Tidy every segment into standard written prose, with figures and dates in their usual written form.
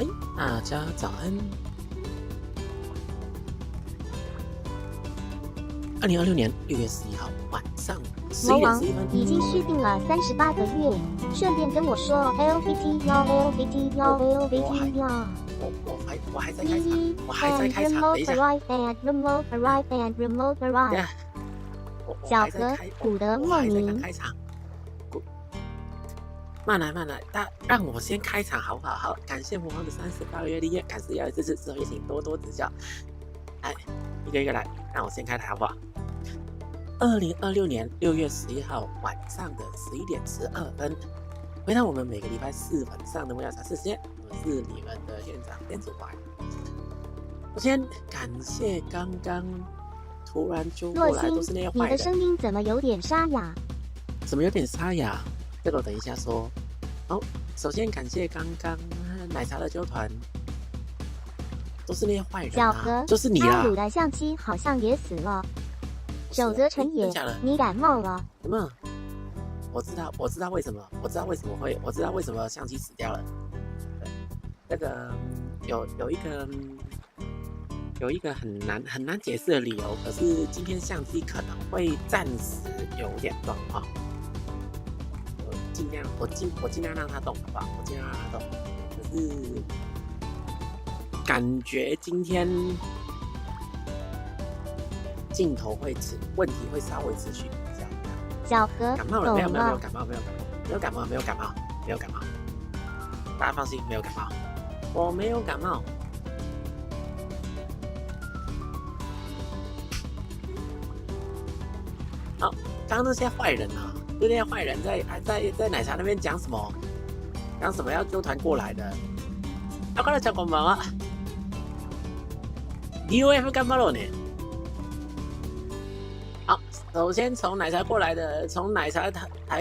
嗨，大家早安。2026年6月11号晚上11点11分，已经续订了38个月，顺便跟我说 LBT 要 LBT 要 LBT 要。我还在开场，我还在开场，等一下。Remote arrive and remote arrive。小何古德莫名。开场。慢来，让我先开场好不好？好，感谢魔王的38个月历练，感谢要支持，之后也请多多指教。哎，一个一个来，让我先开台好不好？2026年6月11号晚上的11点12分，回到我们每个礼拜4晚上的无聊茶室时间，我是你们的院长店主怀。首先感谢刚刚突然揪过来都是那些坏人。你的声音怎么有点沙哑？怎么有点沙哑？这个我等一下说。好，首先感谢刚刚奶茶的纠团，都是那些坏人啊，就是你啦。阿鲁的相机好像也死了。守则成也，你感冒了？什么？我知道为什么，我知道为什么相机死掉了。对，那个有一个很难解释的理由，可是今天相机可能会暂时有点状况。我尽量让它动，好不好？我尽量让它动。可是感觉今天镜头问题会稍微持续一下。小何感冒了没有感冒。大家放心，没有感冒，我没有感冒。好，刚刚那些坏人啊。就那些坏人在奶茶那边讲什么要纠团过来的。こんにちは、こんばんは。DOF 干巴肉呢？好，首先从奶茶台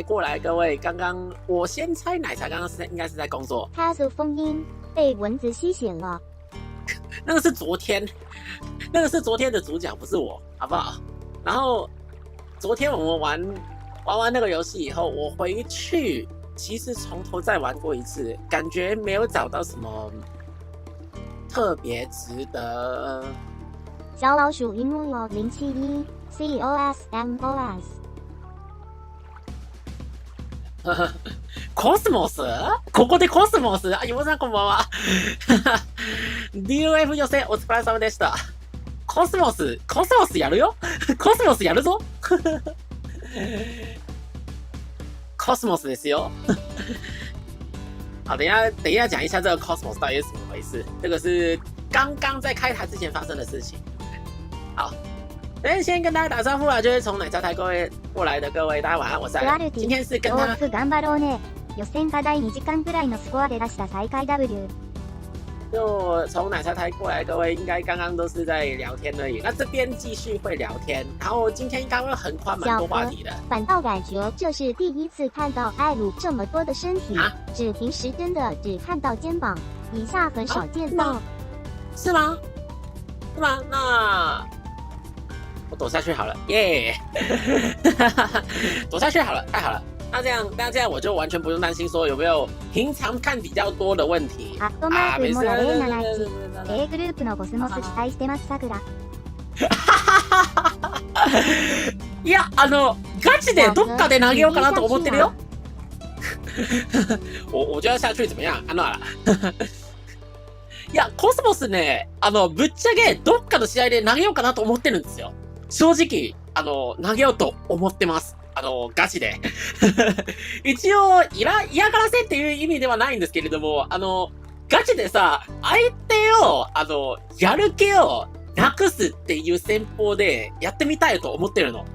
过来，各位，刚刚我先猜奶茶刚刚应该是在工作。他的封音被蚊子吸血了。那个是昨天的主角，不是我，好不好？然后昨天我们玩完那个游戏以后，我回去其实从头再玩过一次，感觉没有找到什么特别值得。小老鼠荧幕有071 COSMOS。コスモス？ここでコスモス？あ、ゆもさんこんばんは。DOF 予選お疲れ様でした。コスモスやるよ。コスモスやるぞ。Cosmos ですよ。好，等一下讲一下这个 Cosmos 到底是怎么回事。这个是刚刚在开台之前发生的事情。好，先跟大家打招呼啦，就是从奶茶台过来的各位，大家晚安，我是Aile。今天是跟他。頑張ろうね。予選課題2時間くらいのスコアで出した最下位 W。就从奶茶台过来，各位应该刚刚都是在聊天而已。那这边继续会聊天，然后今天应该会横跨蛮多话题的。反倒感觉这是第一次看到艾鲁这么多的身体，只平时真的只看到肩膀，以下很少见到。是吗？那我躲下去好了，耶！躲下去好了，太好了。那这样我就完全不用担心说有没有平常看比较多的问题。没事。A グループのコスモス期待してますさくら。いやガチでどっかで投げようかなと思ってるよ。我就要下去怎么样？了。いやコスモスねぶっちゃけどっかの試合で投げようかなと思ってるんですよ。正直投げようと思ってます。ガチで。一応、嫌がらせっていう意味ではないんですけれども、ガチでさ、相手を、やる気をなくすっていう戦法でやってみたいと思ってるの。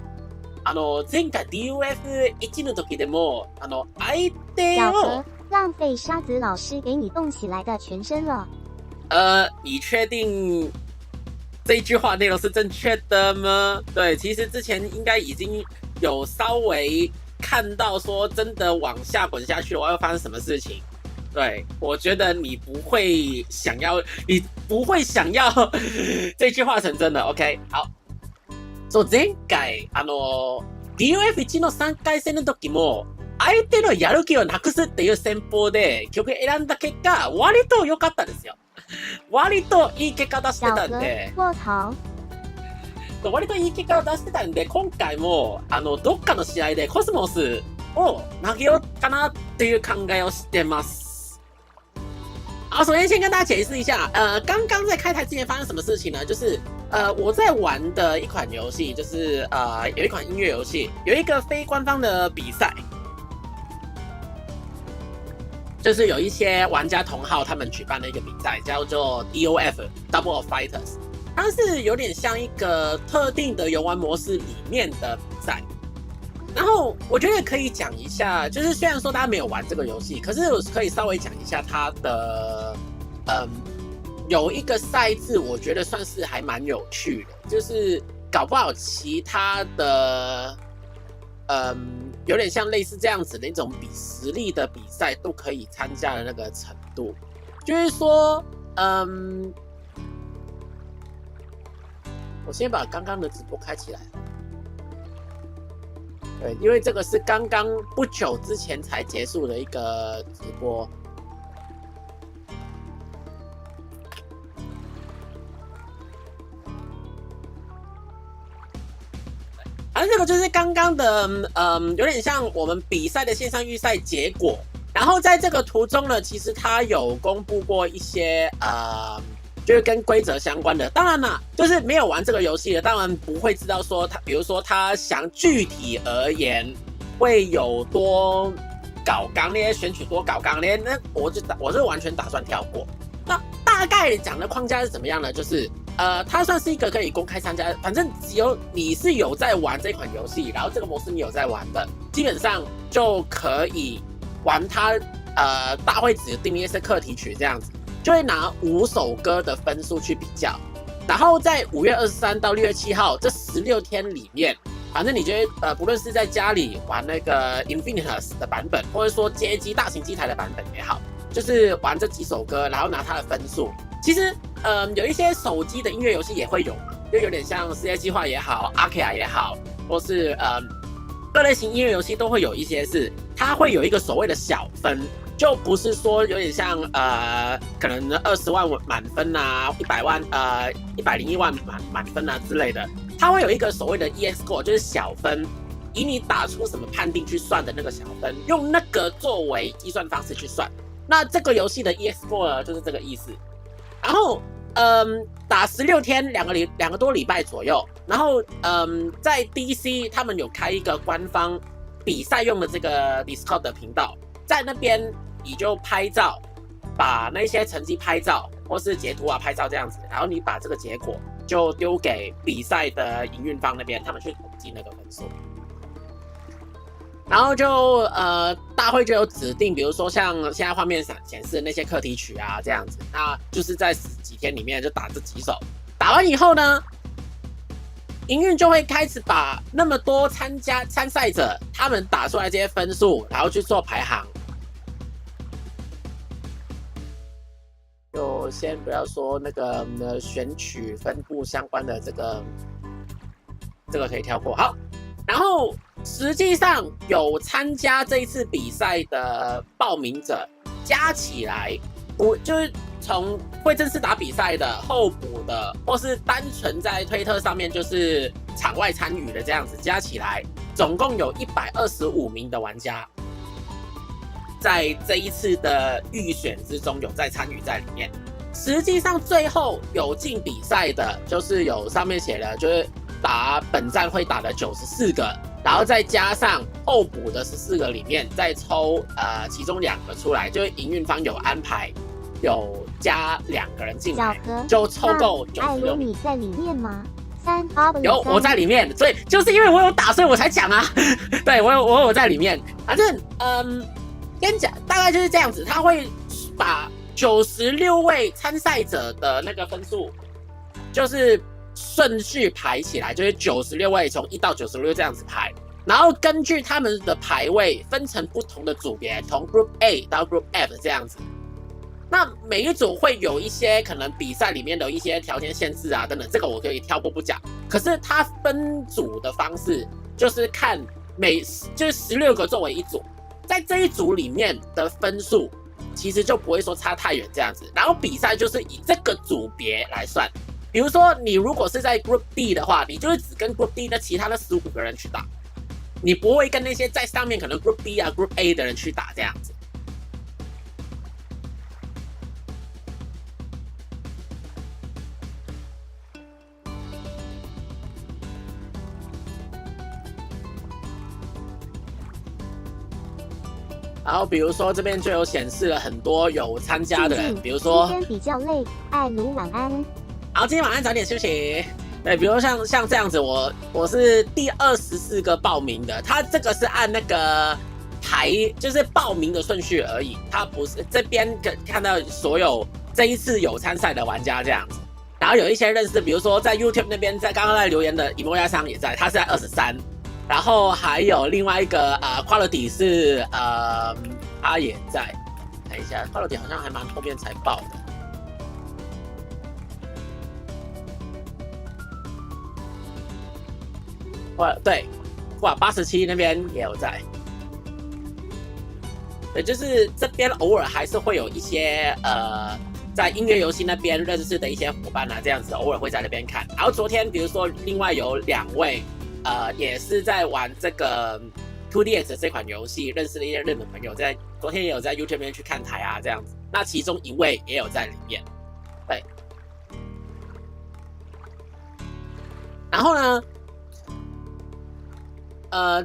前回 DOF1 の時でも、相手を。浪费沙子老师给你动起来的全身了。你确定这一句话内容是正确的吗？对，其实之前应该已经有稍微看到说真的往下滚下去的话会发生什么事情。对，我觉得你不会想要这句话成真的。OK， 好。そう前回DOF1の3回戦の時も相手のやる気をなくすっていう戦法で曲選んだ結果、割と良かったですよ。割といい結果出してたんで。割といい結果を出してたんで、今回も、どっかの試合でコスモスを投げようかなっていう考えをしてます。好，首先先跟大家解释一下，刚刚在开台之前发生什么事情呢？就是我在玩的一款游戏，就是有一款音乐游戏，有一个非官方的比赛，就是有一些玩家同好他们举办的一个比赛，叫做 DOF Double of Fighters， 它是有点像一个特定的游玩模式里面的比赛。然后我觉得可以讲一下，就是虽然说大家没有玩这个游戏，可是我可以稍微讲一下它的，有一个赛制，我觉得算是还蛮有趣的，就是搞不好其他的，有点像类似这样子的一种比实力的比赛都可以参加的那个程度，就是说，我先把刚刚的直播开起来。对，因为这个是刚刚不久之前才结束的一个直播。反正这个就是刚刚的，有点像我们比赛的线上预赛结果。然后在这个途中呢，其实他有公布过一些就是跟规则相关的，当然啦，就是没有玩这个游戏的，当然不会知道说他，比如说他想具体而言会有多搞纲咧，选取多搞纲咧，那我是完全打算跳过。那大概讲的框架是怎么样呢？就是它算是一个可以公开参加，反正只有你是有在玩这款游戏，然后这个模式你有在玩的，基本上就可以玩它。大会指定一些课题曲这样子。就会拿5首歌的分数去比较，然后在5月23到6月7号这16天里面，反正你觉得不论是在家里玩那个 Infinitus 的版本，或者说街机大型机台的版本也好，就是玩这几首歌，然后拿它的分数。其实有一些手机的音乐游戏也会有嘛，就有点像世界计划也好 ，Arkia 也好，或是各类型音乐游戏都会有一些是它会有一个所谓的小分。就不是说有点像可能20万满分啊，100万101万满分啊之类的，它会有一个所谓的 EX score， 就是小分，以你打出什么判定去算的那个小分，用那个作为计算方式去算。那这个游戏的 EX score 呢，就是这个意思。然后打16天2个多礼拜左右，然后在 DC 他们有开一个官方比赛用的这个 Discord 的频道，在那边。你就拍照，把那些成绩拍照或是截图啊拍照这样子，然后你把这个结果就丢给比赛的营运方那边，他们去统计那个分数。然后就大会就有指定，比如说像现在画面上显示的那些课题曲啊这样子，那就是在10几天里面就打这几首，打完以后呢，营运就会开始把那么多参赛者他们打出来这些分数，然后去做排行。就先不要说那个选取分布相关的这个可以跳过。好，然后实际上有参加这一次比赛的报名者加起来，就是从会正式打比赛的、候补的，或是单纯在推特上面就是场外参与的这样子，加起来总共有125名的玩家。在这一次的预选之中有在参与在里面，实际上最后有进比赛的，就是有上面写了，就是打本站会打的94个，然后再加上候补的14个里面再抽其中2个出来，就是营运方有安排，有加2个人进来，就凑够96名。你在里面吗？有，我在里面，所以就是因为我有打，所以我才讲啊。对，我有在里面，反正跟你讲，大概就是这样子，他会把96位参赛者的那个分数，就是顺序排起来，就是96位从1到96这样子排，然后根据他们的排位分成不同的组别，从 Group A 到 Group F 这样子。那每一组会有一些可能比赛里面的一些条件限制啊等等，这个我可以跳过不讲。可是它分组的方式就是看就是16个作为一组。在这一组里面的分数其实就不会说差太远这样子。然后比赛就是以这个组别来算，比如说你如果是在 Group D 的话，你就是只跟 Group D 的其他的15个人去打，你不会跟那些在上面可能 Group B 啊 Group A 的人去打这样子。然后比如说这边就有显示了很多有参加的人，比如说今天比较累，艾卢晚安。好，今天晚上早点休息。对，比如像这样子，我是第24个报名的，他这个是按那个就是报名的顺序而已，他不是这边看到所有这一次有参赛的玩家这样子。然后有一些认识，比如说在 YouTube 那边，在刚刚在留言的伊莫亚桑也在，他是在23。然后还有另外一个Quality 是他也在，看一下 Quality 好像还蛮后面才报的。对，哇87那边也有在。对，就是这边偶尔还是会有一些在音乐游戏那边认识的一些伙伴啊，这样子偶尔会在那边看。然后昨天比如说另外有2位。也是在玩这个 2DX 这款游戏，认识了一些日本朋友，昨天也有在 YouTube 那边去看台啊，这样子。那其中一位也有在里面，对。然后呢，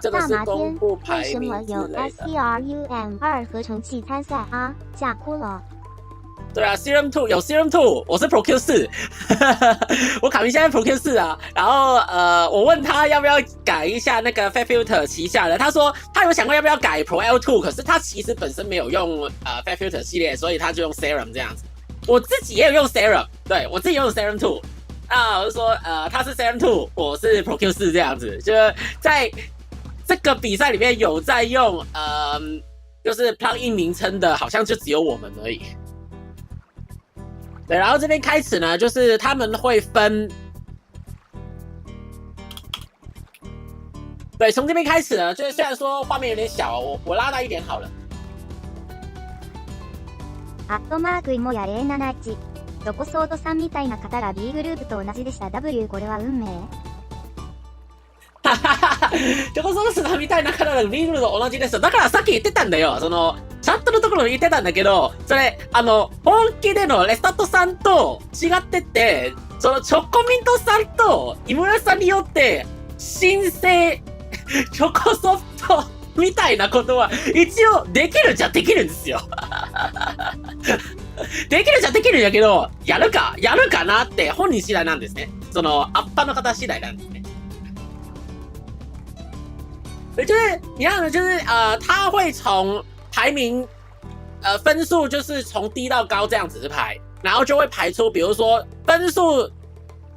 这个是公布排名之类的。为什么有 SCRUM2 合成器参赛啊？吓哭了。对啊 ，Serum 2有 Serum 2，我是 Pro Q 4，我卡明现在 Pro Q 4啊。然后我问他要不要改一下那个 Fat Filter 旗下的，他说他有想过要不要改 Pro L2，可是他其实本身没有用Fat Filter 系列，所以他就用 Serum 这样子。我自己也有用 Serum， 对我自己也用 Serum 2。啊，我就说他是 Serum 2，我是 Pro Q 4这样子，就是在这个比赛里面有在用就是 plugin 名称的，好像就只有我们而已。对，然后这边开始呢，就是他们会分，对，从这边开始呢，就是虽然说画面有点小，我拉大一点好了。アットマークもやれなち、ロコソードさんみたいな方が B グループと同じでした。W これは運命。ロコソードさんみたいな方が B グループと同じです。だからさっき言ってたんだよ。チャットのところに言ってたんだけど、それ、本気でのレスタットさんと違ってて、チョコミントさんと井村さんによって、申請、チョコソフトみたいなことは、一応できるっちゃできるんですよ。できるっちゃできるんやけど、やるかなって本人次第なんですね。アッパーの方次第なんですね。就是你看，就是他会从排名，分数就是从低到高这样子排，然后就会排出，比如说分数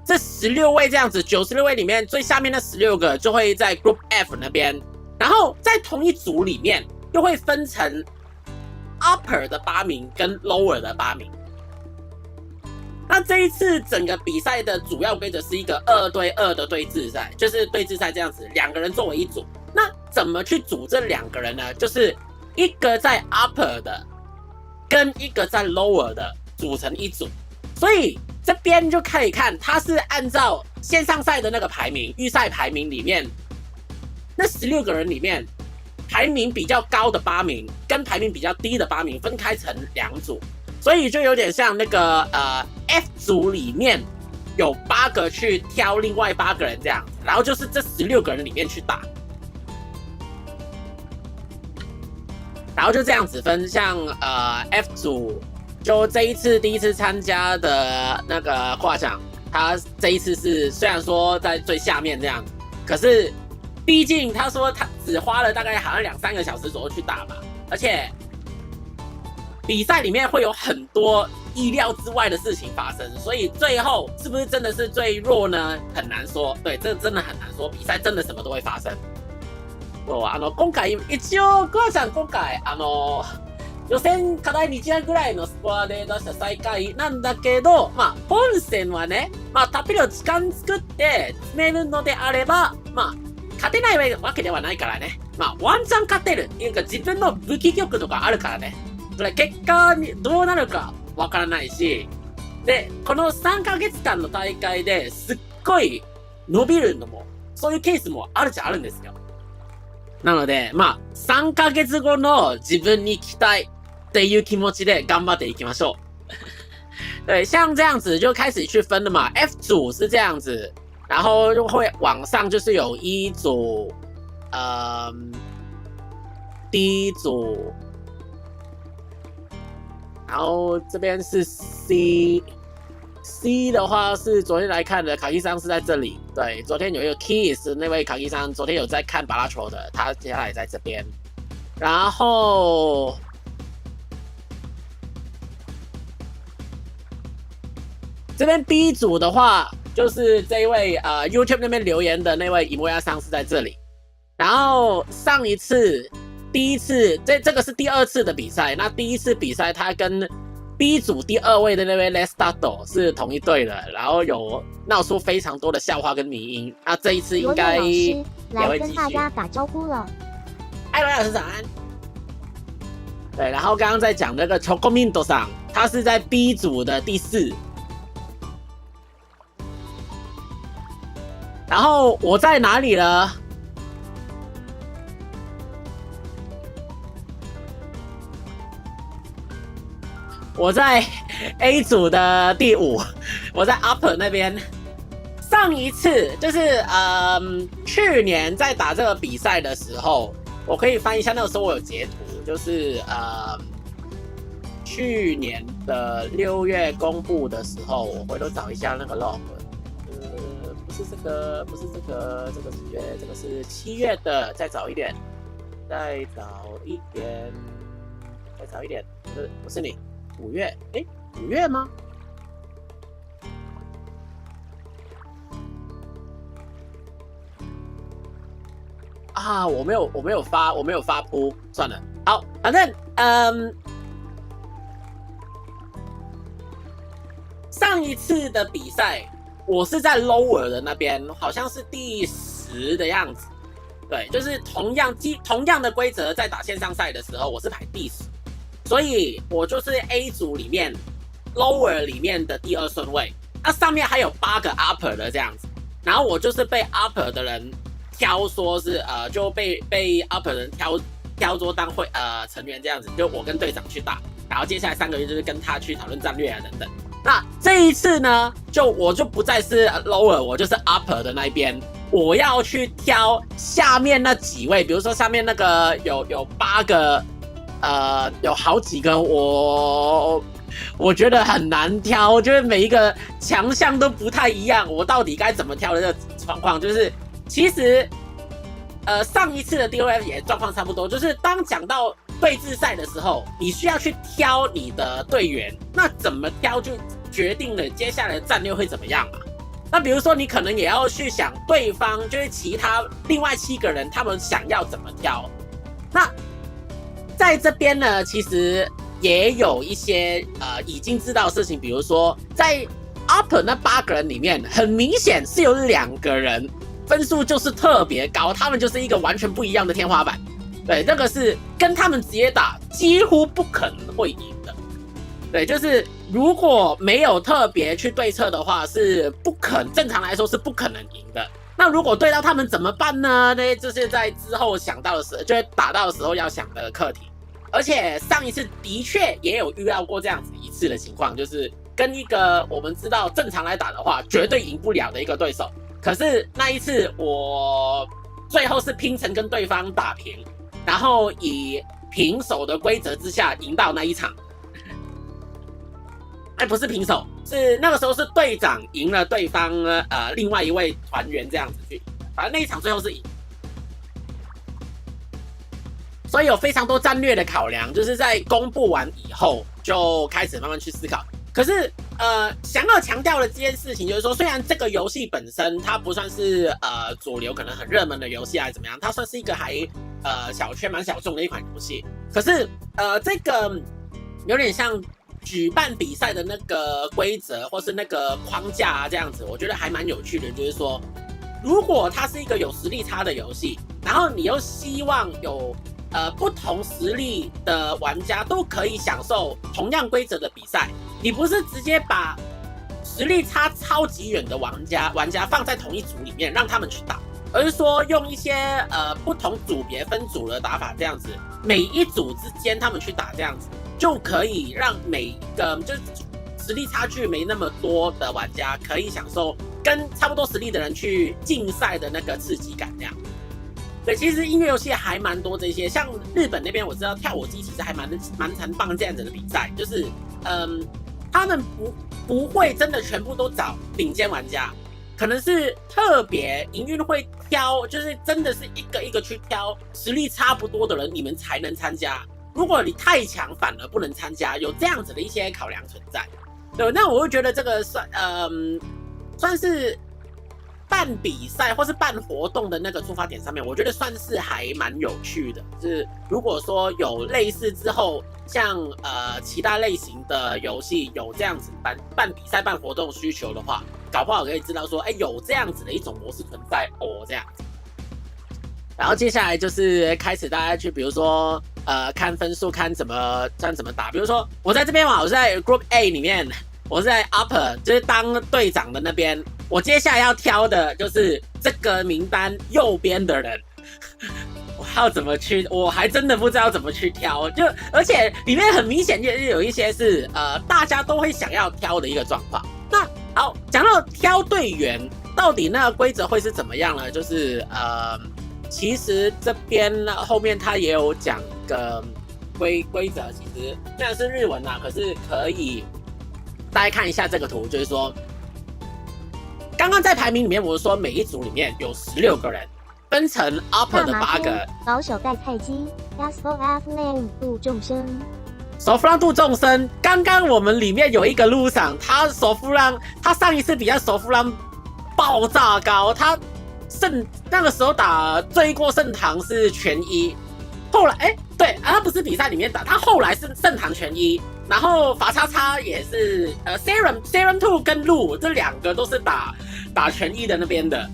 这16位这样子，96位里面最下面那16个就会在 Group F 那边，然后在同一组里面又会分成 Upper 的8名跟 Lower 的8名。那这一次整个比赛的主要规则是一个2对2的对峙赛，就是对峙赛这样子，2个人作为一组。那怎么去组这2个人呢？就是一个在 upper 的，跟一个在 lower 的组成一组。所以这边就可以看，它是按照线上赛的那个排名，预赛排名里面，那16个人里面，排名比较高的8名跟排名比较低的8名分开成2组，所以就有点像那个F 组里面有8个去挑另外8个人这样，然后就是这16个人里面去打。然后就这样子分，像F 组，就这一次第一次参加的那个画像，他这一次是虽然说在最下面这样，可是毕竟他说他只花了大概好像2-3个小时左右去打嘛，而且比赛里面会有很多意料之外的事情发生，所以最后是不是真的是最弱呢？很難說。对，这真的很難說，比賽真的什麼都會發生。そう今回一応桑ちゃん今回予選課題2時間ぐらいのスコアで出した最下位なんだけど、まあ本戦はね、まあたっぷり時間作って詰めるのであれば、まあ勝てないわけではないからね。まあ、ワンチャン勝てる。っていうか、自分の武器力とかあるからね。それ結果にどうなるかわからないし、で、この3ヶ月間の大会ですっごい伸びるのも、そういうケースもあるっちゃあるんですよ。なので、まあ、3ヶ月後の自分に期待っていう気持ちで頑張っていきましょう。对，像这样子就开始去分了嘛。F 组是这样子，然后就会往上就是有一组，D 组，然后这边是 C。C 的话是昨天来看的，卡基桑是在这里。对，昨天有一个 Kiss 那位卡基桑，昨天有在看巴拉球的，他接下来在这边。然后这边 B 组的话，就是这一位YouTube 那边留言的那位伊莫亚桑是在这里。然后上一次第一次这个是第2次的比赛，那第1次比赛他跟B 组第2位的那位 Lestato 是同一队的，然后有闹出非常多的笑话跟迷因。那这一次应该也会继续。来跟大家打招呼了。艾伦老师早安。对，然后刚刚在讲那个 Chocominto 上，他是在 B 组的第4。然后我在哪里呢？我在 A 组的第5，我在 Upper 那边。上一次就是去年在打这个比赛的时候，我可以翻一下，那个时候我有截图，就是去年的6月公布的时候，我回头找一下那个 log。不是这个，不是这个，这个是几月？这个是7月的，再早一点，再早一点，再早一点，不是你。5月，诶，5月吗？啊，我没有发铺，算了。好，反正上一次的比赛我是在 lower 的那边，好像是第10的样子。对，就是同样的规则在打线上赛的时候，我是排第10。所以我就是 A 组里面 lower 里面的第2顺位，那上面还有8个 upper 的这样子，然后我就是被 upper 的人挑说是就被 upper 人挑说当成员这样子，就我跟队长去打，然后接下来3个月就是跟他去讨论战略啊等等。那这一次呢，我就不再是 lower， 我就是 upper 的那一边，我要去挑下面那几位，比如说下面那个有8个。有好几个我觉得很难挑，我觉得每一个强项都不太一样，我到底该怎么挑的这个状况，就是其实上一次的 DOF 也状况差不多，就是当讲到对峙赛的时候，你需要去挑你的队员，那怎么挑就决定了接下来的战略会怎么样嘛。那比如说你可能也要去想对方就是另外7个人他们想要怎么挑，那在这边呢，其实也有一些已经知道的事情，比如说在 upper 那8个人里面，很明显是有2个人分数就是特别高，他们就是一个完全不一样的天花板。对，这个是跟他们直接打几乎不可能会赢的。对，就是如果没有特别去对策的话，正常来说是不可能赢的。那如果对到他们怎么办呢？那就是在之后想到的时候，就会打到的时候要想的课题。而且上一次的确也有遇到过这样子一次的情况，就是跟一个我们知道正常来打的话绝对赢不了的一个对手，可是那一次我最后是拼成跟对方打平，然后以平手的规则之下赢到那一场。不是平手，是那个时候是队长赢了对方另外一位团员这样子去赢的，反正那一场最后是赢。所以有非常多战略的考量，就是在公布完以后就开始慢慢去思考。可是想要强调的这件事情就是说，虽然这个游戏本身它不算是主流可能很热门的游戏还是怎么样，它算是一个还小圈蛮小众的一款游戏，可是这个有点像举办比赛的那个规则或是那个框架这样子，我觉得还蛮有趣的。就是说，如果它是一个有实力差的游戏，然后你又希望有不同实力的玩家都可以享受同样规则的比赛，你不是直接把实力差超级远的玩家放在同一组里面让他们去打，而是说用一些不同组别分组的打法，这样子每一组之间他们去打，这样子就可以让每一个就是实力差距没那么多的玩家可以享受跟差不多实力的人去竞赛的那个刺激感，这样。对，其实音乐游戏还蛮多这些，像日本那边我知道跳舞机其实还蛮常办这样子的比赛，就是他们不会真的全部都找顶尖玩家，可能是特别营运会挑，就是真的是一个一个去挑实力差不多的人，你们才能参加。如果你太强，反而不能参加，有这样子的一些考量存在。对，那我会觉得这个算是办比赛或是办活动的那个出发点上面，我觉得算是还蛮有趣的。就是如果说有类似之后，像其他类型的游戏有这样子办比赛、办活动需求的话，搞不好可以知道说，有这样子的一种模式存在哦，这样子。然后接下来就是开始大家去，比如说看分数，看怎么打。比如说我在这边嘛，我是在 Group A 里面，我是在 Upper， 就是当队长的那边。我接下来要挑的就是这个名单右边的人，我要怎么去？我还真的不知道怎么去挑。就而且里面很明显就是有一些是大家都会想要挑的一个状况。那好，讲到挑队员，到底那个规则会是怎么样呢？就是其实这边后面他也有讲个规则，其实虽然是日文啦，可是可以大家看一下这个图，就是说，刚刚在排名里面，我说每一组里面有16个人，分成 upper 的8个，保守带菜鸡 ，S4F 度众生，手扶让度众生。刚刚我们里面有一个路上，他手扶让，他上一次比赛手扶让爆炸高，他那个时候打追过圣堂是全一，后来对他不是比赛里面打，他后来是圣堂全一，然后法叉叉也是Serum 2跟路这2个都是打全一的那边的，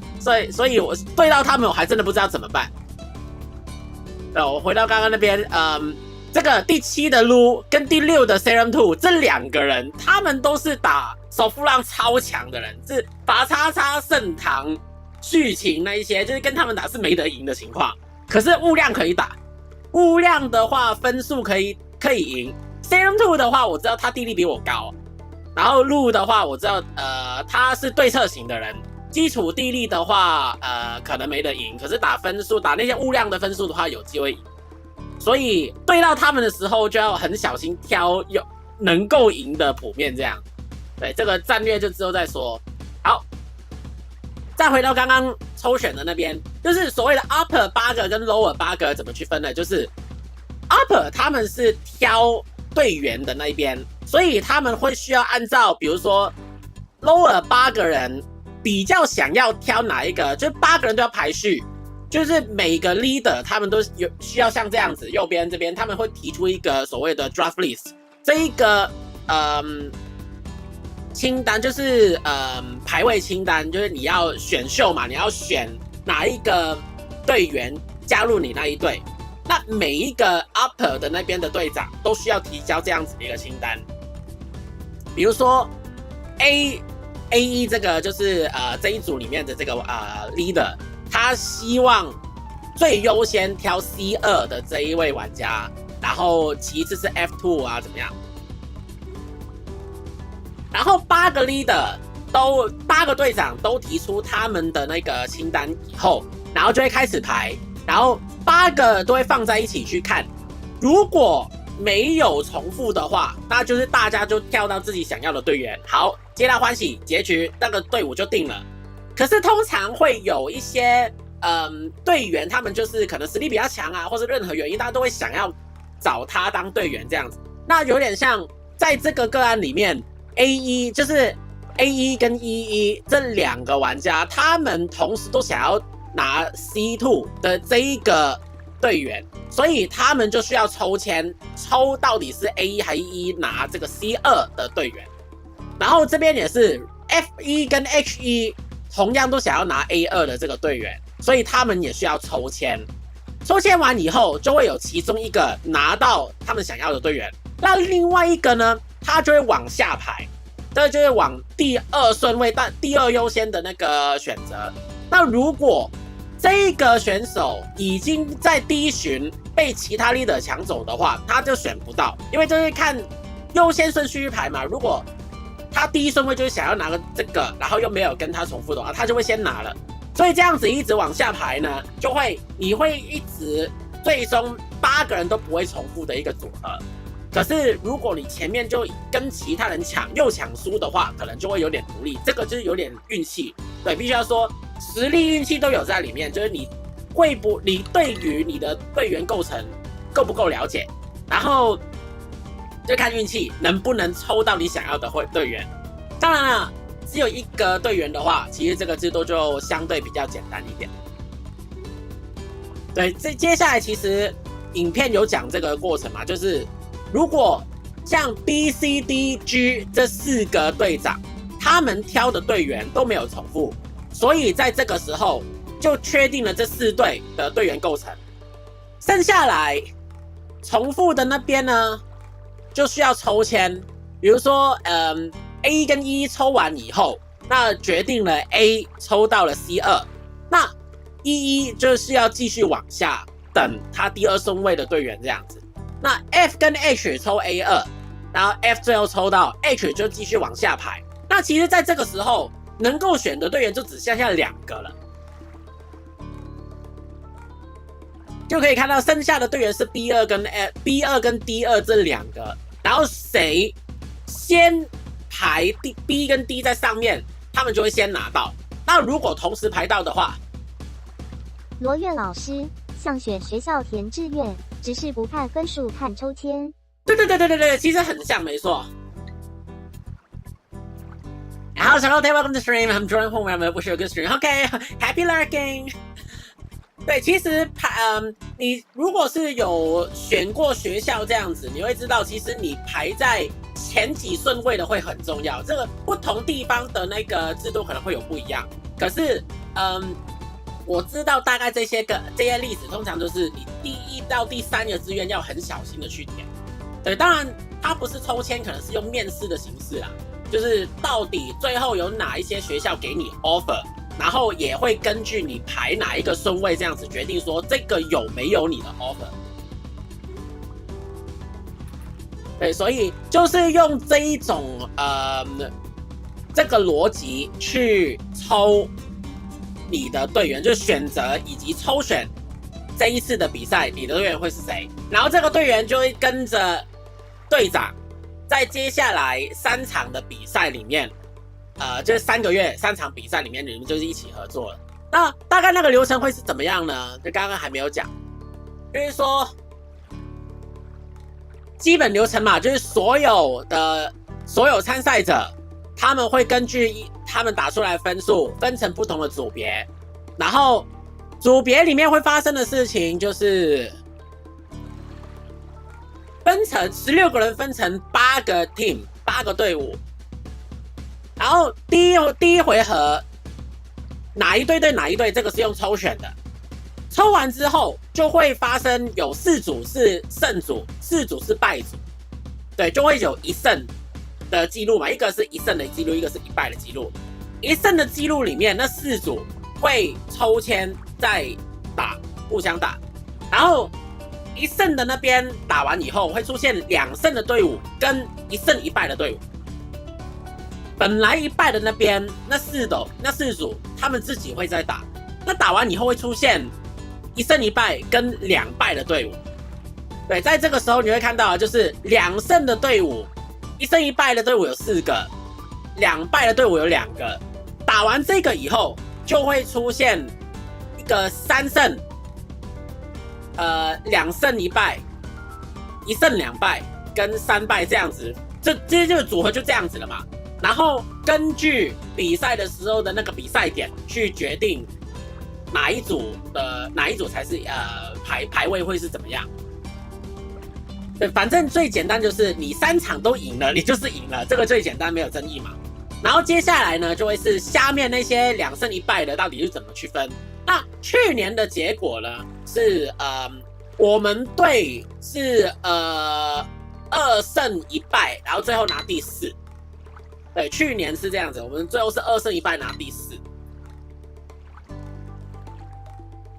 所以我对到他们我还真的不知道怎么办。我回到刚刚那边，这个第7的路跟第6的 Serum 2这2个人，他们都是打手扶让超强的人，是法叉叉圣堂剧情那一些，就是跟他们打是没得赢的情况。可是物量可以打，物量的话分数可以赢。Serum 2的话，我知道他地利比我高，然后路的话，我知道他是对策型的人，基础地利的话可能没得赢，可是打分数打那些物量的分数的话有机会赢。所以对到他们的时候就要很小心挑有能够赢的谱面这样。对，这个战略就之后再说。好。再回到刚刚抽选的那边，就是所谓的 upper 8个跟 lower 8个怎么去分呢？就是 upper 他们是挑队员的那一边，所以他们会需要按照比如说 lower 8个人比较想要挑哪一个，就是8个人都要排序，就是每个 leader 他们都有需要像这样子，右边这边他们会提出一个所谓的 draft list， 这一个清单就是排位清单，就是你要选秀嘛，你要选哪一个队员加入你那一队，那每一个 upper 的那边的队长都需要提交这样子的一个清单。比如说 A1 这个就是这一组里面的这个leader， 他希望最优先挑 C2 的这一位玩家，然后其次是 F2 啊怎么样？然后8个 leader 8个队长都提出他们的那个清单以后，然后就会开始排，然后8个都会放在一起去看，如果没有重复的话，那就是大家就跳到自己想要的队员，好，皆大欢喜，结局那个队伍就定了。可是通常会有一些队员，他们就是可能实力比较强啊，或是任何原因，大家都会想要找他当队员这样子。那有点像在这个个案里面。A1 就是 A1 跟 E1 这2个玩家，他们同时都想要拿 C2 的这一个队员，所以他们就需要抽签，抽到底是 A1 还是 E1 拿这个 C2 的队员。然后这边也是 F1 跟 H1 同样都想要拿 A2 的这个队员，所以他们也需要抽签。抽签完以后，就会有其中一个拿到他们想要的队员，那另外一个呢，他就会往下排，这就会往第2顺位、第2优先的那个选择。那如果这个选手已经在第1巡被其他 leader 抢走的话，他就选不到，因为就是看优先顺序排嘛。如果他第1顺位就是想要拿个这个，然后又没有跟他重复的话，他就会先拿了。所以这样子一直往下排呢，你会一直最终8个人都不会重复的一个组合。可是如果你前面就跟其他人又抢输的话，可能就会有点不利。这个就是有点运气，对，必须要说实力、运气都有在里面。就是你对于你的队员构成够不够了解，然后就看运气能不能抽到你想要的队员。当然了，只有1个队员的话，其实这个制度就相对比较简单一点。对，接下来其实影片有讲这个过程嘛，就是如果像 B、C、D、G 这4个队长，他们挑的队员都没有重复，所以在这个时候就确定了这4队的队员构成。剩下来重复的那边呢，就需要抽签。比如说A 跟 E 抽完以后，那决定了 A 抽到了 C2， 那 E 就是要继续往下等他第2顺位的队员这样子。那 F 跟 H 抽 A2， 然后 F 最后抽到 H 就继续往下排。那其实在这个时候能够选的队员就只剩下2个了，就可以看到剩下的队员是 B2 跟 D2 这2个，然后谁先排 B 跟 D 在上面，他们就会先拿到。那如果同时排到的话，罗月老师像选学校填志愿，只是不看分数，看抽签。对，其实很像，没错。Hello, welcome to stream. I'm Jordan Hong. I'm wish you a good stream. Okay, happy lurking. 对，其实你如果是有选过学校这样子，你会知道，其实你排在前几顺位的会很重要。这个不同地方的那个制度可能会有不一样，可是我知道大概这些例子，通常都是你第1到第3个志愿要很小心的去填。对，当然它不是抽签，可能是用面试的形式啦，就是到底最后有哪一些学校给你 offer。然后也会根据你排哪一个顺位这样子决定说这个有没有你的 offer。对，所以就是用这一种这个逻辑去抽你的队员，就选择以及抽选这一次的比赛你的队员会是谁，然后这个队员就会跟着队长在接下来3场的比赛里面。就是3个月3场比赛里面，你们就是一起合作了。那大概那个流程会是怎么样呢？就刚刚还没有讲，就是说基本流程嘛，就是所有参赛者，他们会根据他们打出来的分数分成不同的组别，然后组别里面会发生的事情就是分成16个人分成8个 team 8个队伍。然后第一回合哪一队对哪一队，这个是用抽选的。抽完之后就会发生有4组是胜组，4组是败组。对，就会有1胜的记录嘛，一个是1胜的记录，一个是1败的记录。1胜的记录里面，那4组会抽签再打，互相打。然后1胜的那边打完以后，会出现2胜的队伍跟1胜1败的队伍。本来1败的那边那4组他们自己会再打，那打完以后会出现1胜1败跟2败的队伍。对，在这个时候你会看到就是2胜的队伍1胜1败的队伍有4个，2败的队伍有2个。打完这个以后就会出现一个3胜2胜1败1胜2败跟3败这样子，这个组合就这样子了嘛。然后根据比赛的时候的那个比赛点去决定哪一组才是排位会是怎么样。对，反正最简单就是你3场都赢了，你就是赢了，这个最简单，没有争议嘛。然后接下来呢，就会是下面那些2胜1败的到底是怎么区分。那去年的结果呢是我们队是2胜1败，然后最后拿第4。对，去年是这样子，我们最后是2胜1败拿第4。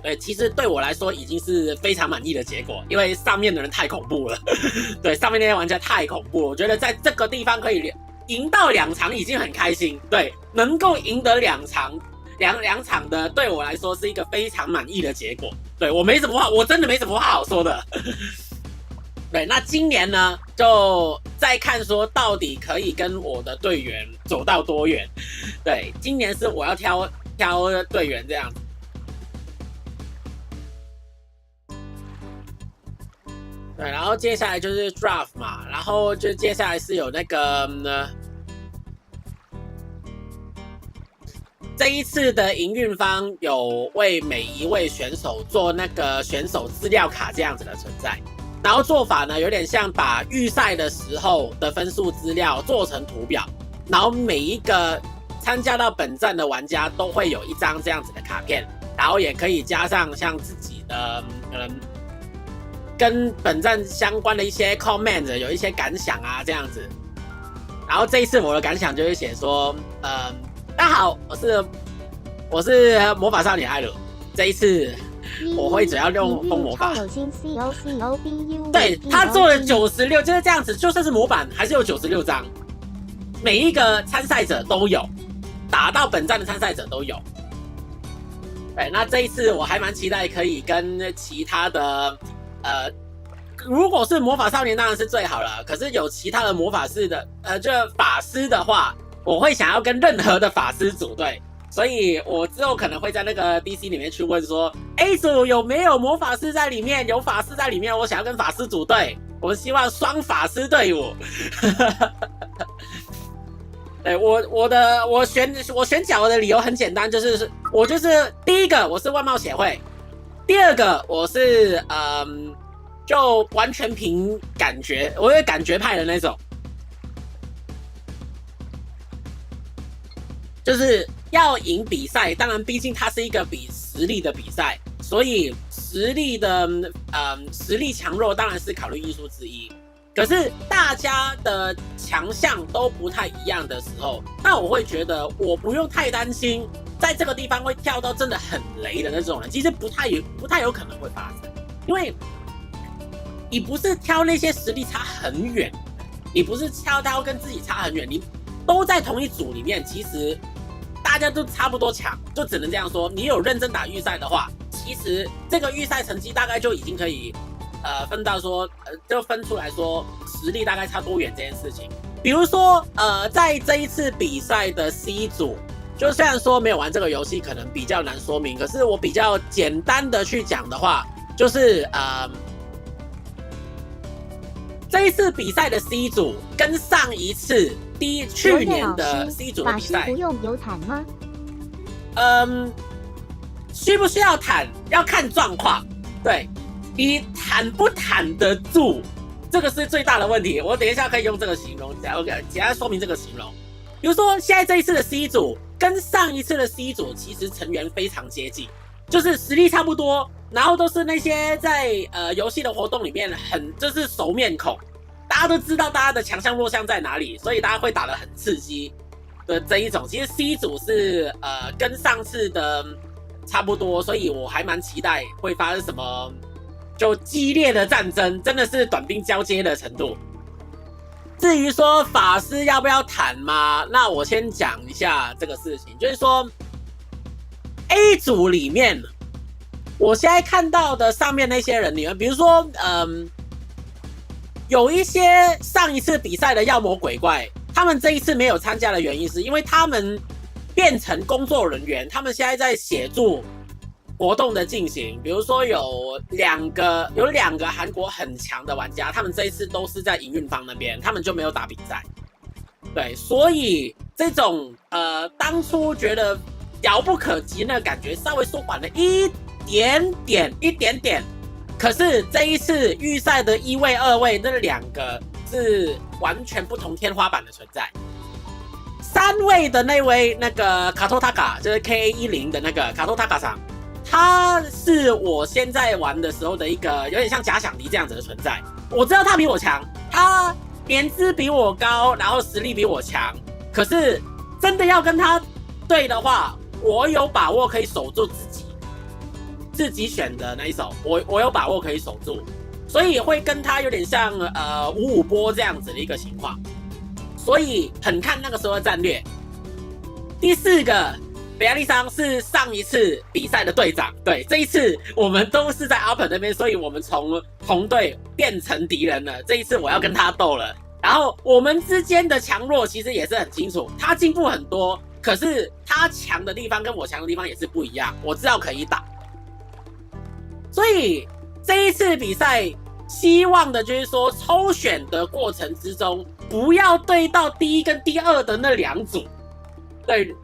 对，其实对我来说已经是非常满意的结果，因为上面的人太恐怖了。对，上面那些玩家太恐怖了，我觉得在这个地方可以赢到2场已经很开心。对，能够赢得2场的，对我来说是一个非常满意的结果。对，我没什么话，我真的没什么话好说的。对，那今年呢，就再看说到底可以跟我的队员走到多远。对，今年是我要挑队员这样子。对，然后接下来就是 draft 嘛，然后就接下来是有那个这一次的营运方有为每一位选手做那个选手资料卡这样子的存在，然后做法呢有点像把预赛的时候的分数资料做成图表，然后每一个参加到本站的玩家都会有一张这样子的卡片，然后也可以加上像自己的跟本站相关的一些 comment， 有一些感想啊这样子。然后这一次我的感想就是写说，大家好，我是魔法少女艾鲁，这一次我会主要用风魔法。对，他做了96，就是这样子，就算是模板还是有96张，每一个参赛者都有，打到本站的参赛者都有。对，那这一次我还蛮期待可以跟其他的如果是魔法少年当然是最好了，可是有其他的魔法师的就法师的话，我会想要跟任何的法师组队，所以我之后可能会在那个 DC 里面去问说 A 组有没有魔法师在里面，有法师在里面，我想要跟法师组队，我们希望双法师队伍。对，我选角的理由很简单，就是我就是第一个我是外貌协会，第二个我是就完全凭感觉，我是感觉派的那种，就是要赢比赛，当然毕竟它是一个比实力的比赛，所以实力强弱当然是考虑因素之一。可是大家的强项都不太一样的时候，那我会觉得我不用太担心，在这个地方会跳到真的很雷的那种人，其实不太有可能会发生，因为你不是挑那些实力差很远，你不是挑到跟自己差很远，你都在同一组里面，其实大家都差不多强，就只能这样说。你有认真打预赛的话，其实这个预赛成绩大概就已经可以分到说就分出来说实力大概差多远这件事情。比如说在这一次比赛的 C 组，就虽然说没有玩这个游戏可能比较难说明，可是我比较简单的去讲的话，就是这一次比赛的 C 组跟上一次去年的 C 组的比赛，法师不用有坦吗？需不需要坦要看状况，对，你坦不坦得住，这个是最大的问题。我等一下可以用这个形容，我简单说明这个形容。比如说现在这一次的 C 组跟上一次的 C 组其实成员非常接近，就是实力差不多，然后都是那些在游戏的活动里面就是熟面孔，大家都知道大家的强项弱项在哪里，所以大家会打得很刺激的这一种。其实 C 组是跟上次的差不多，所以我还蛮期待会发生什么就激烈的战争，真的是短兵交接的程度。至于说法师要不要坦嘛，那我先讲一下这个事情，就是说 A 组里面，我现在看到的上面那些人里面，比如说有一些上一次比赛的妖魔鬼怪，他们这一次没有参加的原因是因为他们变成工作人员，他们现在在协助活动的进行。比如说有两个韩国很强的玩家，他们这一次都是在营运方那边，他们就没有打比赛。对，所以这种当初觉得遥不可及那个感觉稍微缩缓了一点点。可是这一次预赛的1位、2位那2个是完全不同天花板的存在。3位的那位那个卡托塔卡，就是 KA10的那个卡托塔卡上，他是我现在玩的时候的一个有点像假想敌这样子的存在。我知道他比我强，他年资比我高，然后实力比我强，可是真的要跟他对的话，我有把握可以守住自己选的那一手，我有把握可以守住，所以会跟他有点像5-5波这样子的一个情况。所以很看那个时候的战略。第4个，北亚利桑是上一次比赛的队长，对，这一次我们都是在 Upper 那边，所以我们从同队变成敌人了。这一次我要跟他斗了，然后我们之间的强弱其实也是很清楚，他进步很多，可是他强的地方跟我强的地方也是不一样，我知道可以打。所以这一次比赛，希望的就是说抽选的过程之中，不要对到第1跟第2的那2组，对，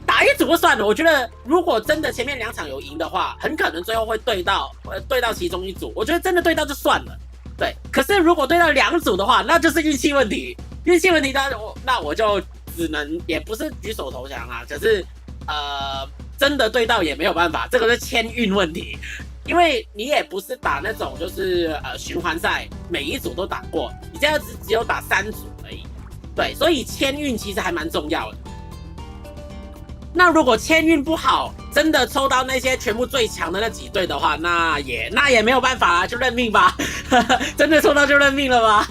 打1组就算了。我觉得如果真的前面2场有赢的话，很可能最后会对到其中1组。我觉得真的对到就算了，对。可是如果对到2组的话，那就是运气问题。运气问题，那我就只能也不是举手投降啊，可是真的对到也没有办法，这个是签运问题。因为你也不是打那种就是循环赛，每一组都打过，你这样子只有打3组而已，对，所以签运其实还蛮重要的。那如果签运不好，真的抽到那些全部最强的那几队的话，那也没有办法啊，就认命吧。真的抽到就认命了吧？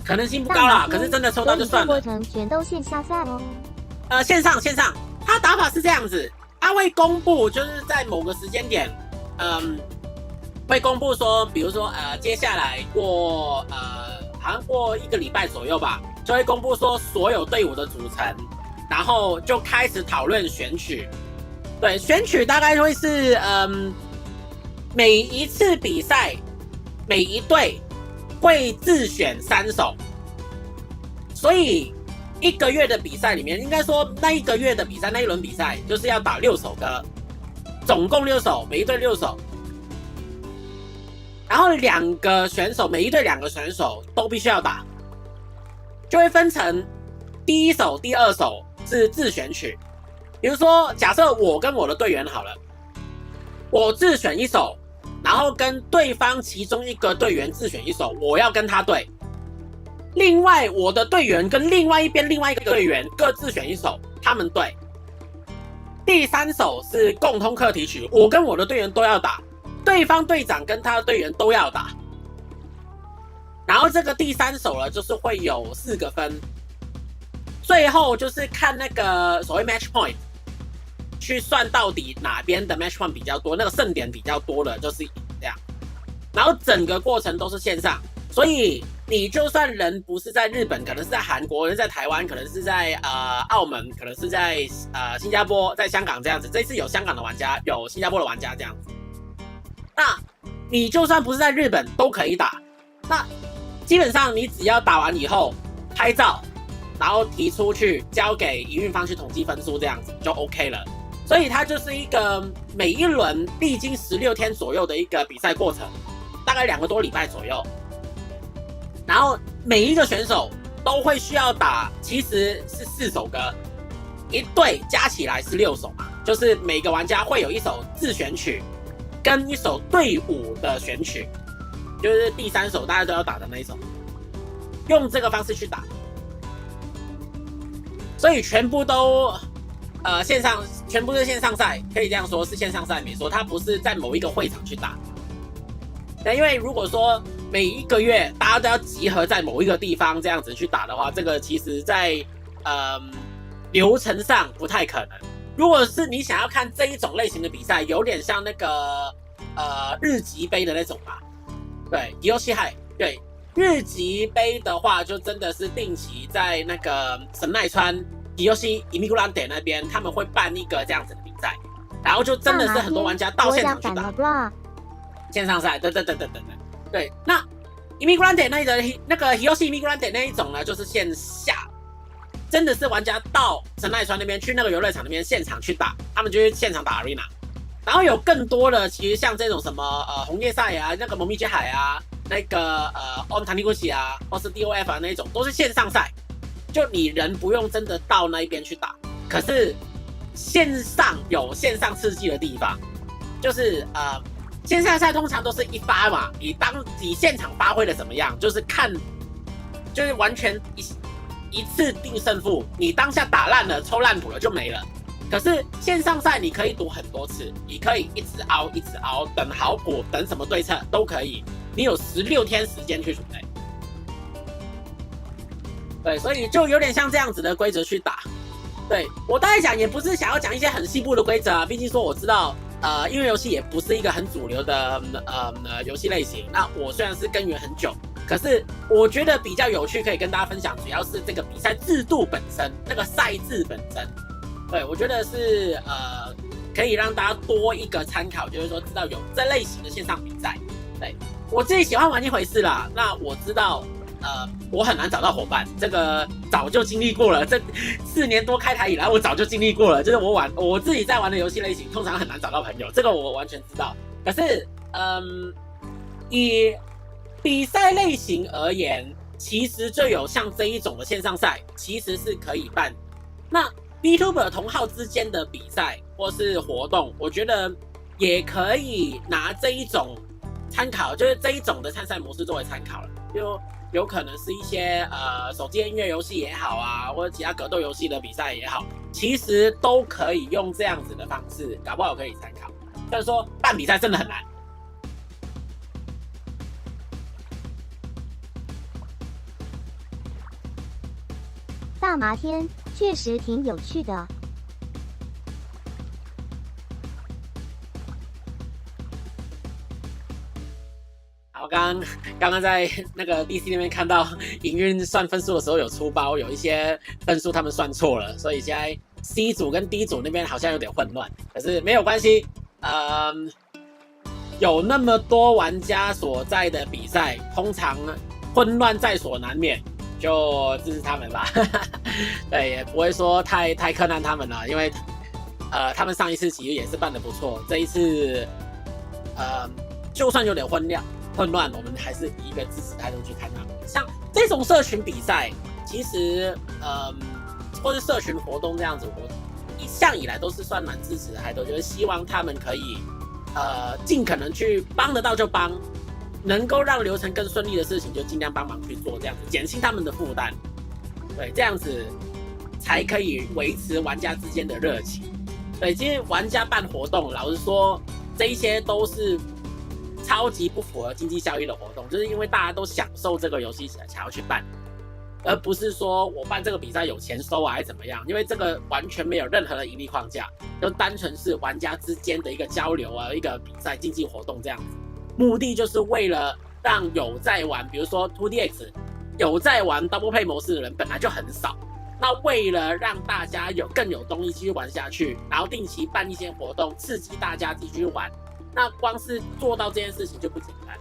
可能性不高啦，可是真的抽到就算了。过程全都线下赛哦。线上，他打法是这样子。他会公布，就是在某个时间点，会公布说，比如说接下来过好像过1个礼拜左右吧，就会公布说所有队伍的组成，然后就开始讨论选取。对，选取大概会是每一次比赛，每一队会自选3手，所以1个月的比赛里面，应该说那1个月的比赛，那一轮比赛就是要打6首歌，总共6首，每一队6首，然后2个选手，每一队2个选手都必须要打，就会分成第1首、第2首是自选曲。比如说，假设我跟我的队员好了，我自选1首，然后跟对方其中1个队员自选1首，我要跟他对。另外，我的队员跟另外一边另外一个队员各自选1首，他们对。第3首是共通课题曲，我跟我的队员都要打，对方队长跟他的队员都要打。然后这个第3首呢，就是会有4个分，最后就是看那个所谓 match point， 去算到底哪边的 match point 比较多，那个胜点比较多的就是这样。然后整个过程都是线上，所以你就算人不是在日本，可能是在韩国，可能是在台湾，可能是在澳门，可能是在新加坡，在香港这样子。这次有香港的玩家，有新加坡的玩家这样子。那你就算不是在日本都可以打。那基本上你只要打完以后拍照，然后提出去交给营运方去统计分数，这样子就 OK 了。所以它就是一个每一轮历经16天左右的一个比赛过程，大概2个多礼拜左右。然后每一个选手都会需要打，其实是4首歌，一队加起来是6首嘛，就是每个玩家会有1首自选曲，跟1首队伍的选曲，就是第3首大家都要打的那一首，用这个方式去打。所以全部都线上，全部是线上赛，可以这样说是线上赛没错，它不是在某一个会场去打。因为如果说每1个月大家都要集合在某一个地方这样子去打的话，这个其实在流程上不太可能。如果是你想要看这一种类型的比赛，有点像那个日籍杯的那种吧，对，游戏海，对，日籍杯的话就真的是定期在那个神奈川游戏伊米古兰德那边，他们会办一个这样子的比赛，然后就真的是很多玩家到现场去打。线上赛，对，那 Immigrante 那个 Hiyoshi Immigrante 那一种呢，就是线下，真的是玩家到神奈川那边去那个游乐场那边现场去打，他们就是现场打 Arena。然后有更多的，其实像这种什么红叶赛啊，那个蒙密街海啊，那个On Taniguchi 啊，或是 DOF 啊那种，都是线上赛，就你人不用真的到那一边去打。可是线上有线上刺激的地方，就是线上赛通常都是一发嘛，你现场发挥的怎么样，就是看，就是完全一次定胜负，你当下打烂了、抽烂土了就没了。可是线上赛你可以赌很多次，你可以一直熬、一直熬，等好补、等什么对策都可以。你有16天时间去准备。对，所以就有点像这样子的规则去打。对，我大概讲也不是想要讲一些很细部的规则啊，毕竟说我知道，音乐游戏也不是一个很主流的游戏类型。那我虽然是耕耘很久，可是我觉得比较有趣，可以跟大家分享，主要是这个比赛制度本身，那个赛制本身。对，我觉得是可以让大家多一个参考，就是说知道有这类型的线上比赛。对，我自己喜欢玩一回事啦。那我知道，我很难找到伙伴，这个早就经历过了。这4年多开台以来，我早就经历过了。就是我自己在玩的游戏类型，通常很难找到朋友，这个我完全知道。可是，以比赛类型而言，其实就有像这一种的线上赛，其实是可以办。那 VTuber 同号之间的比赛或是活动，我觉得也可以拿这一种参考，就是这一种的参赛模式作为参考了。就有可能是一些手机音乐游戏也好啊，或者其他格斗游戏的比赛也好，其实都可以用这样子的方式，搞不好可以参考。但是说办比赛真的很难。大麻天确实挺有趣的。好，刚刚在那个 DC 那边看到营运算分数的时候有出包，有一些分数他们算错了，所以现在 C 组跟 D 组那边好像有点混乱，可是没有关系，有那么多玩家所在的比赛，通常混乱在所难免。就支持他们吧，对，也不会说太苛难他们了，因为他们上一次其实也是办得不错，这一次就算有点混乱，我们还是以一个支持态度去看他们。像这种社群比赛，其实或是社群活动这样子，我一向以来都是算蛮支持的态度，就是希望他们可以尽可能去帮得到就帮。能够让流程更顺利的事情，就尽量帮忙去做，这样子减轻他们的负担。对，这样子才可以维持玩家之间的热情。对，今天玩家办活动，老实说，这一些都是超级不符合经济效益的活动，就是因为大家都享受这个游戏才要去办，而不是说我办这个比赛有钱收啊，还是怎么样？因为这个完全没有任何的盈利框架，就单纯是玩家之间的一个交流啊，一个比赛竞技活动这样子。目的就是为了让有在玩，比如说 2DX 有在玩 Double Play 模式的人本来就很少，那为了让大家更有动力继续玩下去，然后定期办一些活动，刺激大家继续玩，那光是做到这件事情就不简单。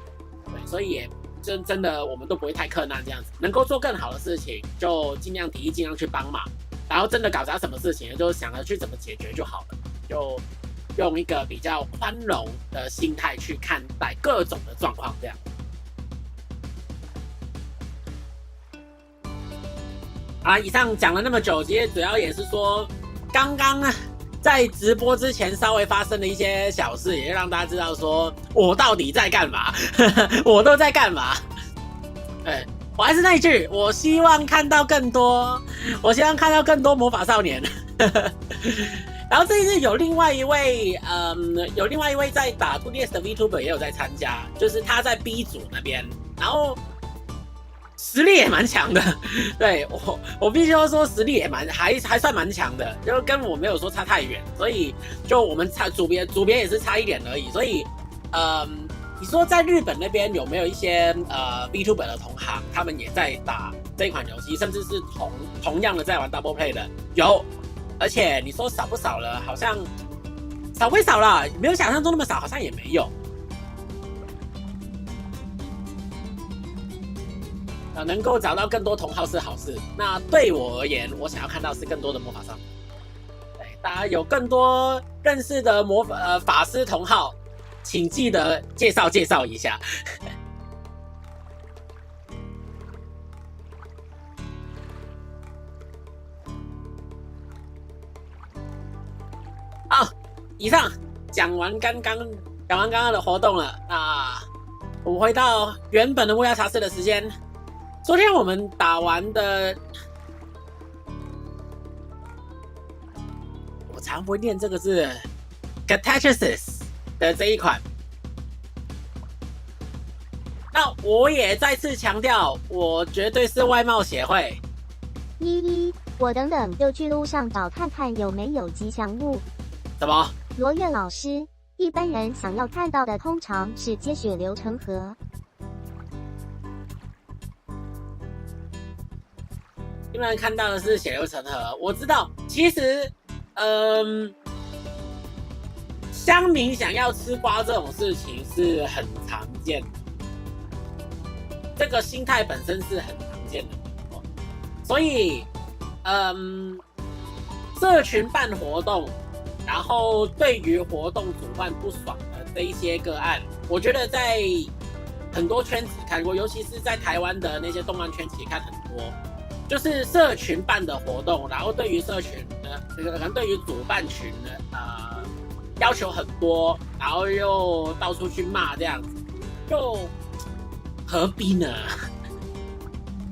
对，所以也真的我们都不会太苛难这样子，能够做更好的事情就尽量提议，尽量去帮忙，然后真的搞砸什么事情，就想着去怎么解决就好了，就用一个比较宽容的心态去看待各种的状况，这样。啊，以上讲了那么久，其实主要也是说，刚刚在直播之前稍微发生的一些小事，也让大家知道说我到底在干嘛，我都在干嘛。对，我还是那一句，我希望看到更多魔法少年。然后这一次有另外一位在打 2DS 的 VTuber 也有在参加，就是他在 B 组那边，然后实力也蛮强的。对，我必须要说实力也还算蛮强的，就跟我没有说差太远，所以就我们组别也是差一点而已。所以你说在日本那边有没有一些VTuber 的同行，他们也在打这一款游戏，甚至是同样的在玩 Double Play 的有。而且你说少不少了，好像少归少了，没有想象中那么少，好像也没有。能够找到更多同好是好事。那对我而言，我想要看到是更多的魔法少女。对，大家有更多认识的法师同好，请记得介绍一下。以上讲完刚刚的活动了，我们回到原本的木曜茶室的时间。昨天我们打完的，我常不会念这个字 ，Catechesis 的这一款。那我也再次强调，我绝对是外貌协会。我等等就去路上找看看有没有吉祥物。什么？罗月老师，一般人想要看到的通常是接血流成河。一般人看到的是血流成河，我知道。其实，乡民想要吃瓜这种事情是很常见的。这个心态本身是很常见的，所以，社群办活动，然后对于活动主办不爽的这一些个案，我觉得在很多圈子看过，尤其是在台湾的那些动漫圈子看很多，就是社群办的活动，然后对于社群的，可能对于主办群的要求很多，然后又到处去骂这样子，就。何必呢？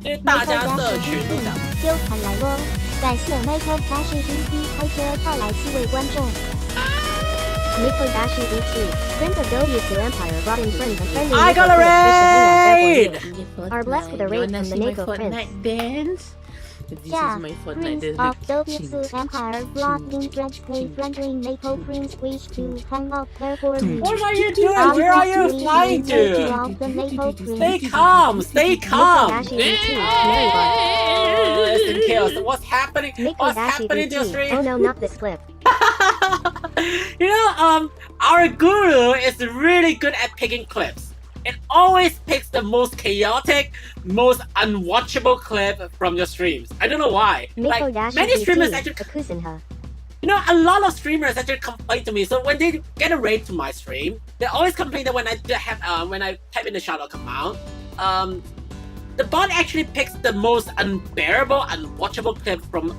因为大家社群都想纠缠来咯，感谢 Michael Dash DT 开车带来7位观众。Michael Dash DT Prince of Gobi to Empire brought in friends and friendly. I got a raid! Are blessed with a raid from the Nico Prince. Yeah, Prince of Gobi to Empire brought in friendly Nico Prince wish to hang out therefore. What are you doing? Where are you flying to? Stay calm, stay calm. Listen, Chaos, what's happening? What's happening to your stream? Oh no, not this clip. You know, our guru is really good at picking clips. It always picks the most chaotic, most unwatchable clip from your streams. I don't know why. Like, many streamers actually... You know, a lot of streamers actually complain to me. So when they get a raid to my stream, they always complain that when I type in the shoutout command, the bot actually picks the most unbearable, unwatchable clip from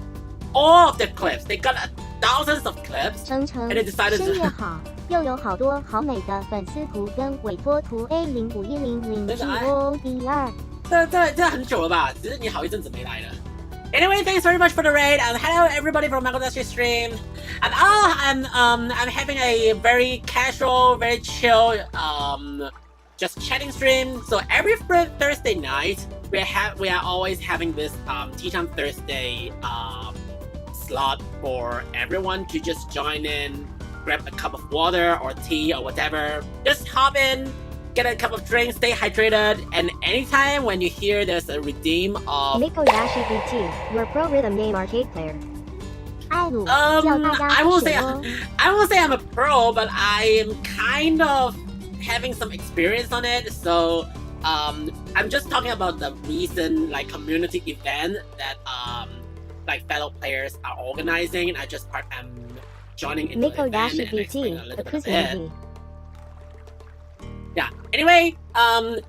all of the clips. They got thousands of clips, and they decided to... 又有好多好美的粉丝图跟委托图 A051002。这很久了吧？只是你好一阵子没来了。Anyway, thanks very much for the raid, and hello everybody from Michael Dash's stream. And I'm having a very casual, very chill, just chatting stream. So every Thursday night, we are always having this Tea Time Thursday slot for everyone to just join in. Grab a cup of water or tea or whatever. Just hop in, get a cup of drink, stay hydrated, and anytime when you hear there's a redeem of... Nico Dashi BT, your pro rhythm game arcade player. I will say I'm a pro, but I am kind of having some experience on it. So I'm just talking about the recent community event that fellow players are organizing, and I just am joining into the event and explain a little bit of it. Yeah. Anyway,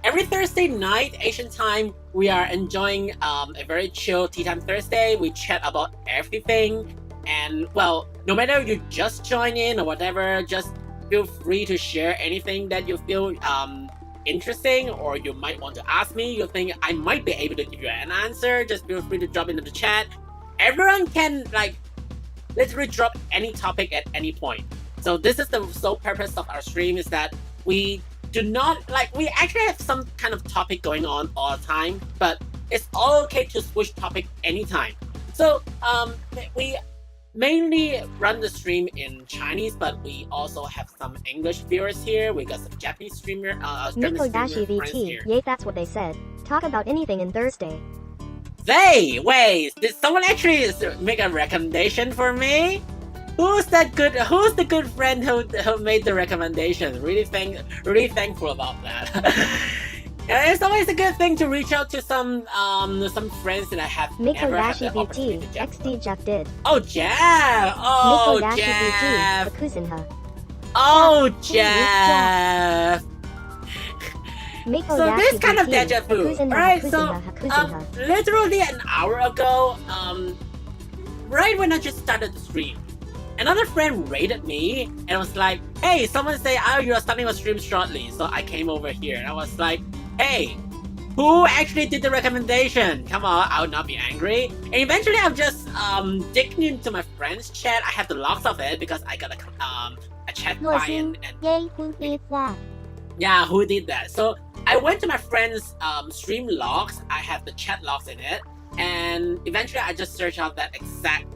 every Thursday night, Asian time, we are enjoying a very chill Tea Time Thursday. We chat about everything, and well, no matter you just join in or whatever, just feel free to share anything that you feel interesting or you might want to ask me. You think I might be able to give you an answer? Just feel free to drop into the chat. Everyone can literally drop any topic at any point. So this is the sole purpose of our stream, is that we do not we actually have some kind of topic going on all the time, but it's all okay to switch topic anytime. So we mainly run the stream in Chinese, but we also have some English viewers here. We got some Japanese streamer Nico Dashi VT, yay, that's what they said. Talk about anything in Thursday. Wait, did someone actually make a recommendation for me? Who's the good friend who made the recommendation? Really thankful about that. It's always a good thing to reach out to some friends that I have never had the opportunity to chat with. XD Jeff did. Oh, Jeff! Oh, Jeff! Oh, Jeff! So this kind of deja vu. Alright, so literally an hour ago, right when I just started the stream, another friend rated me and was like, hey, someone say, oh, you're starting a stream shortly. So I came over here and I was like, hey, who actually did the recommendation? Come on, I would not be angry. And eventually I'm just digging into my friend's chat. I have the logs of it because I got a chat client. Yay, who did that? Yeah, who did that? So I went to my friend's stream logs. I have the chat logs in it. And eventually I just searched out that exact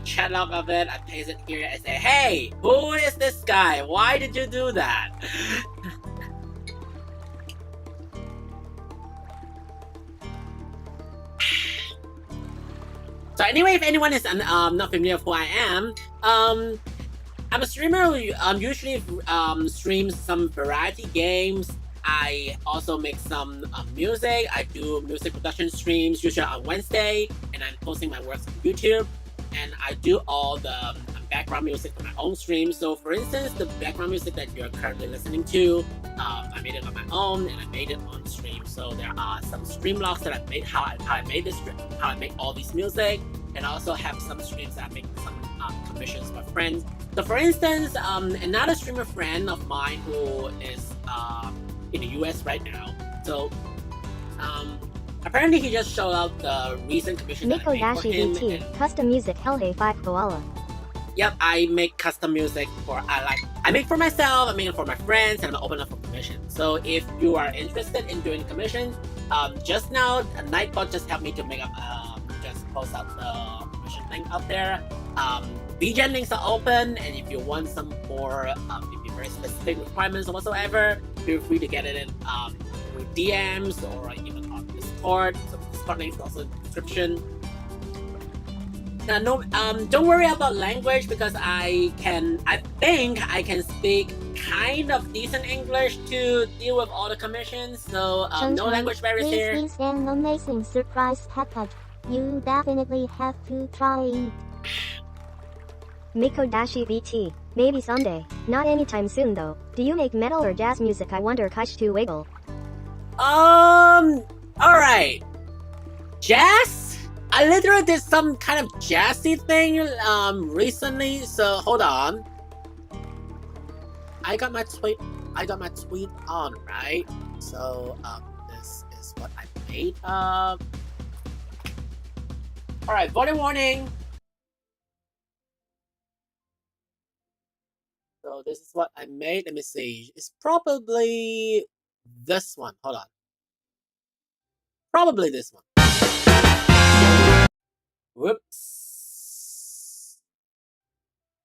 chat log of it. I paste it here and say, hey, who is this guy? Why did you do that? So anyway, if anyone is not familiar with who I am, I'm a streamer who usually streams some variety games. I also make some music. I do music production streams usually on Wednesday, and I'm posting my works on YouTube. And I do all the background music for my own stream. So for instance, the background music that you're currently listening to, I made it on my own and I made it on stream. So there are some stream logs that I made, how I made this, how I make all these music, and I also have some streams that I make some commissions for friends. So for instance, another streamer friend of mine who is in the US right now. So apparently he just showed out the recent commission that I made for him. VT, custom music Helhe 5 Koala. Yep, I make custom music for I make for myself, I make it for my friends, and I open up for commission. So if you are interested in doing commission, just now Nightbot just helped me to make up just post out the commission link up there. VGen links are open, and if you want some more if you very specific requirements or whatsoever, feel free to get it in with DMs or even on Discord. So the Discord link is also in the description. No, don't worry about language because I think I can speak kind of decent English to deal with all the commissions. So no language barriers here. This is an amazing surprise package. You definitely have to try it. Mikodashi VT, maybe someday. Not anytime soon though. Do you make metal or jazz music? I wonder. Kaish to wiggle. Alright. Jazz? I literally did some kind of jazzy thing recently, so hold on. I got my tweet on, right? So this is what I made. Alright, volume warning. So this is what I made. Let me see. It's probably this one. Hold on. Probably this one. Whoops.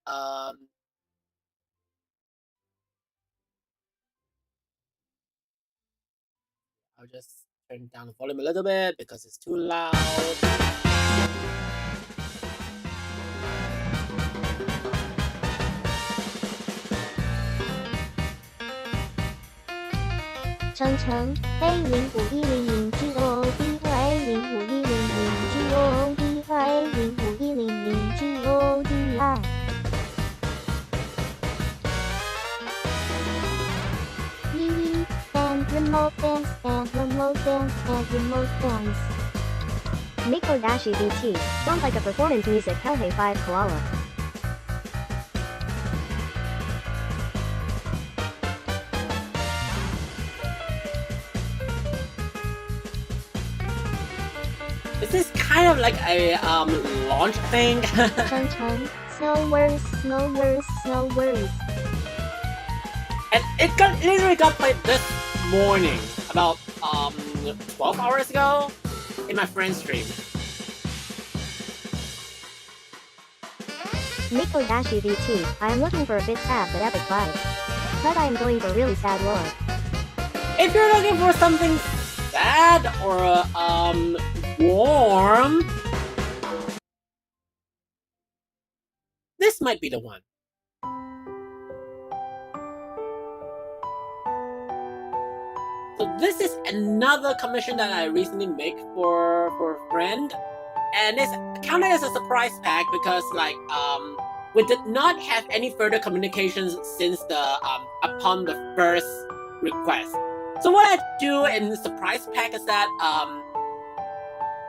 I'll just turn down the volume a little bit because it's too loud. Cheng A051010GOD and remote dance and remote dance and remote dance. Mikodashi VT, sounds like a performance music Helhe 5 Koala. This is kind of like a launch thing. Cheng, no worries, no worries, no worries. And it literally got played this morning, about 12 hours ago, in my friend's stream. Mikodashi VT, I am looking for a bit sad but epic vibe. But I am going for really sad lore. If you're looking for something sad or warm, this might be the one. So this is another commission that I recently made for a friend, and it's counted as a surprise pack because we did not have any further communications since the upon the first request. So what I do in surprise pack is that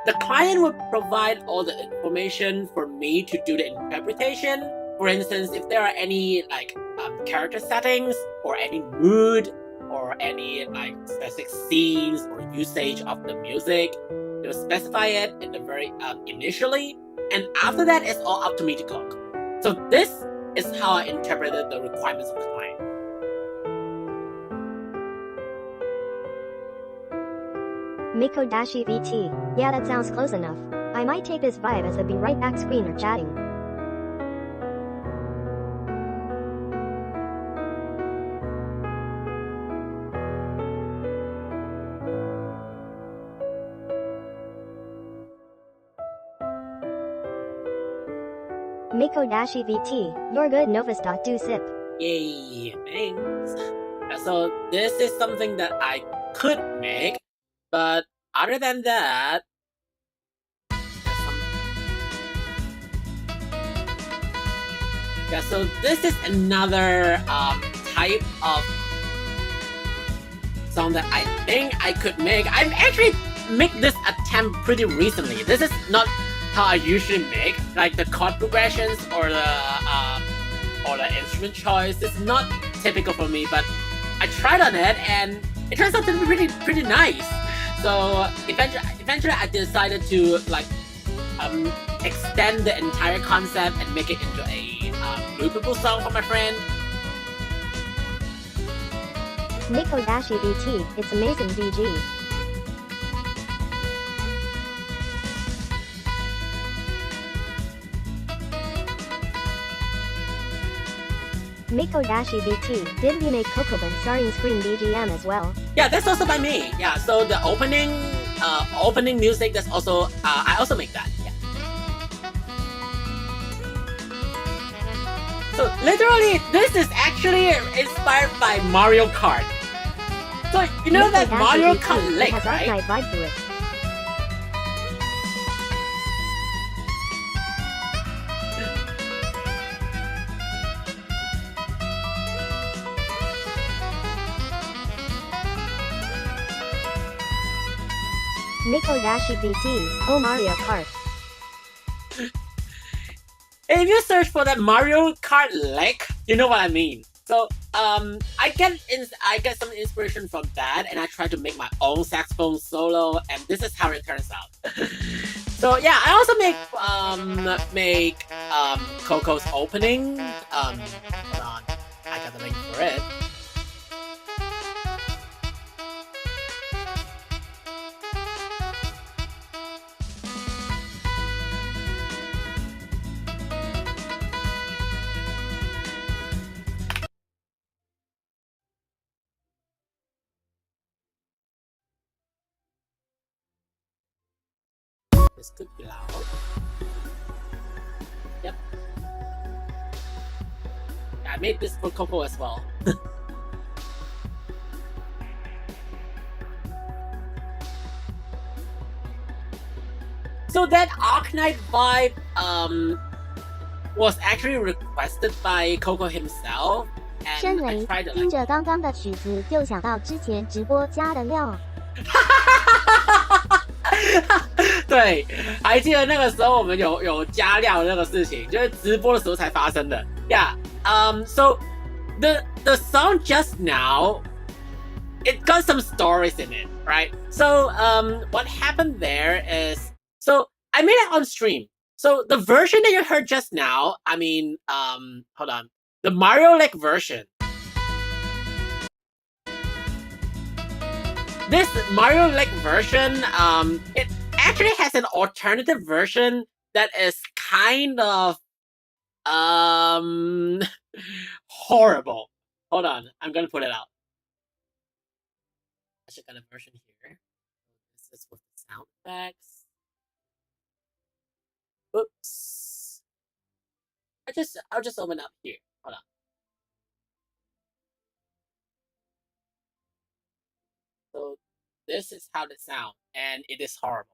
the client would provide all the information for me to do the interpretation. For instance, if there are any like character settings or any mood or any like specific scenes or usage of the music, they will specify it in the very initially, and after that, it's all up to me to cook. So this is how I interpreted the requirements of the client. Miko-VT. Yeah, that sounds close enough. I might take this vibe as a be right back screen or chatting. Miko-VT. You're good, Novus.do sip. Yay, thanks. So this is something that I could make, but other than that, yeah, so this is another type of song that I think I could make. I've actually made this attempt pretty recently. This is not how I usually make, like the chord progressions or the instrument choice. It's not typical for me, but I tried on it and it turns out to be pretty nice. So eventually I decided to like extend the entire concept and make it into a loopable song for my friend. Miko-VT. It's amazing, BG. Miko-VT. Didn't you make Kokoban starring screen BGM as well? Yeah, that's also by me. Yeah, so the opening music, that's also I also make that. Yeah. So literally, this is actually inspired by Mario Kart. So you know that Mario Kart Lake, has right? Night vibe to it. Miko-VT. Oh, Mario Kart. If you search for that Mario Kart Lake, you know what I mean. So I get some inspiration from that, and I try to make my own saxophone solo, and this is how it turns out. So yeah, I also make Coco's opening. Hold on, I got the link for it. This could be loud. Yep. Yeah, I made this for Coco as well. So that Arknight vibe was actually requested by Coco himself, 申 and I 雷 tried to 听 like 着刚刚的曲子，就想到之前直播加的料。对，还记得那个时候我们有加料那个事情，就是直播的时候才发生的。Yeah, so the song just now, it got some stories in it, right? So what happened there is, so I made it on stream. So the version that you heard just now, I mean, hold on, the Mario Lake version. This Mario Lake version, it actually has an alternative version that is kind of horrible. Hold on, I'm gonna put it out. I should get a version here. This is with the sound effects. Oops. I'll just open up here. Hold on. So this is how it sounds, and it is horrible.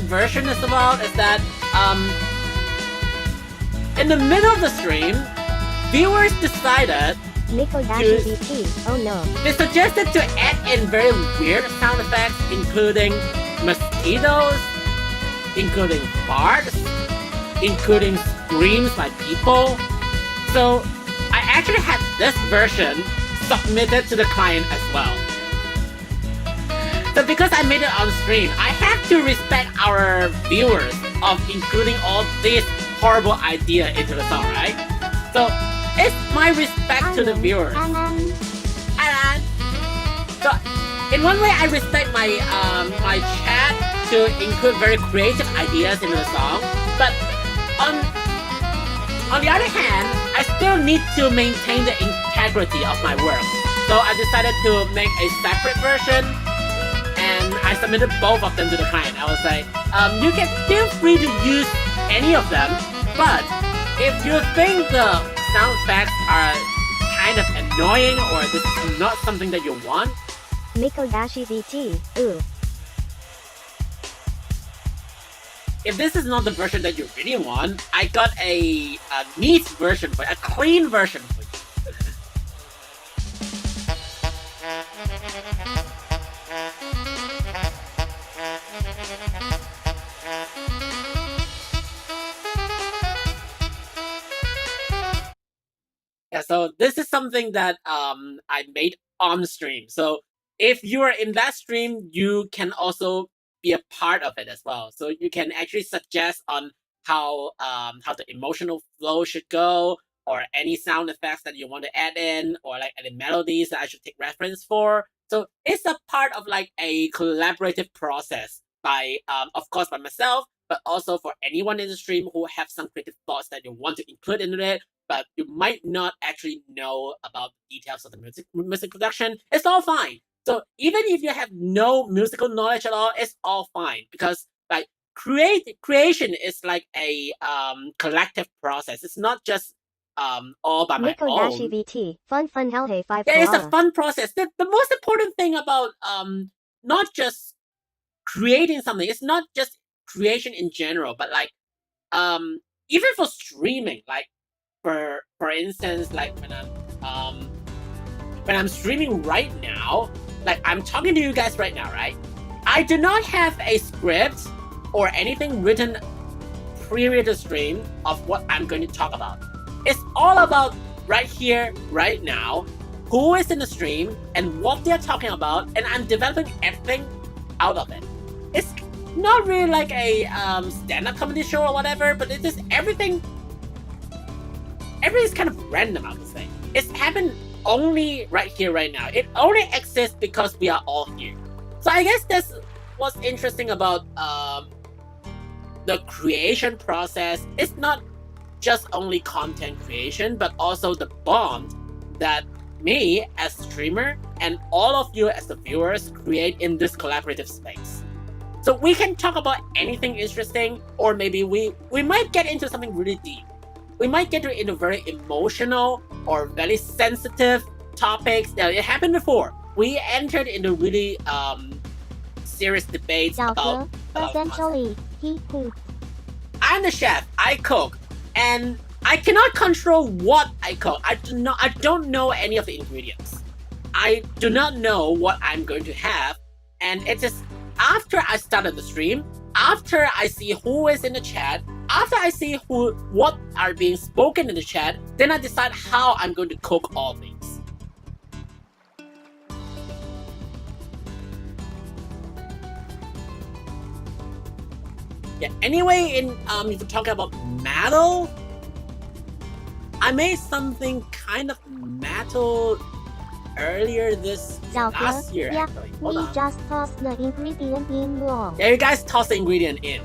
version as well is that in the middle of the stream, viewers decided Oh no. they suggested to add in very weird sound effects, including mosquitoes, including farts, including screams by people. So I actually had this version submitted to the client as well. So because I made it on stream, I have to respect our viewers of including all these horrible ideas into the song, right? So it's my respect to the viewers. And so in one way, I respect my my chat to include very creative ideas into the song. But on the other hand, I still need to maintain the integrity of my work. So I decided to make a separate version, and I submitted both of them to the client. I was like, you can feel free to use any of them, but if you think the sound effects are kind of annoying or this is not something that you want, Mikodashi VT. Ooh. if this is not the version that you really want, I got a neat version for you, a clean version for you. Yeah, so this is something that I made on stream. So if you are in that stream, you can also be a part of it as well. So you can actually suggest on how the emotional flow should go, or any sound effects that you want to add in, or like any melodies that I should take reference for. So it's a part of like a collaborative process by of course by myself, but also for anyone in the stream who have some creative thoughts that you want to include in it, but you might not actually know about the details of the music production. It's all fine. So even if you have no musical knowledge at all, it's all fine, because like creation is like a collective process. It's not just all by my own. VT. Fun hell hey 5. Yeah, it's a fun process. The most important thing about not just creating something, it's not just creation in general, but like even for streaming, like for instance, like when I'm streaming right now, like I'm talking to you guys right now, right? I do not have a script or anything written prior to stream of what I'm going to talk about. It's all about right here, right now, who is in the stream and what they're talking about, and I'm developing everything out of it. It's not really like a stand-up comedy show or whatever, but it's just everything's kind of random, I would say. It's happened only right here, right now. It only exists because we are all here. So I guess that's what's interesting about the creation process. It's not just only content creation, but also the bond that me as streamer and all of you as the viewers create in this collaborative space. So we can talk about anything interesting, or maybe we might get into something really deep. We might get into very emotional or very sensitive topics. Now, it happened before. We entered into really serious debates about essentially, he cooks. I'm the chef. I cook, and I cannot control what I cook. I don't know any of the ingredients. I do not know what I'm going to have, and it's just after I started the stream, after I see who is in the chat, after I see what are being spoken in the chat, then I decide how I'm going to cook all these. Yeah, anyway, if you're talking about metal, I made something kind of metal earlier this last year, actually. Hold on. Just toss the ingredient in wrong. Yeah, you guys toss the ingredient in.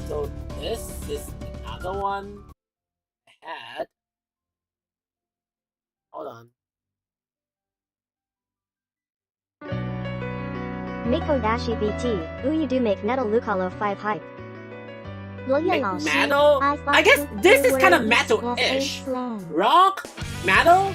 So this is another one I had. Hold on. Mikodashi VT. Ooh, you do make metal Lucalo 5 hype. Like metal? I guess this is kind of metal-ish. Rock? Metal?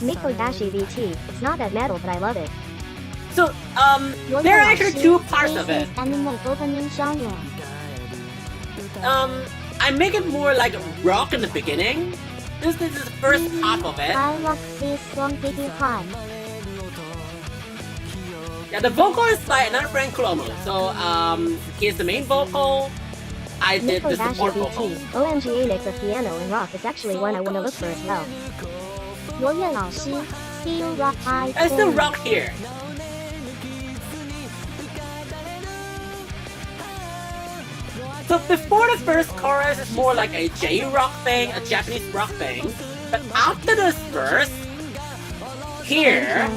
Miko Dashi VT. It's not that metal, but I love it. So, there are actually two parts of it. Anime opening genre. I make it more like rock in the beginning. This is the first half of it. I like this one pretty high. Yeah, the vocal is by another friend, Kuromo. So, he's the main vocal. I did Miko the Dashi support vocals. VT. OMG Aile of piano and rock is actually one I wanna look for as well. 罗烨老师 Still Rock I I still rock here. So before the first chorus is more like a J-rock thing, a Japanese rock thing. But after this verse, here,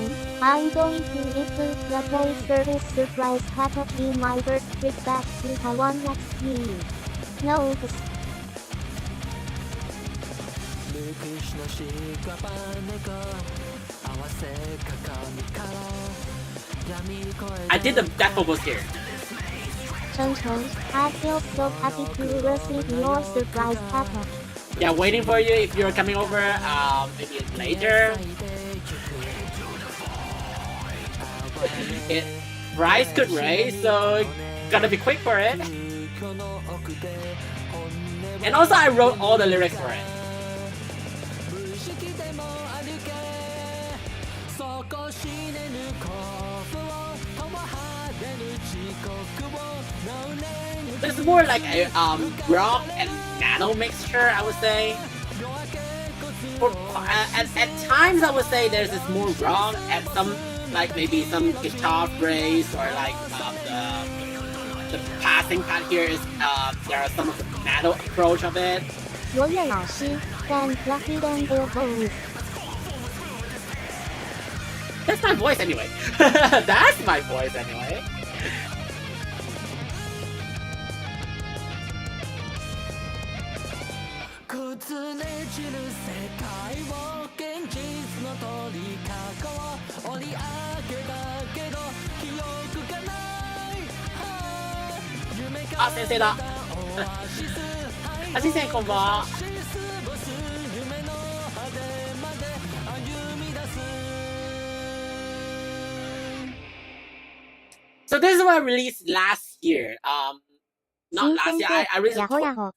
I'm going to visit the place service surprise package in my first trip back to Taiwan next year. No, I did the back vocals here. Chen Chen, I feel so happy to receive your surprise package. Yeah, waiting for you if you're coming over, maybe later. Price could raise, so gotta be quick for it. And also I wrote all the lyrics for it. This is more like a rock and metal mixture, I would say. At times I would say there's this more rock and some like maybe some guitar phrase or like the passing part here is there are some of the metal approach of it. 罗烨老师 and Lucky and Elbows. That's my voice anyway. That's my voice anyway. Ah, 先生だ。あ、先生こんばんは。So this is what I released last year. Not last year. I released. Yahoo Yahoo.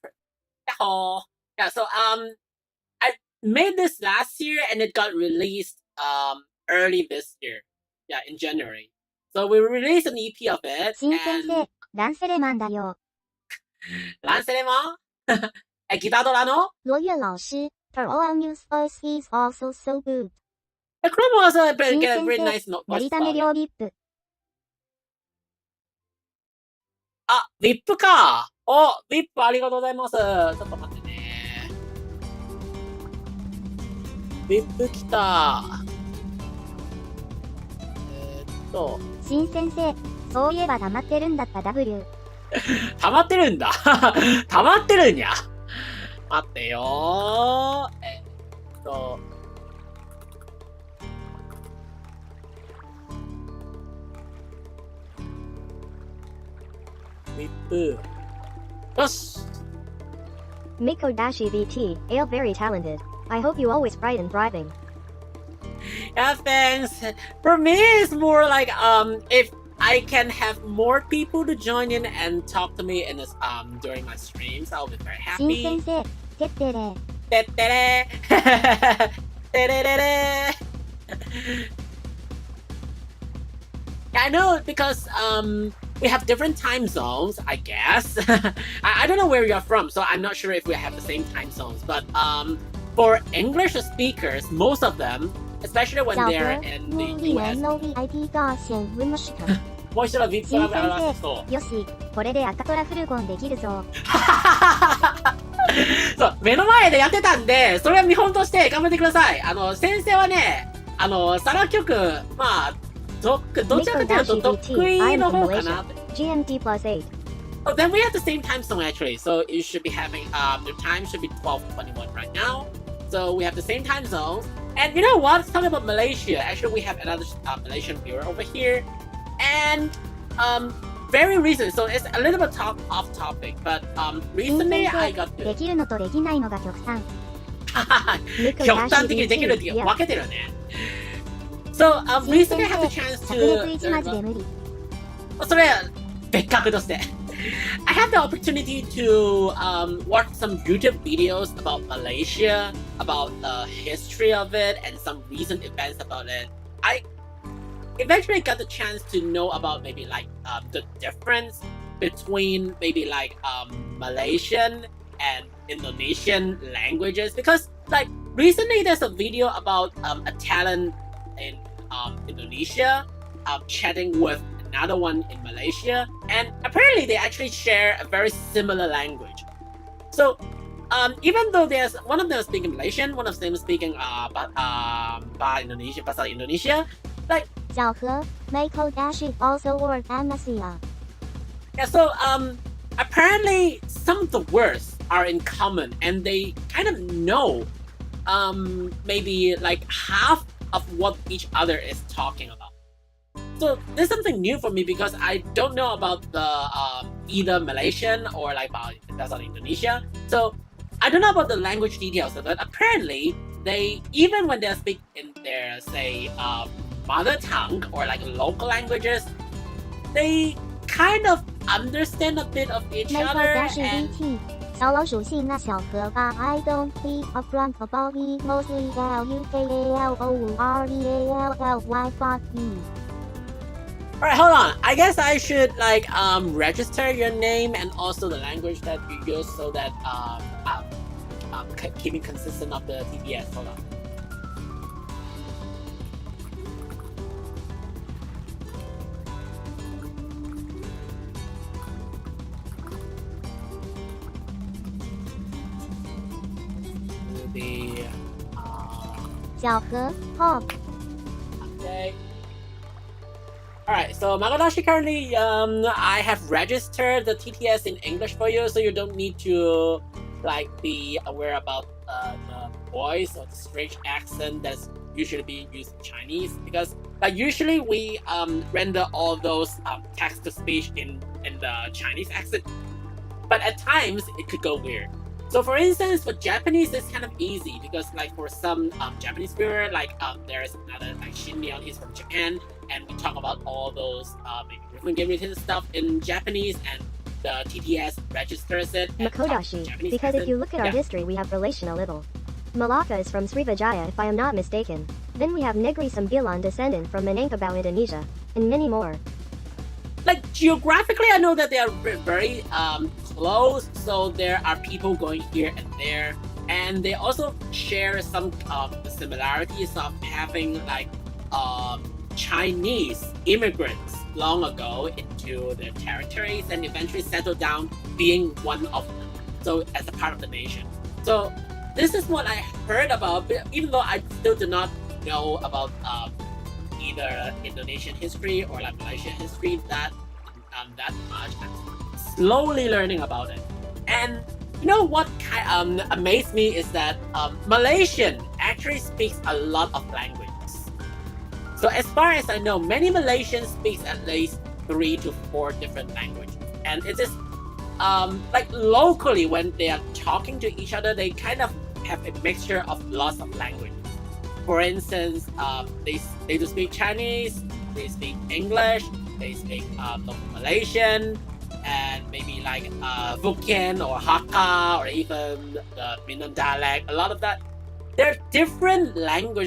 Yahoo. Yeah. So I made this last year and it got released early this year. Yeah, in January. So we released an EP of it. 新先生、ランセレマンだよ。ランセレマンギタードラの罗烨老師 her own news voice is also so good. The Chrome was a 新 very 先 nice 生、 note. やりため両リップ。あ、リップか。お、リップありがとうございます。ちょっと待ってね。リップ来た。新先生、そういえば溜まってるんだった W。溜まってるんだ。溜まってるんや。待ってよリップ。よし。Miko Dashi VT. Ale very talented. I hope you always bright and thriving. Yeah, thanks. For me, it's more like if I can have more people to join in and talk to me in this during my streams, I'll be very 新先 happy. 生、てってれ。てってれてれれれ I know because we have different time zones, I guess. I don't know where you're from, so I'm not sure if we have the same time zones. But for English speakers, most of them, especially when 小 they're 哥、 in の the り US. の VIP が先分のしか。もう一度 VIP 新が表先すと。生、よし、これで赤トラフルゴンできるぞ。そう、目の前でやってたんで、それは見本として頑張ってください。先生はね、サラ曲、まあ、どちらかというと得意の方かな。GMT +8. Oh, then we have the same time zone actually. So you should be having, your time should be 12:21 right now. So we have the same time zone. And you know what? Talking about Malaysia, actually we have another Malaysian viewer over here. And, very recent, so it's a little bit off topic, but 新 recently 先 I 生、 got できるのとできないのが極端。極端的にできるっていう分けてるね。So, recently I had the chance to... それ別格として。I had the opportunity to watch some YouTube videos about Malaysia, about the history of it, and some recent events about it. I eventually got the chance to know about maybe like the difference between maybe like Malaysian and Indonesian languages, because like recently there's a video about a talent in Indonesia chatting with another one in Malaysia, and apparently they actually share a very similar language. So even though there's one of them speaking Malaysian, one of them speaking bahasa Indonesia, like 小何 Mako Dashi also work Amasia. yeah, so apparently some of the words are in common, and they kind of know maybe like half of what each other is talking about. So there's something new for me because I don't know about the either Malaysian or like that's on Indonesia. So I don't know about the language details of it. Apparently, they even when they speak in their say mother tongue or like local languages, they kind of understand a bit of each Mako other. Dashi And DT. 小老鼠系那小河吧 I don't be upfront about me mostly LUKALOUREALLY fuck you. Alright, hold on. I guess I should like register your name and also the language that you use so that keeping consistent of the TPS. Hold on. The 小河 Hop. okay. Alright, so Magodashi currently I have registered the TTS in English for you, so you don't need to like be aware about the voice or the strange accent that's usually being used in Chinese, because like usually we render all those text to speech in the Chinese accent, but at times it could go weird. So for instance, for Japanese, it's kind of easy because like for some Japanese viewer, like there's another like Shinmyeon, he's from Japan, and we talk about all those maybe rhythm game related stuff in Japanese, and the TTS registers it. Makodashi, because if you look at our history, we have relation a little. Malacca is from Srivijaya if I am not mistaken. Then we have Negri Sembilan descendant from Minangkabau, Indonesia, and many more. Like geographically, I know that they are very close, so there are people going here and there, and they also share some similarities of having like Chinese immigrants long ago into their territories and eventually settled down being one of them, so as a part of the nation. So this is what I heard about, even though I still do not know about either Indonesian history or like Malaysian history that much. I'm slowly learning about it. And you know what kind amazed me is that Malaysian actually speaks a lot of languages. So as far as I know, many Malaysians speak at least 3 to 4 different languages. And it is like locally when they are talking to each other, they kind of have a mixture of lots of languages. For instance, they do speak Chinese, they speak English, they speak local Malaysian, and maybe like Hokkien or Hakka or even the Minang dialect. A lot of that. There are different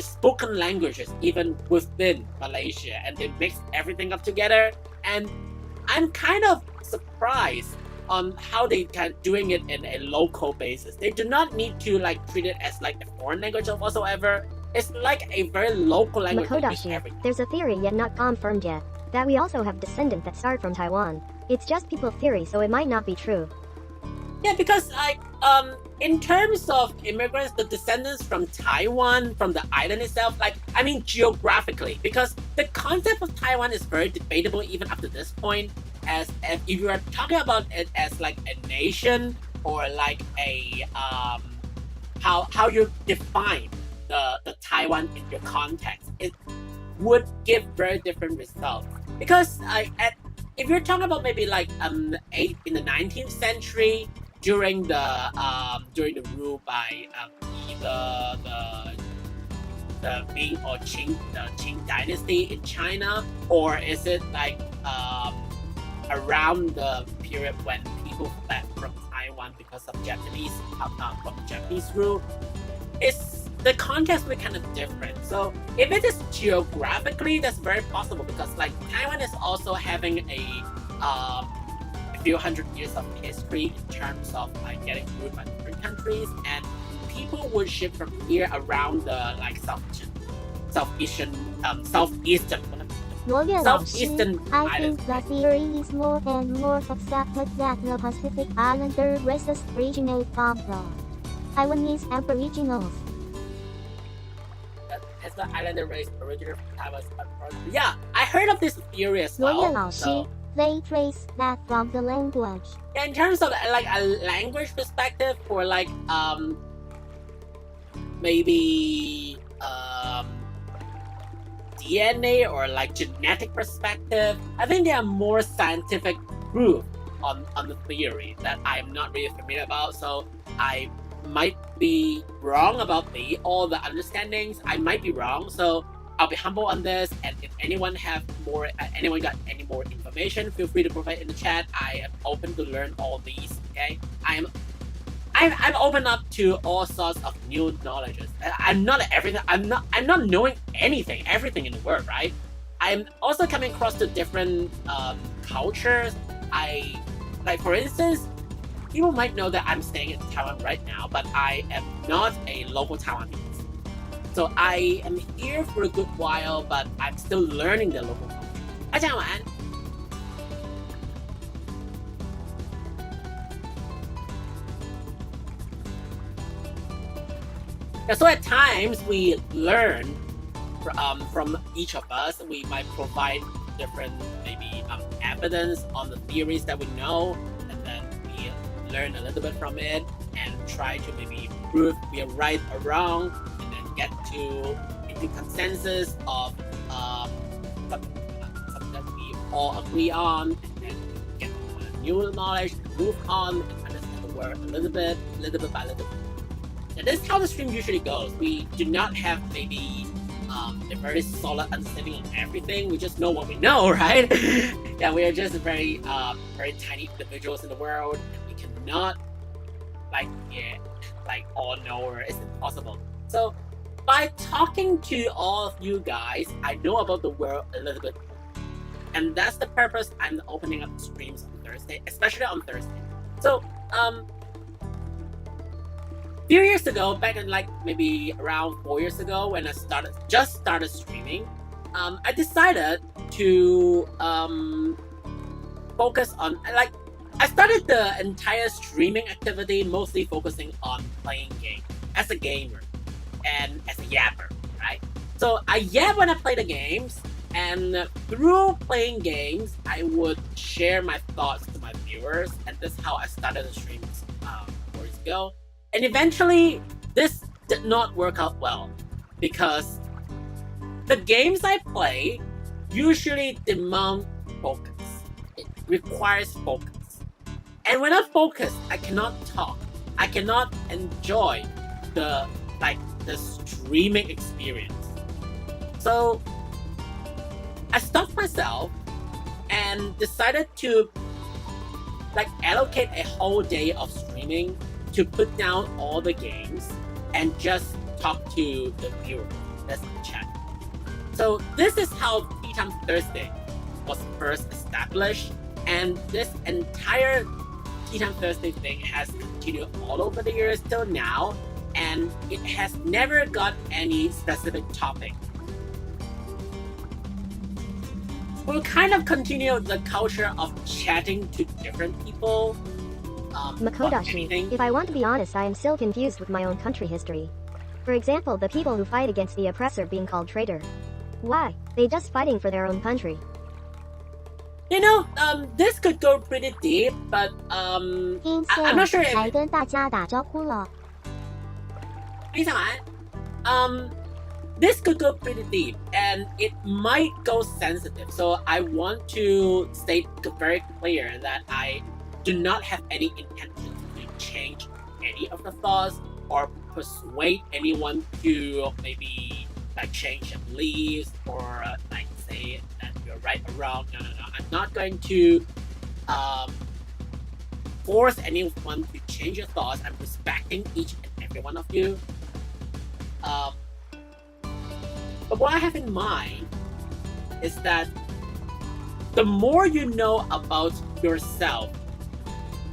spoken languages even within Malaysia, and they mix everything up together. And I'm kind of surprised on how they kind of doing it in a local basis. They do not need to like treat it as like a foreign language or whatsoever. It's like a very local language. Makodashi, there's a theory yet not confirmed yet, that we also have descendants that start from Taiwan. It's just people's theory, so it might not be true. Yeah, because like in terms of immigrants, the descendants from Taiwan, from the island itself, like I mean geographically, because the concept of Taiwan is very debatable even up to this point. As if you are talking about it as like a nation or like a how you define the Taiwan in your context, it would give very different results. Because if you're talking about maybe like in the 19th century, during the rule by either the Ming or Qing dynasty in China, or is it like around the period when people fled from Taiwan because of Japanese rule? The context will be kind of different. So if it is geographically, that's very possible, because like Taiwan is also having a few hundred years of history in terms of like getting ruled by different countries, and people would ship from here around the like southeastern I islands. think the theory is more and more accepted that the Pacific Islander races originate from the Taiwanese Aboriginals. Has the islander race originated from Taiwan? Yeah, I heard of this theory as well. So, they trace that from the language. yeah, in terms of like a language perspective, or like maybe DNA or like genetic perspective, I think there are more scientific proof on the theory that I'm not really familiar about. So I might be wrong about all the understandings. I might be wrong, so I'll be humble on this. And if anyone got any more information, feel free to provide in the chat. I am open to learn all these. Okay, I'm open up to all sorts of new knowledges. I'm not knowing everything in the world, right? I'm also coming across to different cultures. For instance, people might know that I'm staying in Taiwan right now, but I am not a local Taiwanese. So I am here for a good while, but I'm still learning the local culture. 大家晚安。Yeah, so at times we learn from each of us. We might provide different maybe evidence on the theories that we know, and then we learn a little bit from it and try to maybe prove we are right or wrong, and then get into consensus of something that we all agree on, and then get new knowledge, move on, and understand the world a little bit by little bit. And this is how the stream usually goes. We do not have maybe a very solid understanding of everything. We just know what we know, right? Yeah, we are just very tiny individuals in the world. And we cannot all know, it's impossible. So by talking to all of you guys, I know about the world a little bit. And that's the purpose I'm opening up streams on Thursday, especially on Thursday. So few years ago, back in like maybe around 4 years ago, when I just started streaming, I decided to focus on I started the entire streaming activity mostly focusing on playing games as a gamer and as a yapper, right? So I yap when I play the games, and through playing games, I would share my thoughts to my viewers, and that's how I started the streams 4 years ago. And eventually, this did not work out well, because the games I play usually demand focus. It requires focus. And when I'm focused, I cannot talk. I cannot enjoy the streaming experience. So I stopped myself and decided to allocate a whole day of streaming to put down all the games and just talk to the viewers. That's the chat. So this is how Tea Time Thursday was first established, and this entire Tea Time Thursday thing has continued all over the years till now, and it has never got any specific topic. We'll kind of continue the culture of chatting to different people. Makodashi, if I want to be honest, I am still confused with my own country history. For example, the people who fight against the oppressor being called traitor. Why? They just fighting for their own country. You know, this could go pretty deep, but I'm not sure if... 来跟大家打招呼了。This could go pretty deep, and it might go sensitive. So I want to state very clear that I do not have any intention to make change any of the thoughts or persuade anyone to maybe like change their beliefs or like say that you're right or wrong. No. I'm not going to force anyone to change your thoughts. I'm respecting each and every one of you. But what I have in mind is that the more you know about yourself,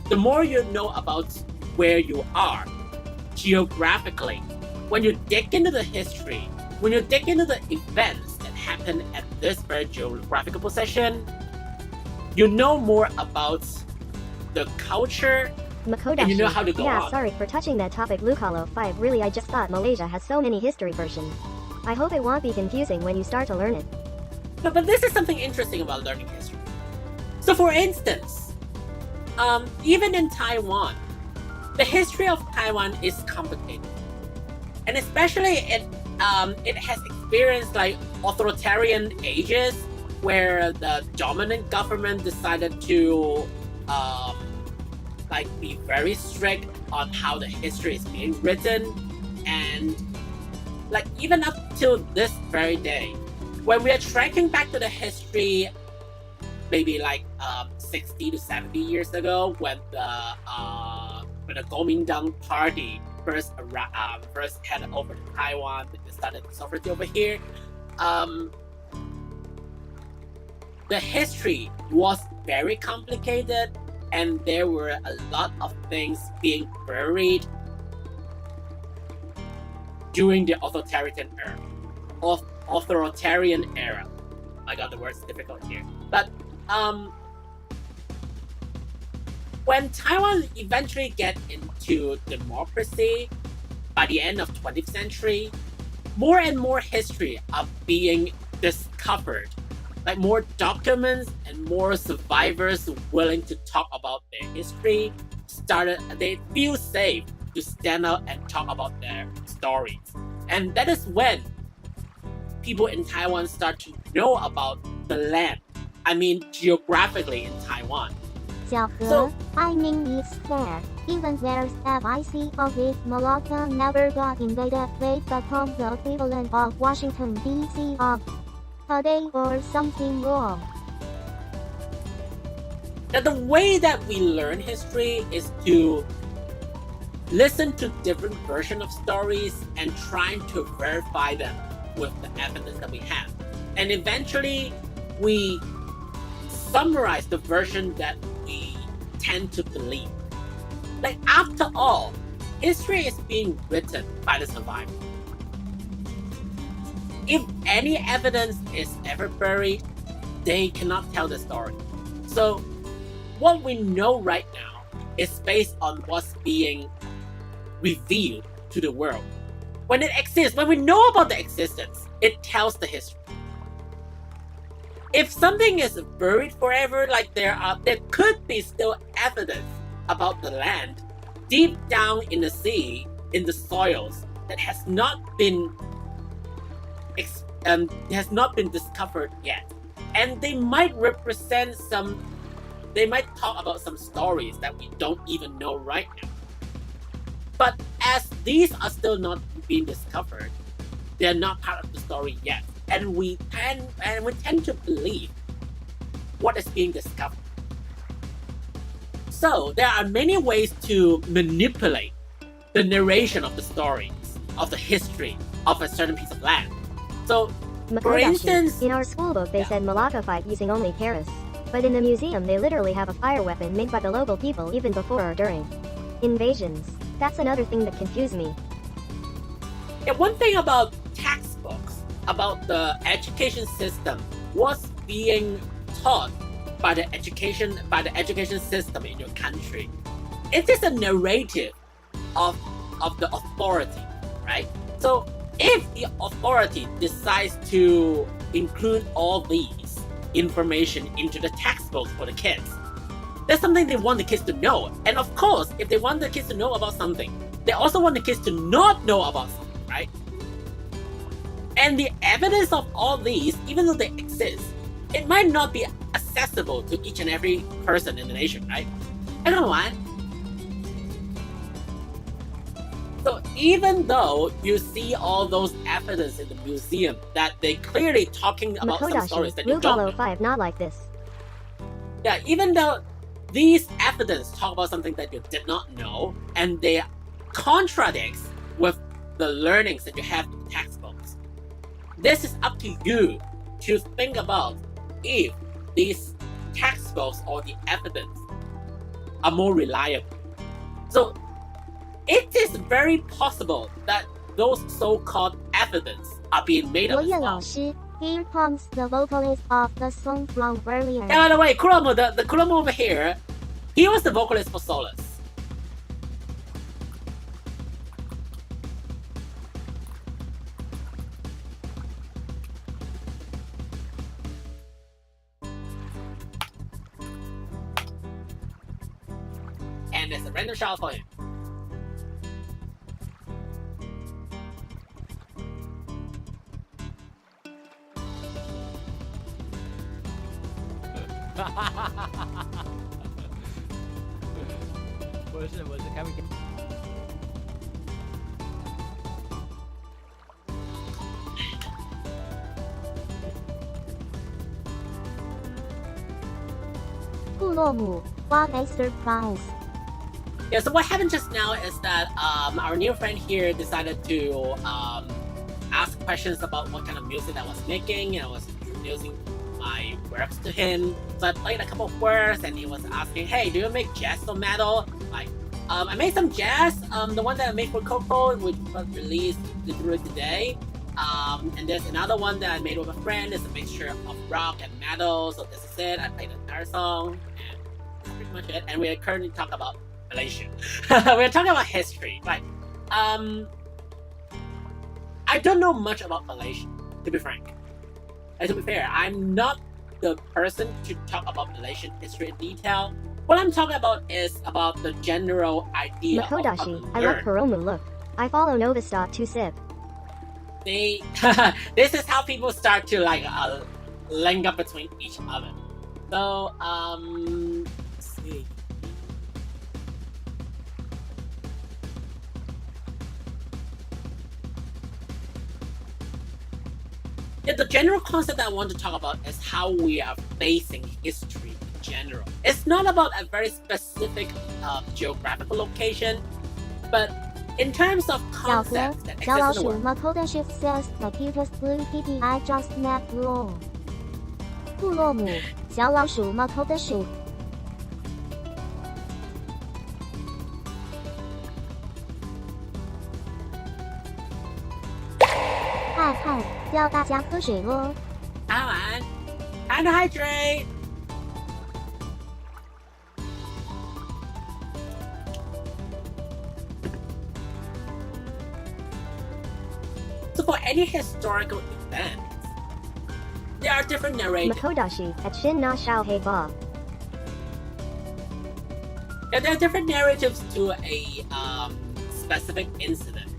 the more you know about where you are geographically. When you dig into the history, when you dig into the events that happen at this very geographical position, you know more about the culture, and you know how to go on. Sorry for touching that topic, Lucalo 5. Really, I just thought Malaysia has so many history versions. I hope it won't be confusing when you start to learn it. No, but this is something interesting about learning history. So for instance, even in Taiwan, the history of Taiwan is complicated. And especially it has experienced like authoritarian ages where the dominant government decided to like be very strict on how the history is being written. And like even up till this very day, when we are tracking back to the history, maybe like 60 to 70 years ago, when the Kuomintang party first headed over to Taiwan, they started sovereignty over here. The history was very complicated, and there were a lot of things being buried during the authoritarian era. I got the words difficult here. But when Taiwan eventually get into democracy by the end of 20th century, more and more history are being discovered. Like more documents and more survivors willing to talk about their history they feel safe to stand out and talk about their stories. And that is when people in Taiwan start to know about the land. I mean, geographically in Taiwan. So, I mean it's fair. Even there's FIC of it, Malacca never got invaded. They become the equivalent of Washington DC of today or something wrong. Now the way that we learn history is to listen to different versions of stories and trying to verify them with the evidence that we have. And eventually we summarize the version that we tend to believe. Like after all, history is being written by the survivors. If any evidence is ever buried, they cannot tell the story. So what we know right now is based on what's being revealed to the world. When it exists, when we know about the existence, it tells the history. If something is buried forever, like there could be still evidence about the land deep down in the sea, in the soils that has not been discovered yet. And they might represent they might talk about some stories that we don't even know right now. But as these are still not being discovered, they're not part of the story yet. And we tend to believe what is being discovered. So there are many ways to manipulate the narration of the stories, of the history of a certain piece of land. So, for instance, in our school book they said Malacca fight using only Paris. But in the museum they literally have a fire weapon made by the local people even before or during invasions. That's another thing that confused me. Yeah, one thing about textbooks, about the education system, what's being taught by the education system in your country. It is a narrative of the authority, right? So if the authority decides to include all these information into the textbooks for the kids, that's something they want the kids to know. And of course, if they want the kids to know about something, they also want the kids to not know about something, right? And the evidence of all these, even though they exist, it might not be accessible to each and every person in the nation, right? I don't know why. So even though you see all those evidence in the museum that they clearly talking about some stories Makodashi, that you Rule don't follow know. 5 not like this. Yeah, even though these evidence talk about something that you did not know, and they contradicts with the learnings that you have in the textbooks. This is up to you to think about if these textbooks or the evidence are more reliable. So it is very possible that those so-called evidence are being made 罗 up 燕 as 老 well. 师 Here comes the vocalist of the song from earlier. And by the way, Kuromo, the Kuromo over here, he was the vocalist for Solace. And there's a random shout for him. What a surprise. Yeah, so what happened just now is that our new friend here decided to ask questions about what kind of music I was making, and I was introducing my works to him. So I played a couple of works, and he was asking, "Hey, do you make jazz or metal?" Like, I made some jazz. The one that I made for Coco, which was released literally today. And there's another one that I made with a friend. It's a mixture of rock and metal. So this is it. I played an entire song, and that's pretty much it. And we are currently talking about Malaysia. We're talking about history. Like, I don't know much about Malaysia, to be frank. And to be fair, I'm not the person to talk about Malaysian history in detail. What I'm talking about is about the general idea Makodashi, of I love Kuromu look. I follow Novista to sip. They this is how people start to like link up between each other. So let's see. Yeah, the general concept that I want to talk about is how we are facing history in general. It's not about a very specific geographical location, but in terms of 小何 concepts that 小老 exist in the 鼠 world. Makodashi says the cutest blue kitty I just met Blue. 布洛姆小老鼠 Makodashi. 嗨嗨，要大家喝水咯。 Alan, time to hydrate. So for any historical events, there are different narratives. Makodashi, at Shin na Shao Hei Ba. Yeah, there are different narratives to a specific incident.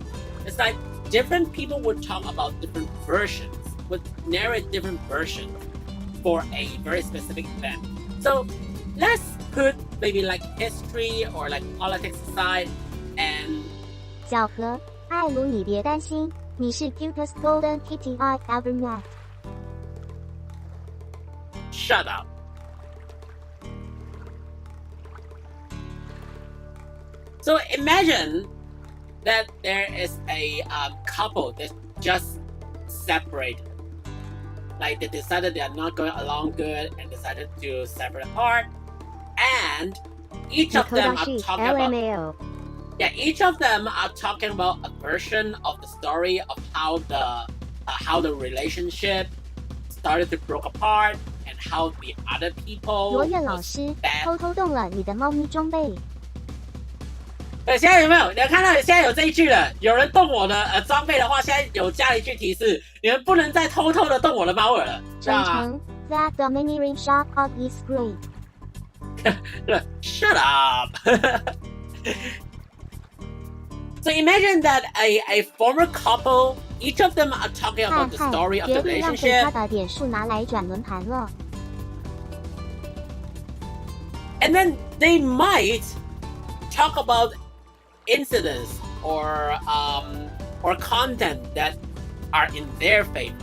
It's like different people would talk about different versions, would narrate different versions for a very specific event. So let's put maybe like history or like politics aside, and 小何，艾鲁，你别担心，你是 cutest golden kitty I ever met. shut up. So imagine that there is a couple that just separated. Like they decided they are not going along good and decided to separate apart. And each of them are Makodashi, talking about LMAO. each of them are talking about a version of the story of how the relationship started to broke apart and how the other people 罗燕老 was 师 bad. 偷偷动了你的猫咪装备。对，现在有没有？你们看到现在有这一句了？有人动我的装备的话，现在有加了一句提示：你们不能再偷偷的动我的猫耳了，知道吗真诚 that the mini rim shot of is great.？Shut up. So imagine that a former couple, each of them are talking 嗨 about the 嗨， story of 决 the 定浪费他 relationship, 的点数拿来转轮盘了。 and then they might talk about incidents or content that are in their favor.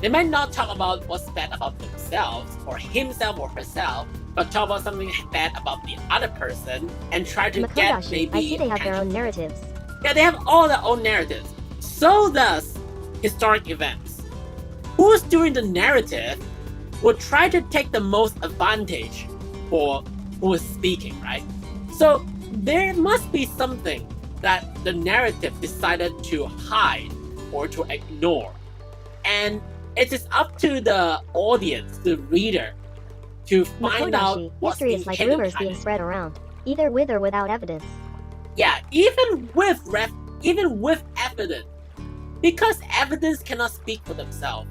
They might not talk about what's bad about themselves or himself or herself, but talk about something bad about the other person and try to get Makodashi, maybe. I see they have their own narratives. Yeah, they have all their own narratives. So does historic events. Who's doing the narrative will try to take the most advantage for who is speaking, right? So there must be something that the narrative decided to hide or to ignore. And it is up to the audience, the reader, to find out Makodashi, what's history is like hidden rumors being spread around, either with or without evidence. Yeah, even with evidence, because evidence cannot speak for themselves.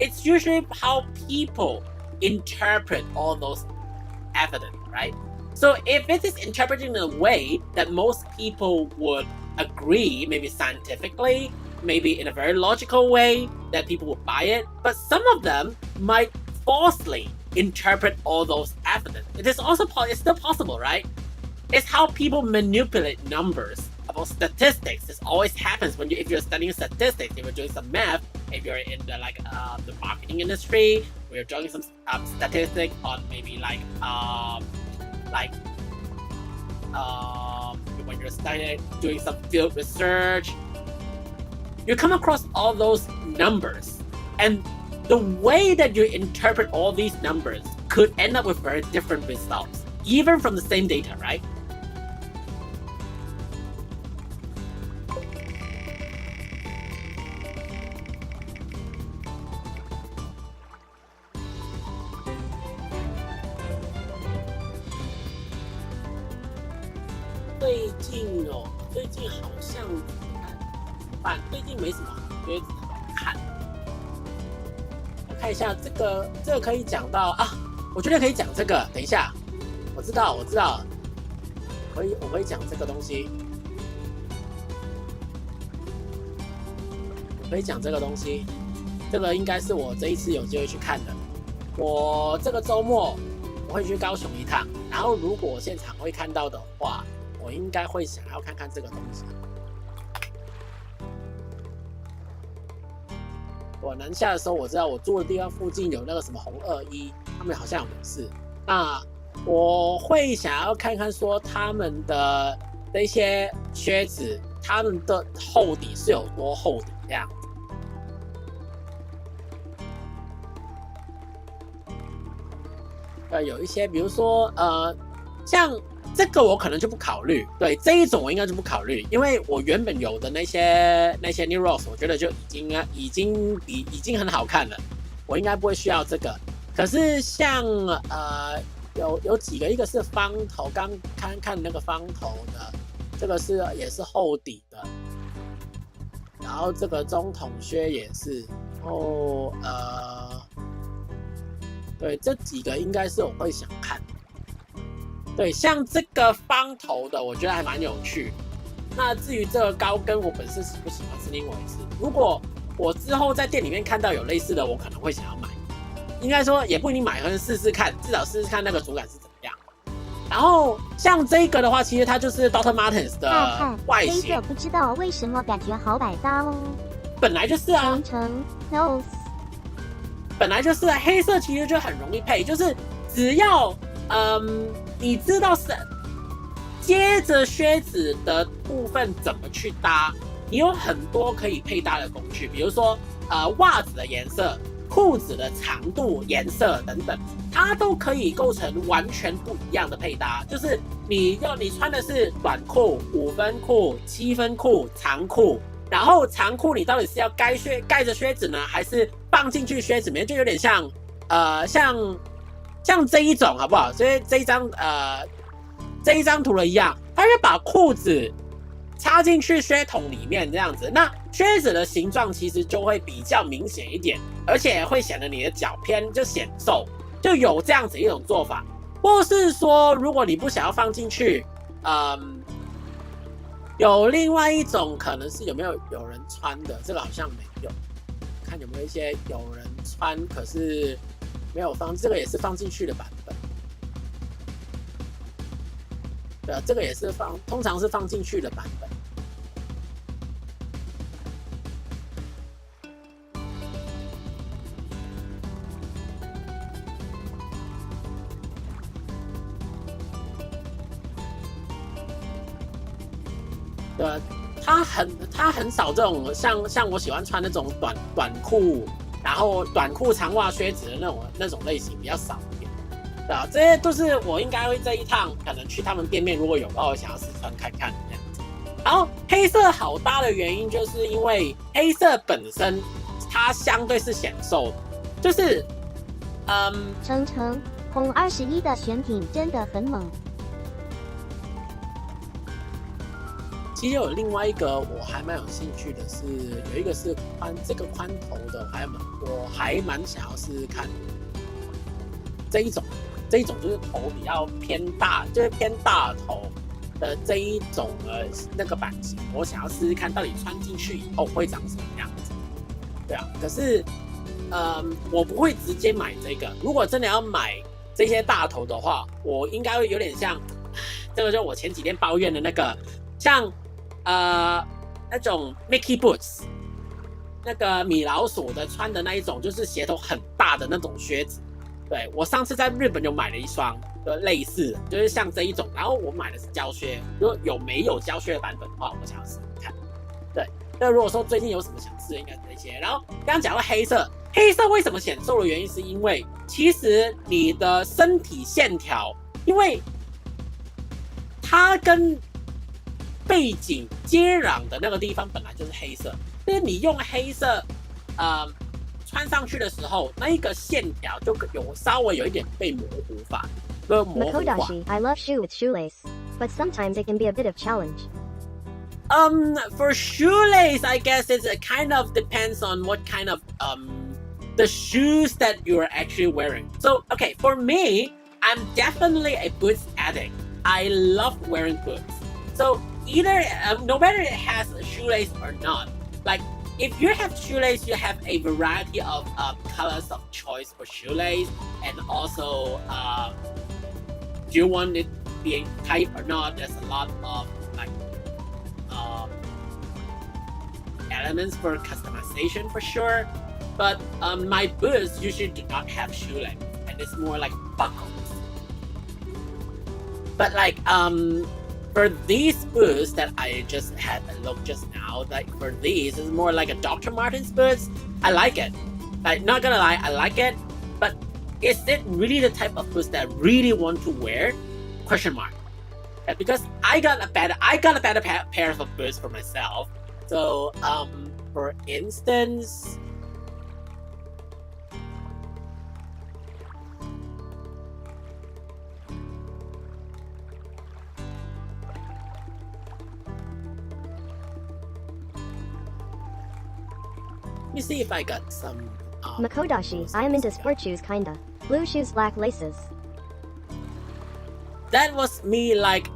It's usually how people interpret all those evidence, right? So if it is interpreted in a way that most people would agree, maybe scientifically, maybe in a very logical way, that people would buy it, but some of them might falsely interpret all those evidence. It is also it's still possible, right? It's how people manipulate numbers. About statistics, this always happens when if you're studying statistics, if you're doing some math, if you're in the the marketing industry, we're doing some statistics on maybe when you're doing some field research, you come across all those numbers, and the way that you interpret all these numbers could end up with very different results, even from the same data, right?最近好像最近没什么约子看。我看一下这个可以讲到啊，我觉得可以讲这个。等一下，我知道，我可以讲这个东西。我可以讲这个东西，这个应该是我这一次有机会去看的。我这个周末我会去高雄一趟，然后如果我现场会看到的话，我应该会想要看看这个东西。我南下的时候，我知道我住的地方附近有那个什么红21，他们好像有事。那我会想要看看说他们的一些靴子，他们的厚底是有多厚底这样。有一些，比如说像这个我可能就不考虑，对这一种我应该就不考虑，因为我原本有的那些 New Rose， 我觉得就已经很好看了，我应该不会需要这个。可是像有几个，一个是方头，刚看那个方头的，这个也是厚底的，然后这个中筒靴也是，然后对，这几个应该是我会想看的。对，像这个方头的，我觉得还蛮有趣。那至于这个高跟，我本身喜不喜欢是另外一回事。如果我之后在店里面看到有类似的，我可能会想要买。应该说也不一定买，可能试试看，至少试试看那个触感是怎么样。然后像这个的话，其实它就是 Dr. Martens 的外形。黑色不知道为什么感觉好百搭哦。本来就是啊。Nose。本来就是黑色，其实就很容易配，就是只要你知道是接着靴子的部分怎么去搭，你有很多可以配搭的工具，比如说袜子的颜色、裤子的长度、颜色等等，它都可以构成完全不一样的配搭。就是你穿的是短裤、5分裤、7分裤、长裤，然后长裤你到底是要盖着靴子呢，还是放进去靴子里面，就有点像像这一种好不好？所以这一张图的一样，它就把裤子插进去靴筒里面这样子，那靴子的形状其实就会比较明显一点，而且会显得你的脚偏就显瘦，就有这样子一种做法。或是说，如果你不想要放进去，有另外一种可能是有人穿的，这个好像没有，看有没有一些有人穿，可是没有放，这个也是放进去的版本。对啊，这个也是通常是放进去的版本。对，他很少这种像我喜欢穿那种短裤，然后短裤长袜靴子的那种类型比较少一点。对啊，这些都是我应该会这一趟可能去他们店面，如果有的话，我想要试穿看看这样子。然后黑色好搭的原因，就是因为黑色本身它相对是显瘦的，就是程红21的选品真的很猛。其实有另外一个我还蛮有兴趣的是，有一个是这个宽头的，我还蛮想要试试看这一种就是头比较偏大，就是偏大头的这一种那个版型，我想要试试看到底穿进去以后会长什么样子。对啊，可是我不会直接买这个。如果真的要买这些大头的话，我应该会有点像这个，就我前几天抱怨的那个，像那种 Mickey Boots， 那个米老鼠的穿的那一种，就是鞋头很大的那种靴子。对，我上次在日本有买了一双类似的，就是像这一种，然后我买的是胶靴。如果没有胶靴的版本的话，我想要试试看。对，那如果说最近有什么想试的，应该是这些。然后刚刚讲到黑色为什么显瘦的原因，是因为其实你的身体线条，因为它跟背景接壤的那个地方本来就是黑色，就是你用黑色穿上去的时候，那一个线条就稍微有一点被模糊化。Makodashi, I love shoe with shoelace, but sometimes it can be a bit of challenge. For shoelace, I guess it kind of depends on what kind of the shoes that you're actually wearing. So, okay, for me, I'm definitely a boots addict. I love wearing boots. So either, no matter it has a shoelace or not, like if you have shoelace, you have a variety of colors of choice for shoelace, and also do you want it being tight or not? There's a lot of like elements for customization for sure. But my boots usually do not have shoelace, and it's more like buckles. But like for these boots that I just had a look just now, like for these, it's more like a Dr. Martens boots. I like it. Like, not gonna lie, I like it. But is it really the type of boots that I really want to wear? Question mark. Because I got a better pair of boots for myself. So for instance, let me see if I got some. Makodashi, I am into sport shoes kinda. Blue shoes, black laces. That was me like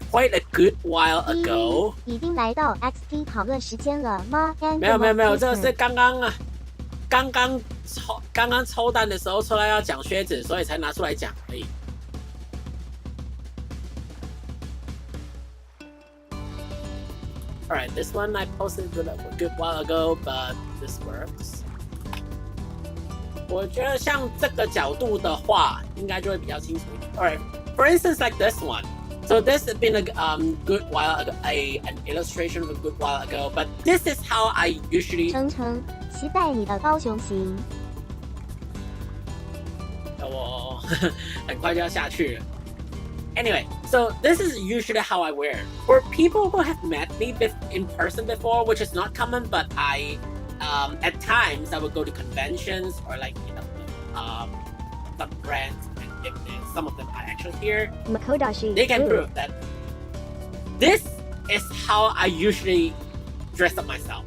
quite a good while ago. 已经来到 XT 讨论时间了吗？没有，这个是刚刚抽单的时候出来要讲靴子，所以才拿出来讲而已。Alright, this one I posted a good while ago, but this works. 我觉得像这个角度的话，应该就会比较清楚一点。Alright, for instance, like this one. So this has been a good while ago, an illustration of a good while ago, but this is how I usually. 程，期待你的高雄行。我很快就要下去了。Anyway, so this is usually how I wear. For people who have met me in person before, which is not common, but at times I would go to conventions or like some brands, and if some of them are actually here, Makodashi, they can prove that this is how I usually dress up myself.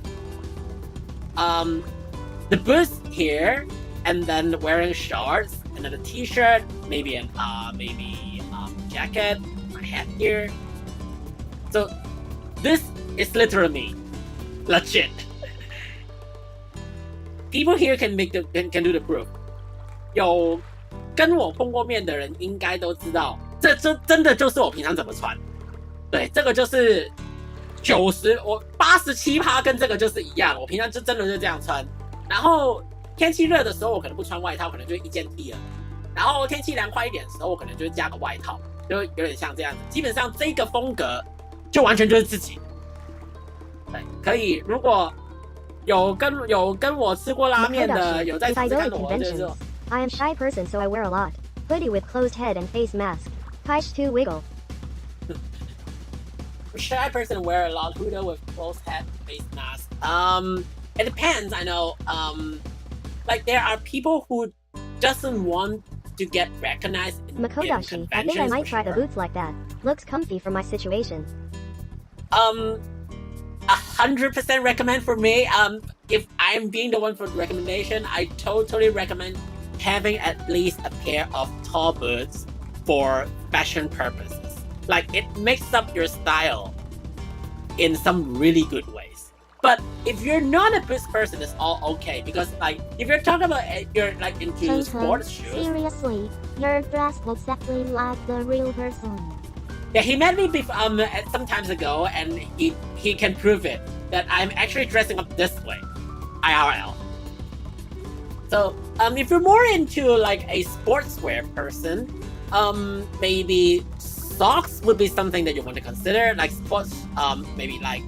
The boots here, and then wearing shorts, and then a t-shirt, maybe jacket, my hat here. So this is literally me, legit. People here can do the proof. 有跟我碰过面的人应该都知道，这真的就是我平常怎么穿。对，这个就是87%跟这个就是一样，我平常就真的就这样穿。然后天气热的时候，我可能不穿外套，可能就一件 T 了。然后天气凉快一点的时候，我可能就加个外套。就有点像这样子，基本上这个风格就完全就是自己。对，可以。如果有跟我吃过拉面的，有在 If I 试 go 看 to 的，我就是 conventions, I am shy person, so I wear a lot. Hoodie with closed head and face mask. Kaish to wiggle. shy person wear a lot hoodie with closed head, face mask. It depends. I know. Like there are people who doesn't want to get recognized in Makodashi, I think I might try the boots like that. Looks comfy for my situation. 100% recommend for me. If I'm being the one for the recommendation, I totally recommend having at least a pair of tall boots for fashion purposes. Like it makes up your style in some really good ways. But if you're not a boots person, it's all okay because like if you're talking about you're like into sports shoes. Seriously, you're dressed exactly like the real person. Yeah, he met me some times ago, and he can prove it that I'm actually dressing up this way, IRL. So if you're more into like a sportswear person, maybe socks would be something that you want to consider, like sports, maybe like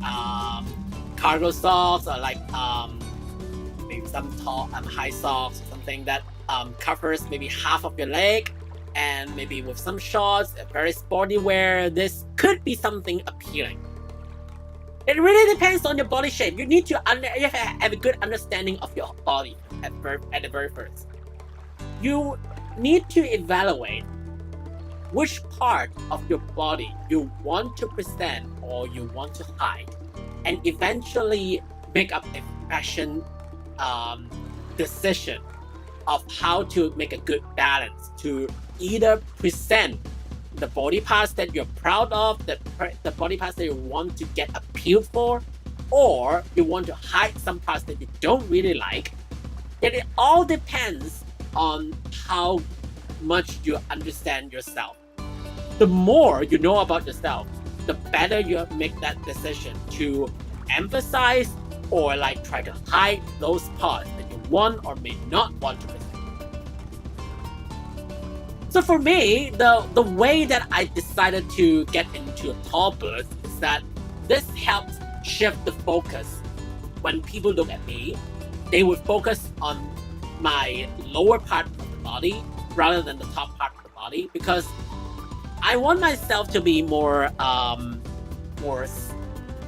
cargo socks or like maybe some tall high socks or something that covers maybe half of your leg. And maybe with some shorts, very sporty wear, this could be something appealing. It really depends on your body shape. You need to have a good understanding of your body at the very first. You need to evaluate which part of your body you want to present or you want to hide, and eventually make up a fashion decision of how to make a good balance to either present the body parts that you're proud of, the body parts that you want to get appealed for, or you want to hide some parts that you don't really like. And it all depends on how much you understand yourself. The more you know about yourself, the better you make that decision to emphasize or like try to hide those parts that you want or may not want to present. So for me, the way that I decided to get into tall boots is that this helps shift the focus. When people look at me, they would focus on my lower part of the body rather than the top part of the body because I want myself to be more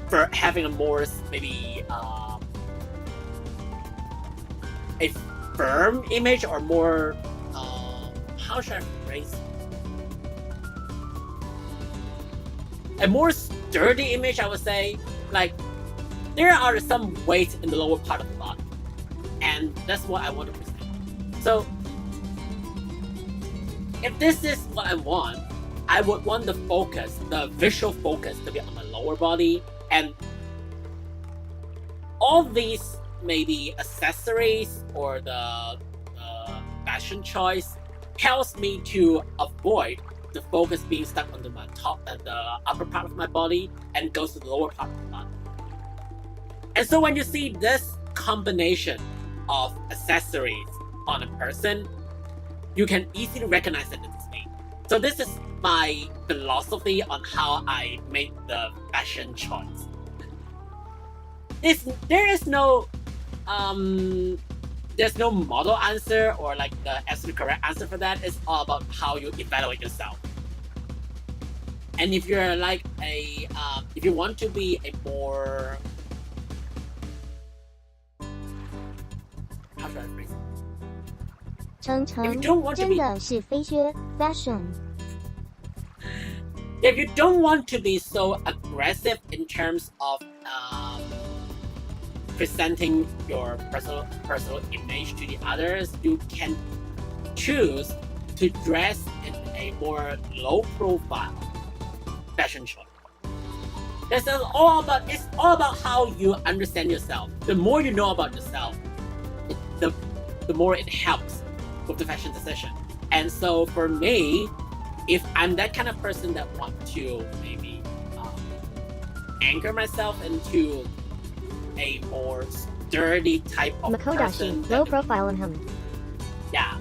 for having a more maybe a firm image or more how should I phrase it? A more sturdy image, I would say. Like there are some weight in the lower part of the body, and that's what I want to present. So if this is what I want, I would want the focus, the visual focus, to be on my lower body, and all these maybe accessories or the fashion choice helps me to avoid the focus being stuck onto my top and the upper part of my body and goes to the lower part of the body. And so when you see this combination of accessories on a person, you can easily recognize that it's me. So this is my philosophy on how I make the fashion choice. There's no model answer or like the absolute correct answer for that. It's all about how you evaluate yourself. And if you're like if you want to be a more, how should I phrase it? 程程 If you don't want to 真 be 的是飞靴 fashion。 if you don't want to be so aggressive in terms of presenting your personal image to the others, you can choose to dress in a more low profile fashion choice. It's all about how you understand yourself. The more you know about yourself, the more it helps with the fashion decision. And so for me, if I'm that kind of person that wants to maybe anchor myself into a more sturdy type of Makodashi, person, low profile in him. yeah,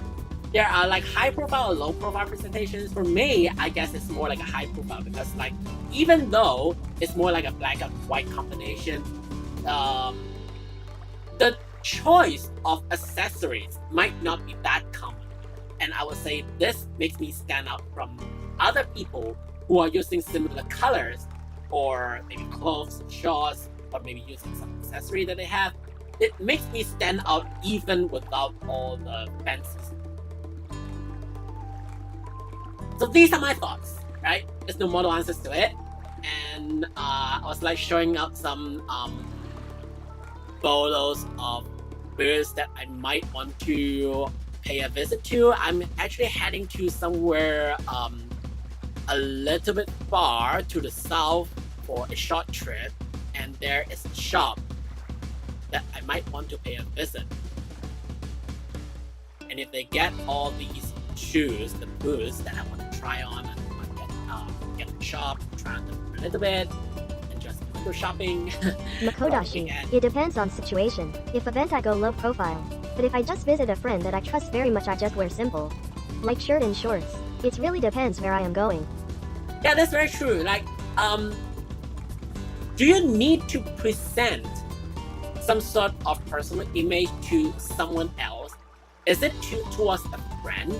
there are like high profile or low profile presentations. For me, I guess it's more like a high profile because like even though it's more like a black and white combination, the choice of accessories might not be that common. And I would say this makes me stand out from other people who are using similar colors or maybe clothes, shorts, or maybe using some accessory that they have. It makes me stand out even without all the fancies. So these are my thoughts, right? There's no model answers to it. And I was like showing out some photos of birds that I might want to pay a visit to. I'm actually heading to somewhere a little bit far to the south for a short trip, and there is a shop that I might want to pay a visit. And if they get all these shoes, the boots that I want to try on, and I get the shop, try on them a little bit, and just window shopping. Makodashi, it depends on situation. If event I go low profile, but if I just visit a friend that I trust very much I just wear simple. Like shirt and shorts. It really depends where I am going. Yeah, that's very true. Like, do you need to present some sort of personal image to someone else? Is it towards a friend,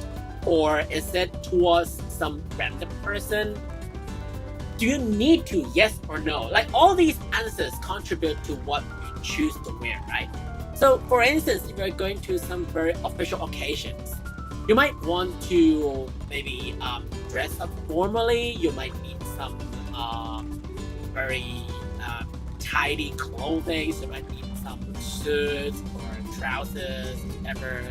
or is it towards some random person? Do you need to, yes or no? Like all these answers contribute to what you choose to wear, right? So for instance, if you're going to some very official occasions, you might want to maybe dress up formally. You might need some very tidy clothing. So you might need some suits or trousers, whatever.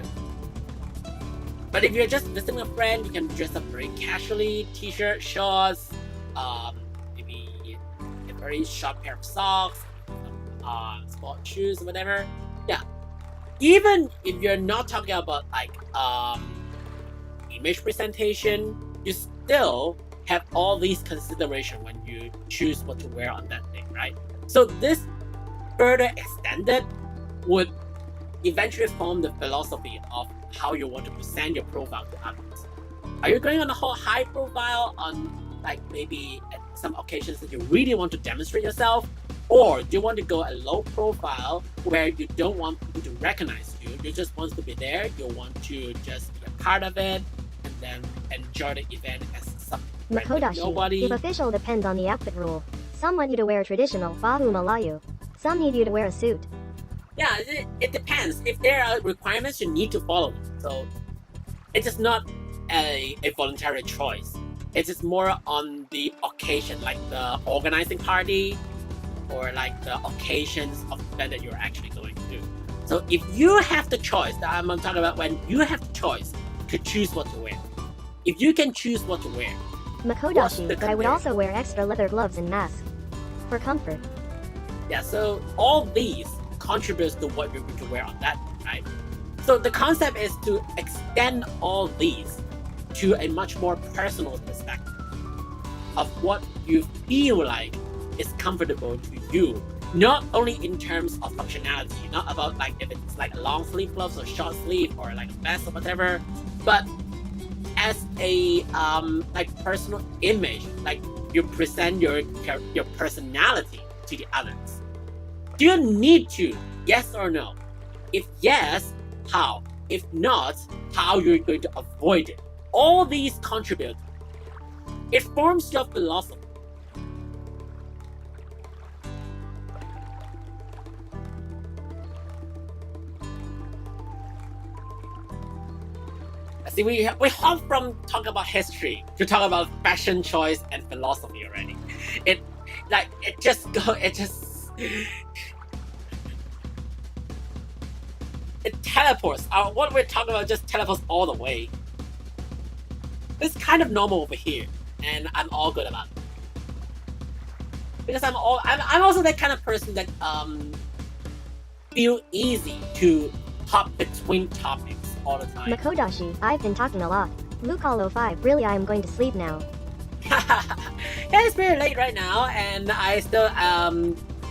But if you're just visiting a friend, you can dress up very casually, t-shirt, shorts, maybe a very short pair of socks, sport shoes, whatever. Yeah. Even if you're not talking about like image presentation, you still have all these considerations when you choose what to wear on that day, right? So this further extended would eventually form the philosophy of how you want to present your profile to others. Are you going on a whole high profile on like maybe at some occasions that you really want to demonstrate yourself? Or do you want to go a low profile where you don't want people to recognize you? You just want to be there, you want to just be a part of it, and then enjoy the event as some nobody. If official depends on the outfit rule. Some want you to wear traditional Bahu Malayu. Some need you to wear a suit. Yeah, it depends. If there are requirements, you need to follow them. So it's just not a voluntary choice. It's just more on the occasion, like the organizing party or like the occasions of the event that you're actually going to. So if you have the choice, I'm talking about when you have the choice to choose what to wear. If you can choose what to wear. Makodashi, but I would also wear extra leather gloves and mask. For comfort. Yeah, so all these contributes to what you're going to wear on that, right? So the concept is to extend all these to a much more personal perspective of what you feel like is comfortable to you, not only in terms of functionality, not about like if it's like a long sleeve gloves or short sleeve or like a vest or whatever, but as a like personal image, like you present your personality to the others. Do you need to? Yes or no? If yes, how? If not, how you're going to avoid it? All these contribute. It forms your philosophy. See, we hop from talking about history to talk about fashion choice and philosophy already. It teleports. What we're talking about just teleports all the way. It's kind of normal over here, and I'm all good about it. Because I'm also that kind of person that feel easy to hop between topics all the time. Makodashi, I've been talking a lot. Lucalo 5, really I am going to sleep now. Yeah, it's very late right now, and I still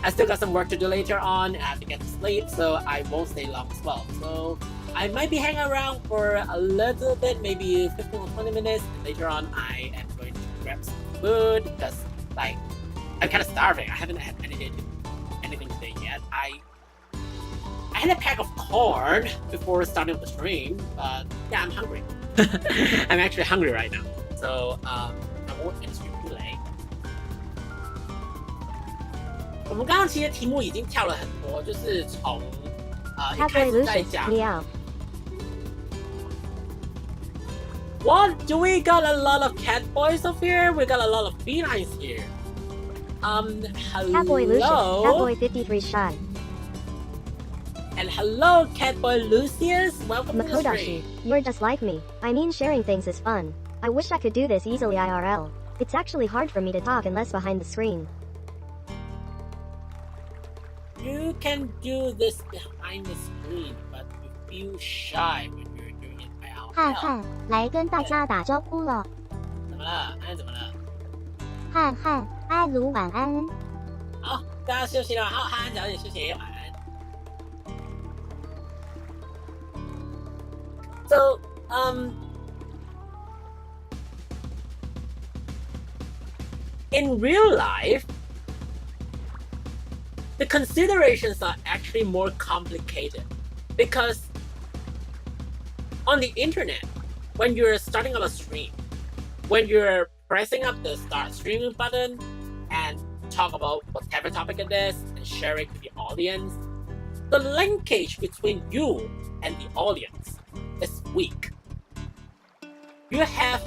I still got some work to do later on. I have to get to sleep, so I won't stay long as well. So I might be hanging around for a little bit, maybe 15 or 20 minutes. And later on, I am going to grab some food because, like, I'm kind of starving. I haven't had anything today yet. I had a pack of corn before starting the stream, but yeah, I'm hungry. I'm actually hungry right now, so I won't end the stream too late. 我们刚刚其实题目已经跳了很多，就是从一开 Halfway 始在 Lucius, 讲。 meow. What? Do we got a lot of cat boys up here? We got a lot of felines here. Catboy Lucius, Hello. Catboy 53 shy. And hello, Catboy Lucius. Welcome to the Makodashi, stream. you're just like me. I mean, sharing things is fun. I wish I could do this easily IRL. It's actually hard for me to talk unless behind the screen. You can do this behind the screen, but you feel shy when you're doing it by 汉 ourselves. 汉来跟大家打招呼了。怎么了？安怎么了？汉汉，阿卢晚安。好，大家休息了。好，安早点休息，晚安。So, in real life, the considerations are actually more complicated because on the internet, when you're starting up a stream, when you're pressing up the start streaming button and talk about whatever topic it is and share it to the audience, the linkage between you and the audience is weak. You have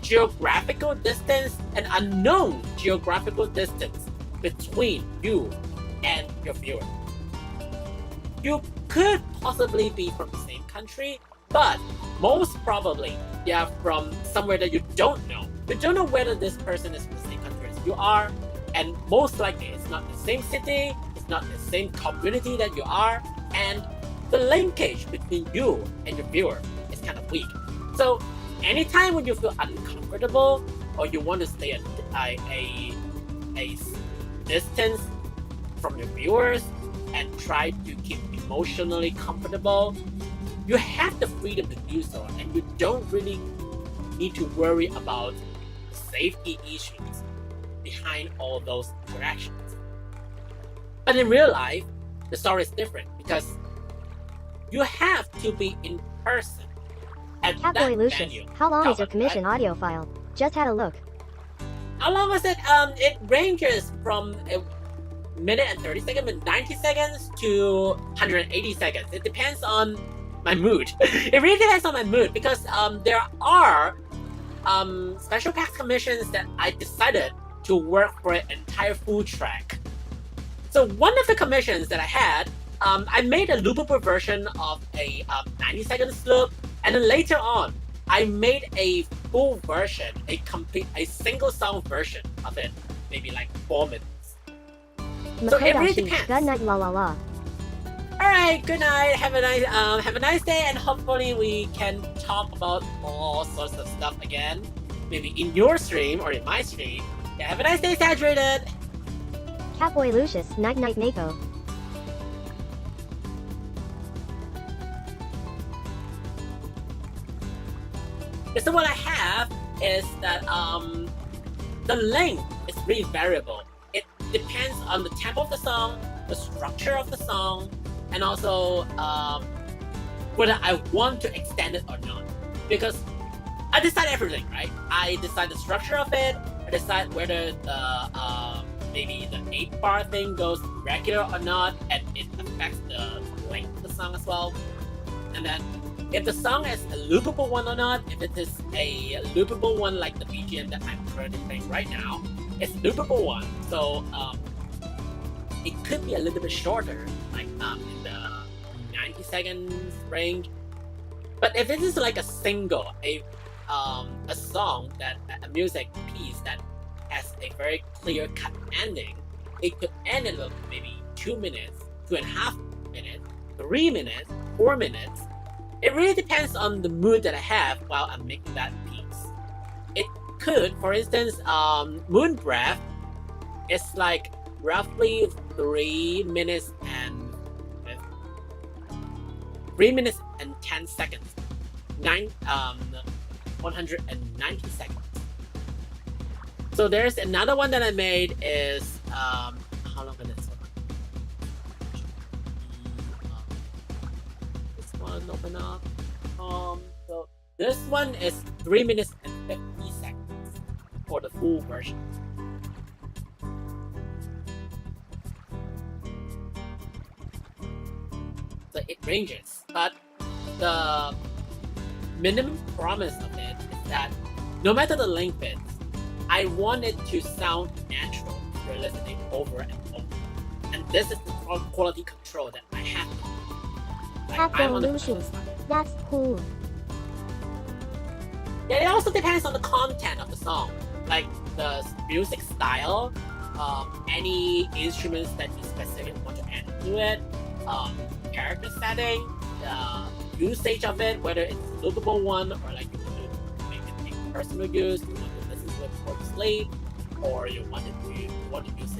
geographical distance and unknown geographical distance between you and your viewer. You could possibly be from the same country, but most probably they are from somewhere that you don't know. You don't know whether this person is from the same country as you are, and most likely it's not the same city, it's not the same community that you are, and the linkage between you and your viewer is kind of weak. So anytime when you feel uncomfortable or you want to stay a distance from your viewers and try to keep emotionally comfortable, you have the freedom to do so, and you don't really need to worry about safety issues behind all those interactions. But in real life, the story is different because you have to be in person at that Catboy Lucius, venue. how long is your Right? commission audio file? Just had a look. How long was it? It ranges from a minute and 30 seconds, 90 seconds to 180 seconds. It depends on my mood. It really depends on my mood because there are special packs commissions that I decided to work for an entire full track. So one of the commissions that I had, I made a loopable version of a 90-second loop, and then later on, I made a full version, a single song version of it, maybe like 4 minutes. So it really Makodashi, depends. good night la la la. All right, good night. Have a nice day, and hopefully we can talk about all sorts of stuff again, maybe in your stream or in my stream. Yeah, have a nice day, Saturated. Catboy Lucius, night night Mako. So what I have is that the length is really variable. It depends on the tempo of the song, the structure of the song, and also whether I want to extend it or not. Because I decide everything, right? I decide the structure of it. I decide whether the maybe the 8-bar thing goes regular or not, and it affects the length of the song as well. And then if the song is a loopable one or not, if it is a loopable one like the BGM that I'm currently playing right now, it's loopable one. So it could be a little bit shorter, like in the 90 seconds range. But if it is like a single, a song that a music piece that has a very clear cut ending, it could end in maybe 2 minutes, 2.5 minutes, 3 minutes, 4 minutes. It really depends on the mood that I have while I'm making that piece. It could, for instance, Moon Breath is like roughly 3 minutes and 10 seconds. 190 seconds. So there's another one that I made is how long is this one? This one open up. So this one is 3 minutes and 50 seconds for the full version. So it ranges, but the minimum promise of it is that no matter the length it, I want it to sound natural if you're listening over and over. And this is the quality control that I have. Like, I'm on the Evolution. That's cool. Yeah, it also depends on the content of the song, like the music style, any instruments that you specifically want to add to it, character setting, the usage of it, whether it's a loopable one or like you want to make it in personal use, you want to listen to it before you sleep, or you want to use it as a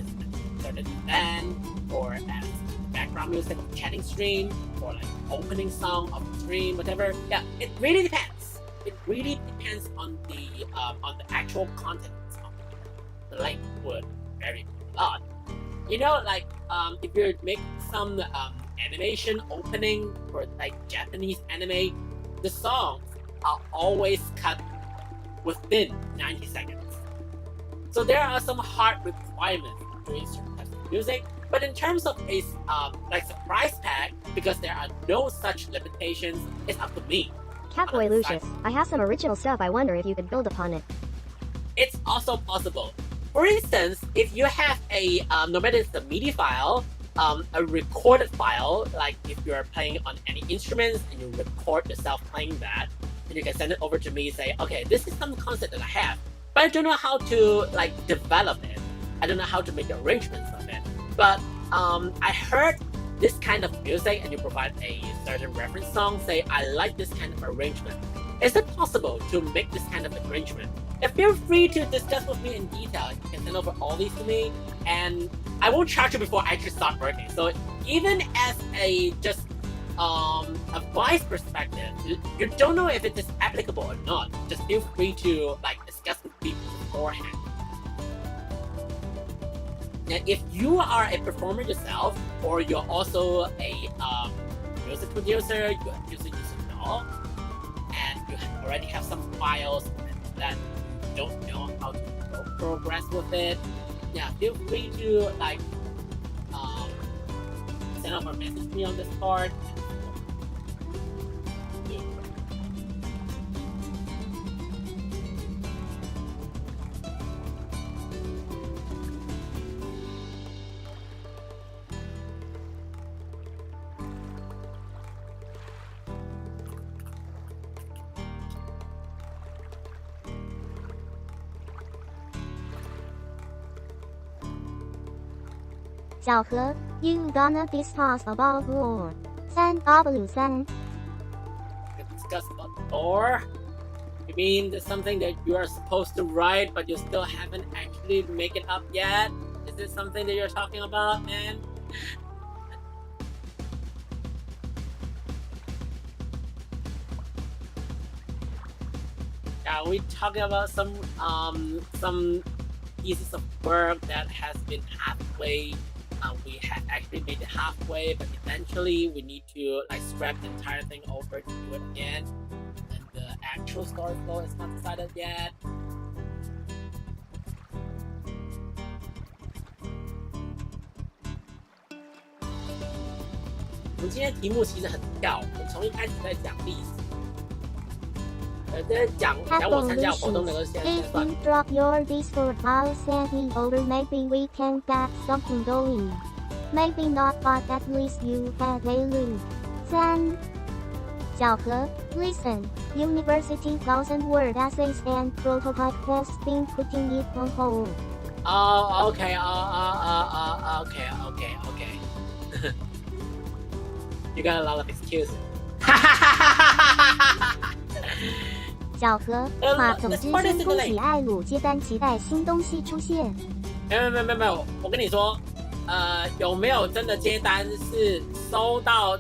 certain event, or as background music of chatting stream, or like opening song of the stream, whatever. Yeah, it really depends. It really depends on the actual content of the song. The length would vary a lot. You know, like if you make some animation opening for like Japanese anime, the songs are always cut within 90 seconds. So there are some hard requirements for doing certain types of music. But in terms of a like surprise pack, because there are no such limitations, it's up to me. Catboy Lucius, I have some original stuff I wonder if you could build upon it. It's also possible. For instance, if you have a, no matter it's the MIDI file, a recorded file, like if you're playing on any instruments and you record yourself playing that, and you can send it over to me and say, okay, this is some concept that I have, but I don't know how to like develop it. I don't know how to make the arrangements of it. But I heard this kind of music and you provide a certain reference song, say, I like this kind of arrangement. Is it possible to make this kind of arrangement? And feel free to discuss with me in detail. You can send over all these to me, and I won't charge you before I actually start working. So even as a just advice perspective, you don't know if it is applicable or not. Just feel free to like discuss with me beforehand. Now, if you are a performer yourself, or you're also a music producer, you're a music user, and you already have some files that you don't know how to progress with it, yeah, feel free to like send out a message to me on Discord. 小何 you gonna discuss about war 3W3 Discuss about or you mean there's something that you are supposed to write but you still haven't actually make it up yet? Is this something that you're talking about, man? Are we talking about some pieces of work that has been halfway? We have actually made it halfway, but eventually we need to like scrap the entire thing over to do it again. And the actual story flow is not decided yet. We 今天的题目其实很跳，我从一开始在讲历史。在讲我参加活动的时候，先 If you drop your Discord, I'll send it over. Maybe we can get something going. Maybe not, but at least you had a link. 3. 小何 listen. University doesn't word essays and prototype has been putting it on hold. Oh, okay. Okay. You got a lot of excuses. 小何马总之先恭喜艾鲁接单，期待新东西出现。没有，我跟你说，有没有真的接单是收到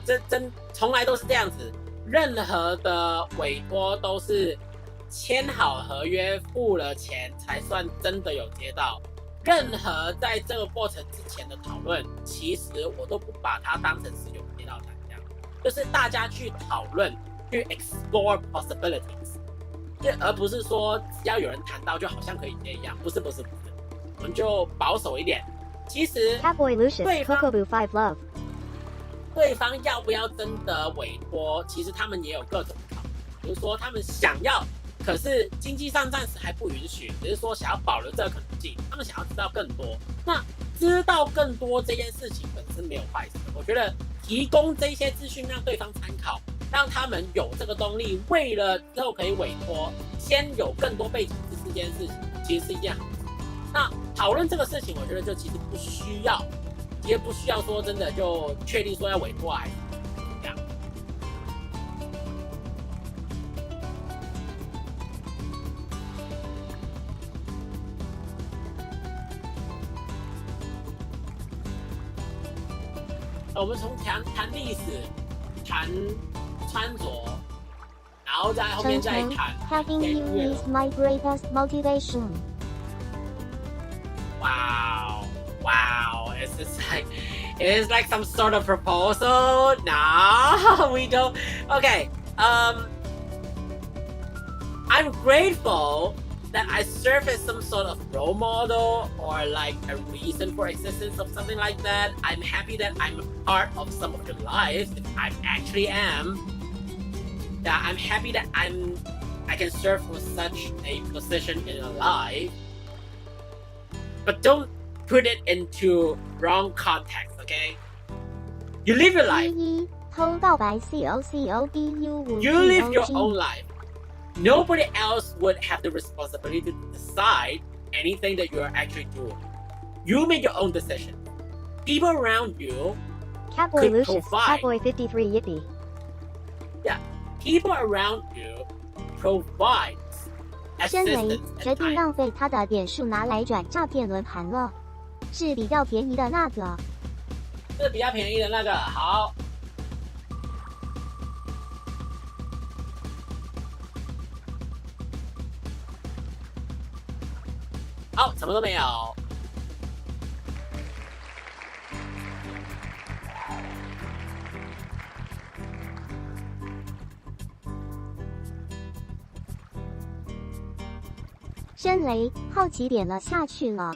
从来都是这样子，任何的委托都是签好合约付了钱才算真的有接到。任何在这个过程之前的讨论，其实我都不把它当成是有接到单，这样就是大家去讨论，去 explore possibilities， 而不是说只要有人谈到就好像可以接一样，不是，我们就保守一点。其实 Catboy Lucius Kokobu 5 Love， 对方要不要真的委托，其实他们也有各种考虑，比如说他们想要。可是经济上暂时还不允许，只是说想要保留这个可能性，他们想要知道更多。那知道更多这件事情本身没有坏事，我觉得提供这些资讯让对方参考，让他们有这个动力，为了之后可以委托，先有更多背景知识这件事情，其实是一件好事。那讨论这个事情，我觉得就其实不需要，也不需要说真的就确定说要委托还是这样。我们从谈历史、谈穿着，然后在后面再谈 Having you is my greatest motivation. Wow, it's like some sort of proposal. No, we don't. Okay, I'm grateful that I serve as some sort of role model or like a reason for existence of something like that. I'm happy that I'm a part of some of your life. I actually am. Yeah, I'm happy that I can serve for such a position in your life. But don't put it into wrong context, okay? You live your life. 偷告白 COCOBU You live your own life. Nobody else would have the responsibility to decide anything that you are actually doing. You make your own decision. People around you Catboy could Lucius provide. Catboy 53 Yippee. Yeah, people around you provide 身为 assistance 决 and 定 time. 浪费他的点数拿来转诈骗轮盘了，是比较便宜的那个。这比较便宜的那个好。好，什么都没有。申雷好奇点了下去了。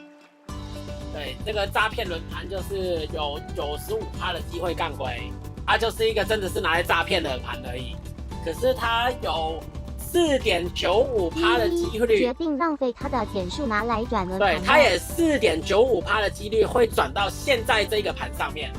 对，这个诈骗轮盘就是有95%的机会干归，它就是一个真的是拿来诈骗的盘而已。可是它有4.95%的几率，决定浪费他的点数拿来转轮盘了。对，它也4.95%的几率会转到现在这个盘上面。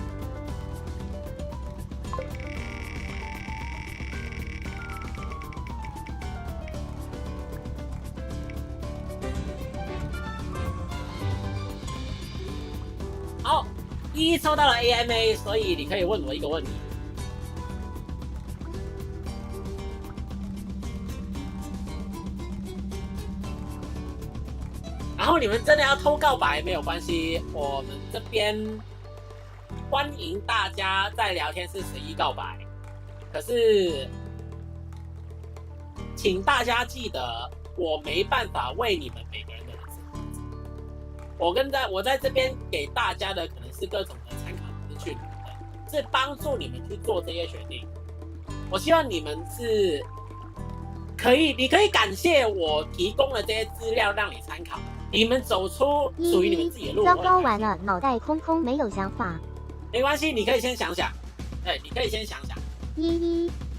好，抽到了 AMA， 所以你可以问我一个问题。然后你们真的要偷告白没有关系，我们这边欢迎大家在聊天室随意告白。可是，请大家记得，我没办法为你们每个人的人生负责。我在这边给大家的可能是各种的参考资讯，是帮助你们去做这些决定。我希望你们是你可以感谢我提供了这些资料让你参考。你们走出属于你们自己的路。糟糕，完了，脑袋空空，没有想法。没关系，你可以先想想。对，你可以先想想。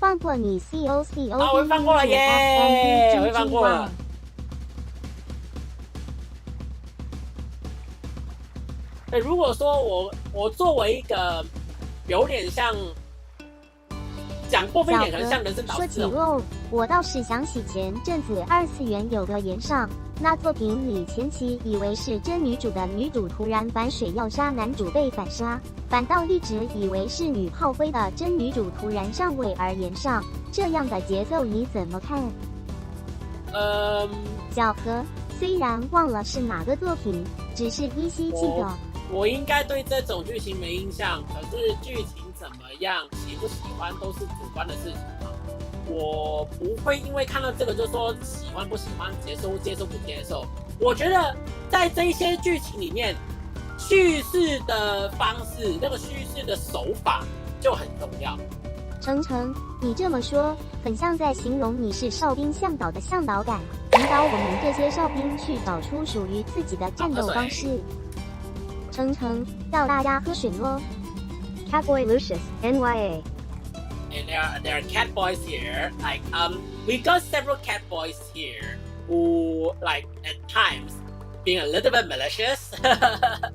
放过你 COCO。好，我会放过了耶！我会放过了。对，如果说我作为一个有点像讲过分一点，可能像人生导说师这种。起肉，我倒是想起前阵子2次元有个炎上。那作品里前期以为是真女主的女主突然反水要杀男主被反杀，反倒一直以为是女炮灰的真女主突然上位而言上，这样的节奏你怎么看？小何虽然忘了是哪个作品，只是依稀记得我应该对这种剧情没印象，可是剧情怎么样，喜不喜欢都是主观的事情嘛。我不会因为看到这个就说喜欢不喜欢，接受不接受。我觉得在这一些剧情里面，叙事的方式，那个叙事的手法就很重要。程程，你这么说，很像在形容你是哨兵向导的向导感，引导我们这些哨兵去找出属于自己的战斗方式。程程，要大家喝水咯。Catboy Lucius, NYA. And there are cat boys here. Like we got several cat boys here who like at times being a little bit malicious. A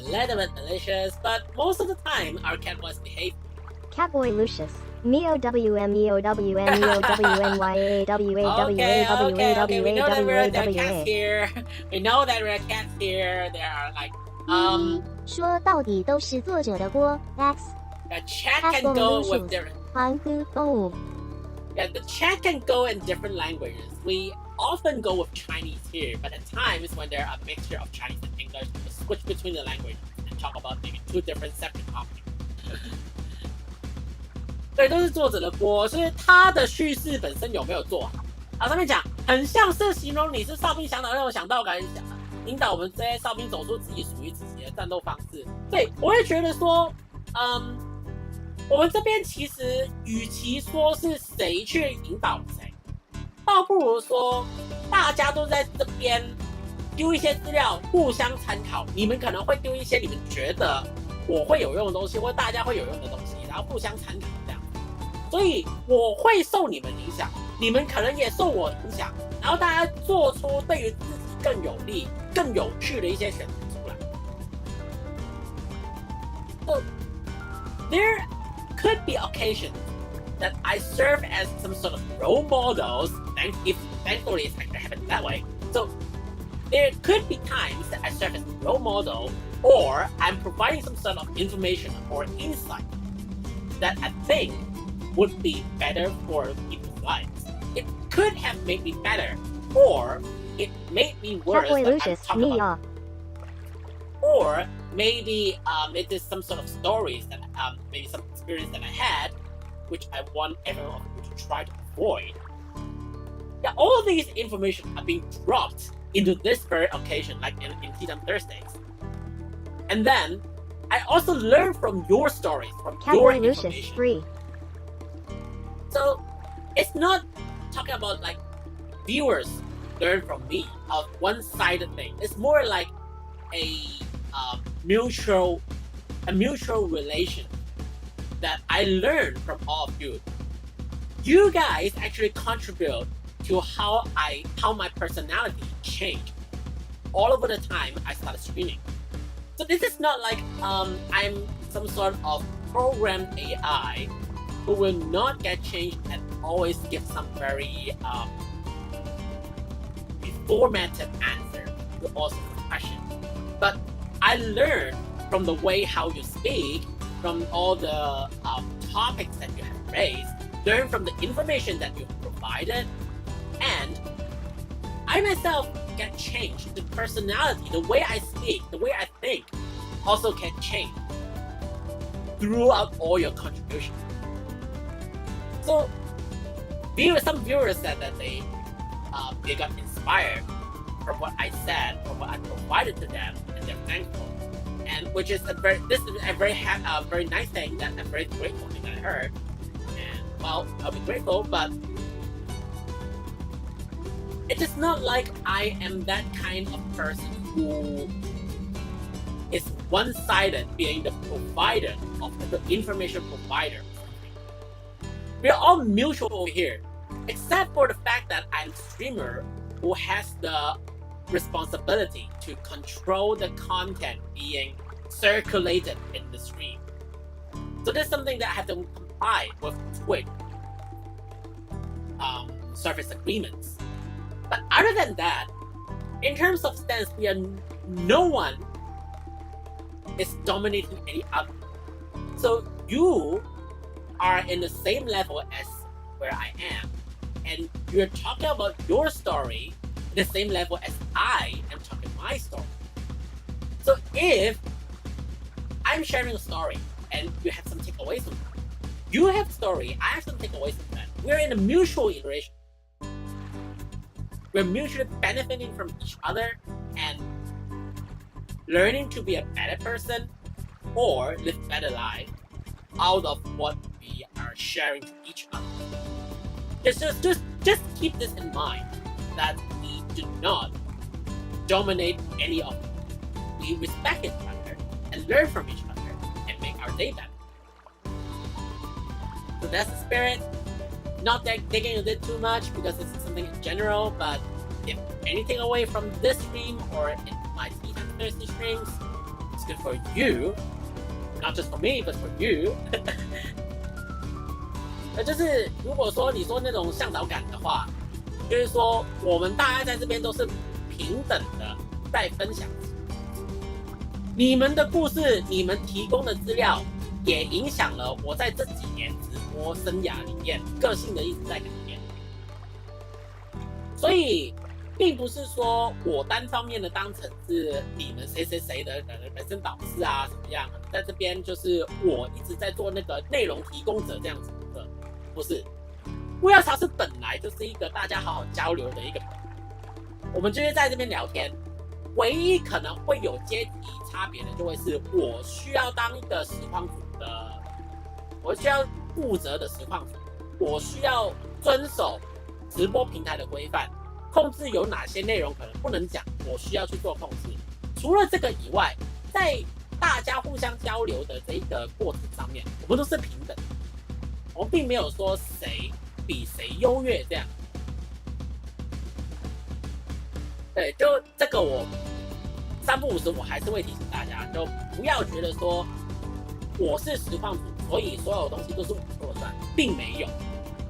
little bit malicious, but most of the time our cat boys behave. Catboy Lucius. Meo WM Meo WM Meo WNYA WA Okay. We know that there are cats here. We know that there are cats here. There are like 说到底都是作者的锅。X the chat can go with different. 韩国动物。Yeah, the chat can go in different languages. We often go with Chinese here, but at times when there are a mixture of Chinese and English, we switch between the languages and talk about maybe two different separate topics. 对，都是作者的锅，所以他的叙事本身有没有做好？啊，上面讲很像是形容你是哨兵向导那种想到感想，引导我们这些哨兵走出自己属于自己的战斗方式。对，我会觉得说，我们这边其实与其说是谁去引导谁，倒不如说大家都在这边丢一些资料互相参考。你们可能会丢一些你们觉得我会有用的东西，或大家会有用的东西，然后互相参考这样。所以我会受你们影响，你们可能也受我影响，然后大家做出对于自己更有利、更有趣的一些选择出来。So there could be occasions that I serve as some sort of role models. Thankfully, it's actually happened that way. So there could be times that I serve as a role model, or I'm providing some sort of information or insight that I think would be better for people's lives. It could have made me better, or it made me worse. Catboy Lucius, Mia. Or maybe it is some sort of stories that maybe some experience that I had, which I want everyone to try to avoid. Yeah, all of these information are being dropped into this very occasion, like in T-Dom Thursdays. And then I also learn from your stories, from your Catboy Lucius, information. 3. So it's not talking about like viewers learn from me, a one-sided thing. It's more like a mutual relation that I learn from all of you. You guys actually contribute to how my personality changed all over the time I started streaming. So this is not like I'm some sort of programmed AI who will not get changed and always give some very formatted answer to all sorts of questions. But I learned from the way how you speak, from all the topics that you have raised, learn from the information that you provided, and I myself get changed. The personality, the way I speak, the way I think also can change throughout all your contributions. So some viewers said that they got inspired from what I said, from what I provided to them, and they're thankful. And which is a very nice thing, that a very grateful thing that I heard. And well, I'll be grateful, but it is not like I am that kind of person who is one-sided, being the provider of the information provider. We're all mutual over here, except for the fact that I'm a streamer who has the responsibility to control the content being circulated in the stream. So there's something that I have to comply with Twitch service agreements. But other than that, in terms of stance, no one is dominating any other. So you are in the same level as where I am, and you're talking about your story in the same level as I am talking my story. So if I'm sharing a story and you have some takeaways from that, you have story, I have some takeaways from that. We're in a mutual iteration. We're mutually benefiting from each other and learning to be a better person or live better life out of what we are sharing to each other. Just keep this in mind that we do not dominate any of it. We respect each other and learn from each other and make our day better. So that's the spirit. Not digging into it too much because this is something in general, but if anything away from this stream or in my Tea and Thursday streams, it's good for you. Not just for me, but for you. 就是如果说你说那种向导感的话，就是说我们大家在这边都是平等的在分享。你们的故事，你们提供的资料，也影响了我在这几年直播生涯里面个性的一直在改变。所以，并不是说我单方面的当成是你们谁谁谁的人生导师啊，怎么样？在这边就是我一直在做那个内容提供者这样子的，不是。无聊茶室本来就是一个大家好好交流的一个，我们就是在这边聊天。唯一可能会有阶级差别的，就会是我需要当一个实况组的，我需要负责的实况组，我需要遵守直播平台的规范，控制有哪些内容可能不能讲，我需要去做控制。除了这个以外，在大家互相交流的这个过程上面，我们都是平等，我们并没有说谁比谁优越这样。对，就这个我3不5时我还是会提醒大家，就不要觉得说我是实况组，所以所有东西都是我说了算，并没有。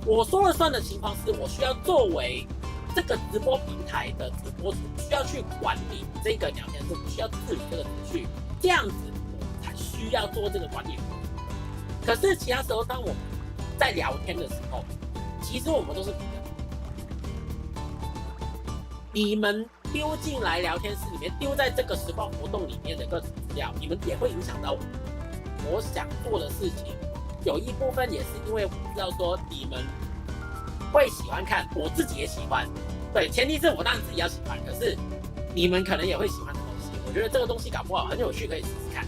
我说了算的情况是我需要作为这个直播平台的直播主，需要去管理这个聊天室，我需要治理这个程序，这样子我才需要做这个管理。可是其他时候，当我们在聊天的时候，其实我们都是平等。你们丢进来聊天室里面，丢在这个实况活动里面的各种资料，你们也会影响到我想做的事情。有一部分也是因为我知道说你们会喜欢看，我自己也喜欢。对，前提是我当然自己要喜欢，可是你们可能也会喜欢的东西。我觉得这个东西搞不好很有趣，可以试试看。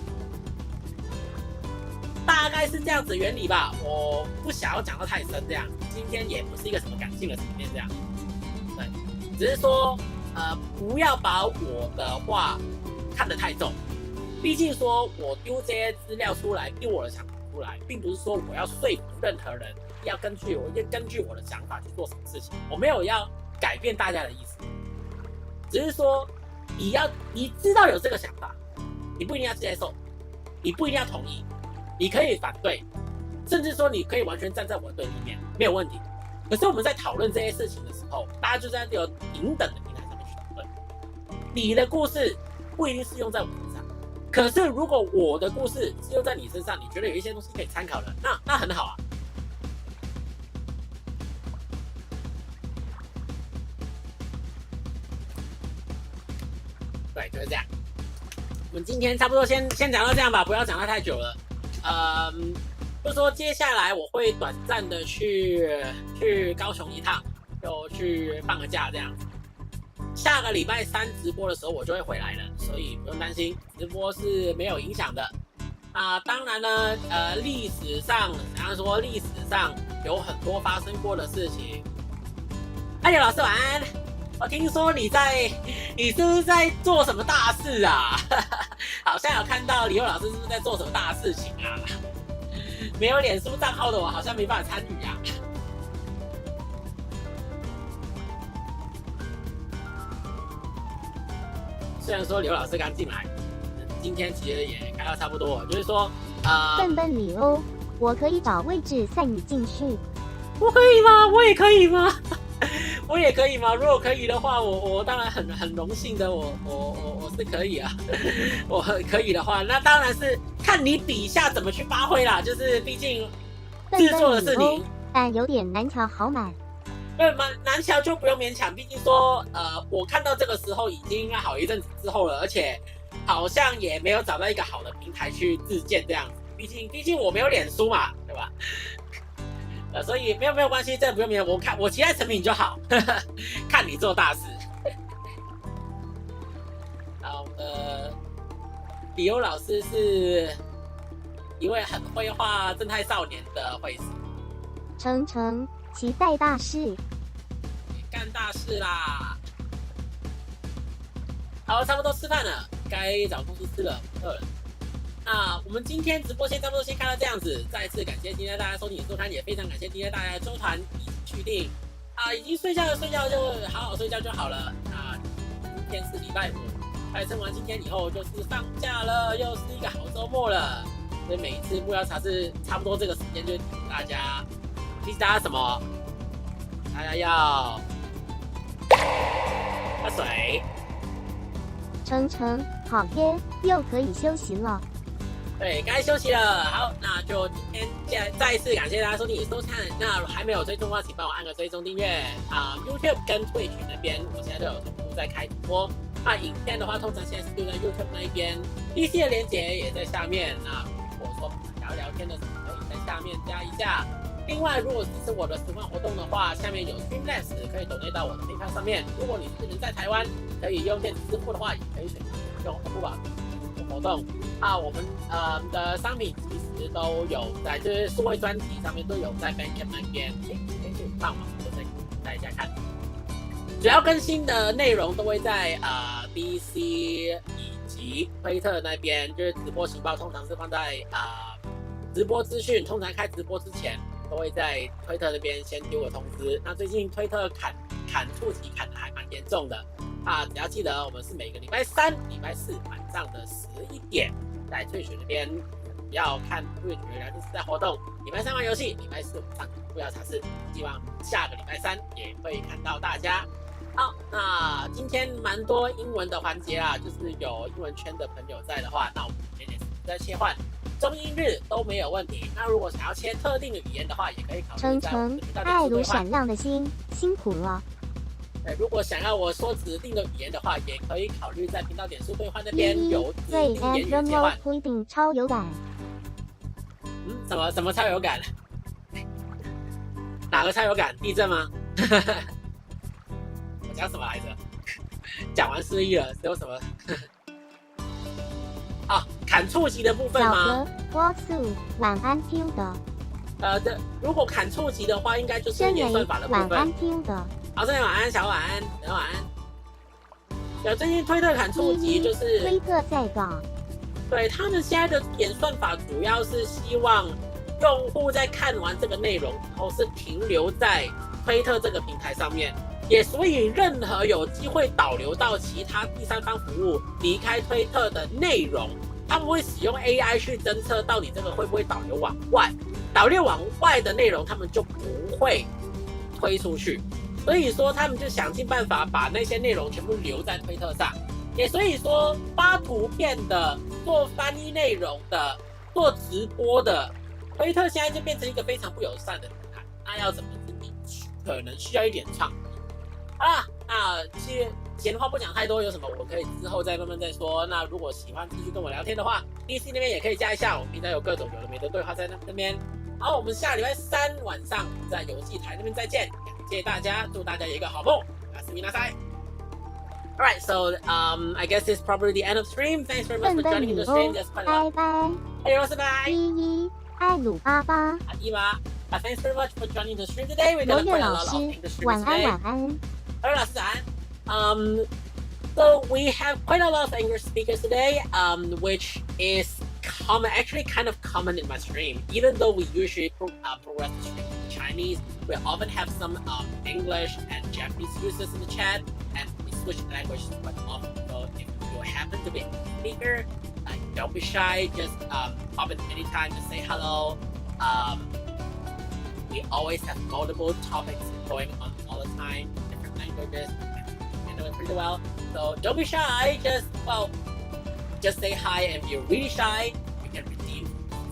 大概是这样子原理吧，我不想要讲到太深这样。今天也不是一个什么感性的层面这样。对，只是说不要把我的话看得太重。毕竟说我丢这些资料出来，丢我的想法出来，并不是说我要说服任何人，要根据我的想法去做什么事情。我没有要改变大家的意思，只是说你知道有这个想法，你不一定要接受，你不一定要同意，你可以反对，甚至说你可以完全站在我的对立面，没有问题。可是我们在讨论这些事情的时候，大家就在这个平等的平台上面去讨论。你的故事不一定适用在我身上，可是如果我的故事适用在你身上，你觉得有一些东西可以参考的，那很好啊。对，就是这样。我们今天差不多先讲到这样吧，不要讲到太久了。就说接下来我会短暂的去高雄一趟，就去放个假这样子。下个礼拜3直播的时候我就会回来了，所以不用担心，直播是没有影响的。当然呢，历史上有很多发生过的事情。哎呀，老师晚安。我听说你是不是在做什么大事啊？好像有看到李佑老师是不是在做什么大事情啊？没有脸书账号的我好像没办法参与啊。虽然说刘老师刚进来，今天其实也开到差不多，就是说笨笨你哦，我可以找位置载你进去。我可以吗？我也可以吗？我也可以吗？如果可以的话，我当然很荣幸的，我是可以啊。我可以的话，那当然是看你底下怎么去发挥啦。就是毕竟制作的是你，但有点难瞧，好满。对吗？难瞧就不用勉强，毕竟说我看到这个时候已经好一阵子之后了，而且好像也没有找到一个好的平台去自荐这样子。毕竟我没有脸书嘛，对吧？所以没有关系，这不用免，我期待成品就好，看你做大事。好的，理由老师是一位很会画正太少年的绘师。程，期待大事，干大事啦！好，差不多吃饭了，该找东西吃了，饿了。那我们今天直播先差不多先看到这样子，再次感谢今天大家收听收看，也非常感谢今天大家的周团以及续订已经睡觉就好好睡觉就好了。今天是礼拜5，快撑完今天以后就是放假了，又是一个好周末了。所以每一次木曜茶是差不多这个时间就提醒大家什么？大家要喝水。程，好耶，又可以休息了。对，该休息了。好，那就今天再一次感谢大家收听与收看。那还没有追踪的话，请帮我按个追踪订阅YouTube 跟 Twitch 那边，我现在都有同步在开直播。那影片的话，通常现在是丢在 YouTube 那一边 ，DC 的连结也在下面。那如果说想要聊天的时候，可以在下面加一下。另外，如果支持我的实况活动的话，下面有 Streamlabs 可以donate到我的PayPal上面。如果你是人在台湾，可以用电子支付的话，也可以选择用支付宝活动。我们的商品其实都有在，就是数位专辑上面都有在 Bandcamp 那边，可以上网就再大家看。主要更新的内容都会在DC 以及推特那边，就是直播情报通常是放在直播资讯，通常开直播之前都会在推特那边先丢个通知。那最近推特砍触及砍的还蛮严重的只要记得我们是每个礼拜3、礼拜4晚上的11点在Twitch那边要看Twitch聊天室在活动。礼拜3玩游戏，礼拜4晚上不要查事。希望下个礼拜3也会看到大家。好，那今天蛮多英文的环节就是有英文圈的朋友在的话，那我们点再切换。中英日都没有问题。那如果想要切特定的语言的话，也可以考虑在我们的频道点爱数兑换。如闪亮的星，辛苦了。如果想要我说指定的语言的话，也可以考虑在频道点数兑换那边有指定言语切换。推超有感。什么超有感？哪个超有感？地震吗？我讲什么来着？讲完失忆了，有什么？砍触及的部分吗？我素晚安 Q 的。如果砍触及的话，应该就是演算法的部分。晚安 Q 的。好，这边晚安，小晚安，小晚安。最近推特砍触及就是推特在搞。对，他们现在的演算法主要是希望用户在看完这个内容以后是停留在推特这个平台上面，所以任何有机会导流到其他第三方服务离开推特的内容，他们会使用 AI 去侦测到底这个会不会导流往外，导流往外的内容他们就不会推出去。所以说他们就想尽办法把那些内容全部留在推特上，所以说发图片的、做翻译内容的、做直播的，推特现在就变成一个非常不友善的平台。那要怎么治理，可能需要一点创意。好啦，那其实闲话不讲太多，有什么我可以之后再慢慢再说。那如果喜欢继续跟我聊天的话 ，DC 那边也可以加一下，我们平常有各种有的没的对话在那边。好，我们下礼拜3晚上在游戏台那边再见，感谢大家，祝大家有一个好梦，おやすみなさい。Alright, so I guess it's probably the end of stream. Thanks very much for joining the stream. Just quite a lot. 拜拜。bye. 爱鲁巴巴。Thanks very much for joining the stream today. We're gonna play a lot of English streams 晚安 today. 晚安。老师早安。So we have quite a lot of English speakers today, which is actually kind of common in my stream. Even though we usually progress the stream in Chinese, we often have some English and Japanese users in the chat, and we switch languages quite often. So if you happen to be a speaker, don't be shy. Just pop in anytime to say hello. We always have multiple topics going on all the time, different languages. Know it pretty well, so don't be shy. Just say hi. And if you're really shy, you can redeem.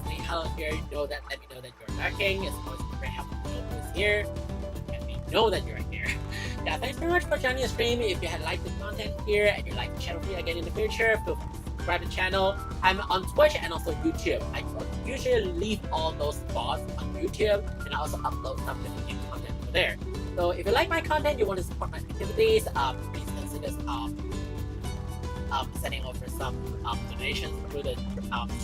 Say hello here. Let me know that you're lurking. It's always very helpful to know who's here. Let me know that you're here. Yeah, thanks very much for joining the stream. If you had liked the content here and you'd like to chat with me again in the future, feel free to subscribe to the channel. I'm on Twitch and also YouTube. I usually leave all those spots on YouTube and I also upload some different content over there. So if you like my content, you want to support my activities, please consider sending over some donations through the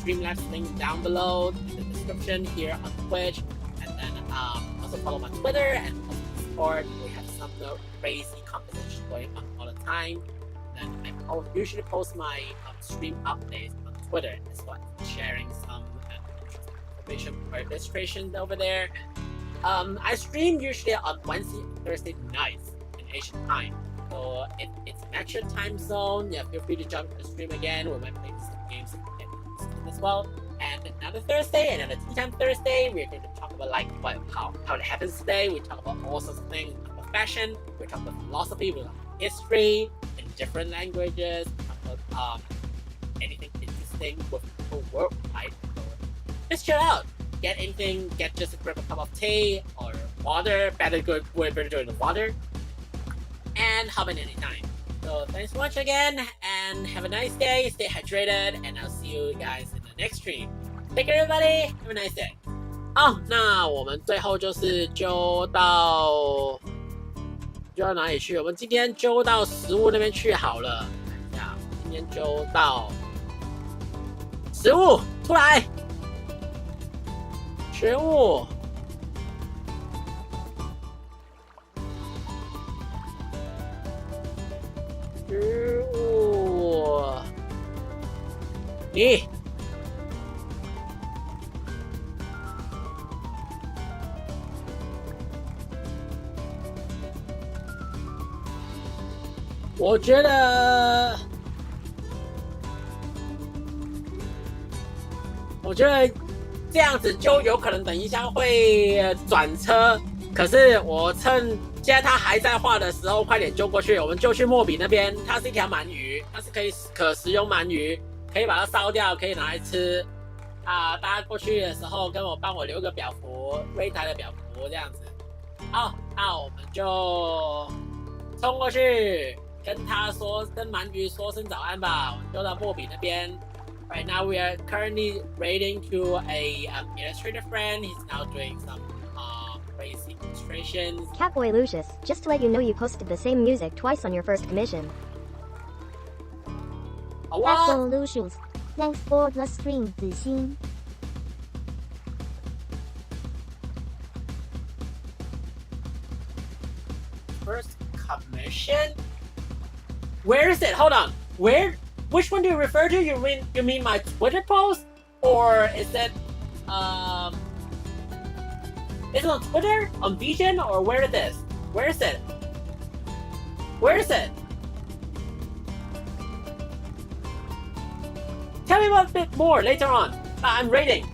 Streamlabs link down below in the description here on Twitch, and then also follow my Twitter and also Discord. We have some crazy competitions going on all the time. Then I usually post my stream updates on Twitter as well, sharing some information for illustrations over there. I stream usually on Wednesday and Thursday nights in Asian time. So if it's an extra time zone, yeah, feel free to jump to the stream again. We might play some games as well. And another Thursday, another Tea Time Thursday, we're going to talk about like how it happens today. We talk about all sorts of things. We talk about fashion. We talk about philosophy. We talk about history in different languages. We talk about anything interesting with the world, right? So just chill out. Get anything. Get just grab a cup of tea or water. Better do it in the water. And hop in anytime. So thanks so much again, and have a nice day. Stay hydrated, and I'll see you guys in the next stream. Take care, everybody. Have a nice day. 那我们最后就是揪到哪里去？我们今天揪到食物那边去好了。看一下，今天揪到食物出来，食物。食物，你我觉得这样子就有可能等一下会转车，可是我趁现在它还在画的时候，快点揪过去。我们就去莫比那边，它是一条鳗鱼，它是可食用鳗鱼，可以把它烧掉，可以拿来吃。大家过去的时候帮我留个表符，柜台的表符这样子。好，那我们就冲过去，跟鳗鱼说声早安吧。我们就到莫比那边。Right now we are currently raiding to a illustrator friend. He's now doing some crazy illustrations. Catboy Lucius, just to let you know you posted the same music twice on your first commission. Catboy Lucius, thanks for the stream, 子欣。First commission? Where is it? Hold on. Which one do you refer to? You mean my Twitter post? Or is it is it on Twitter? On Vision? Or where is this? Where is it? Where is it? Tell me a bit more later on. I'm raiding.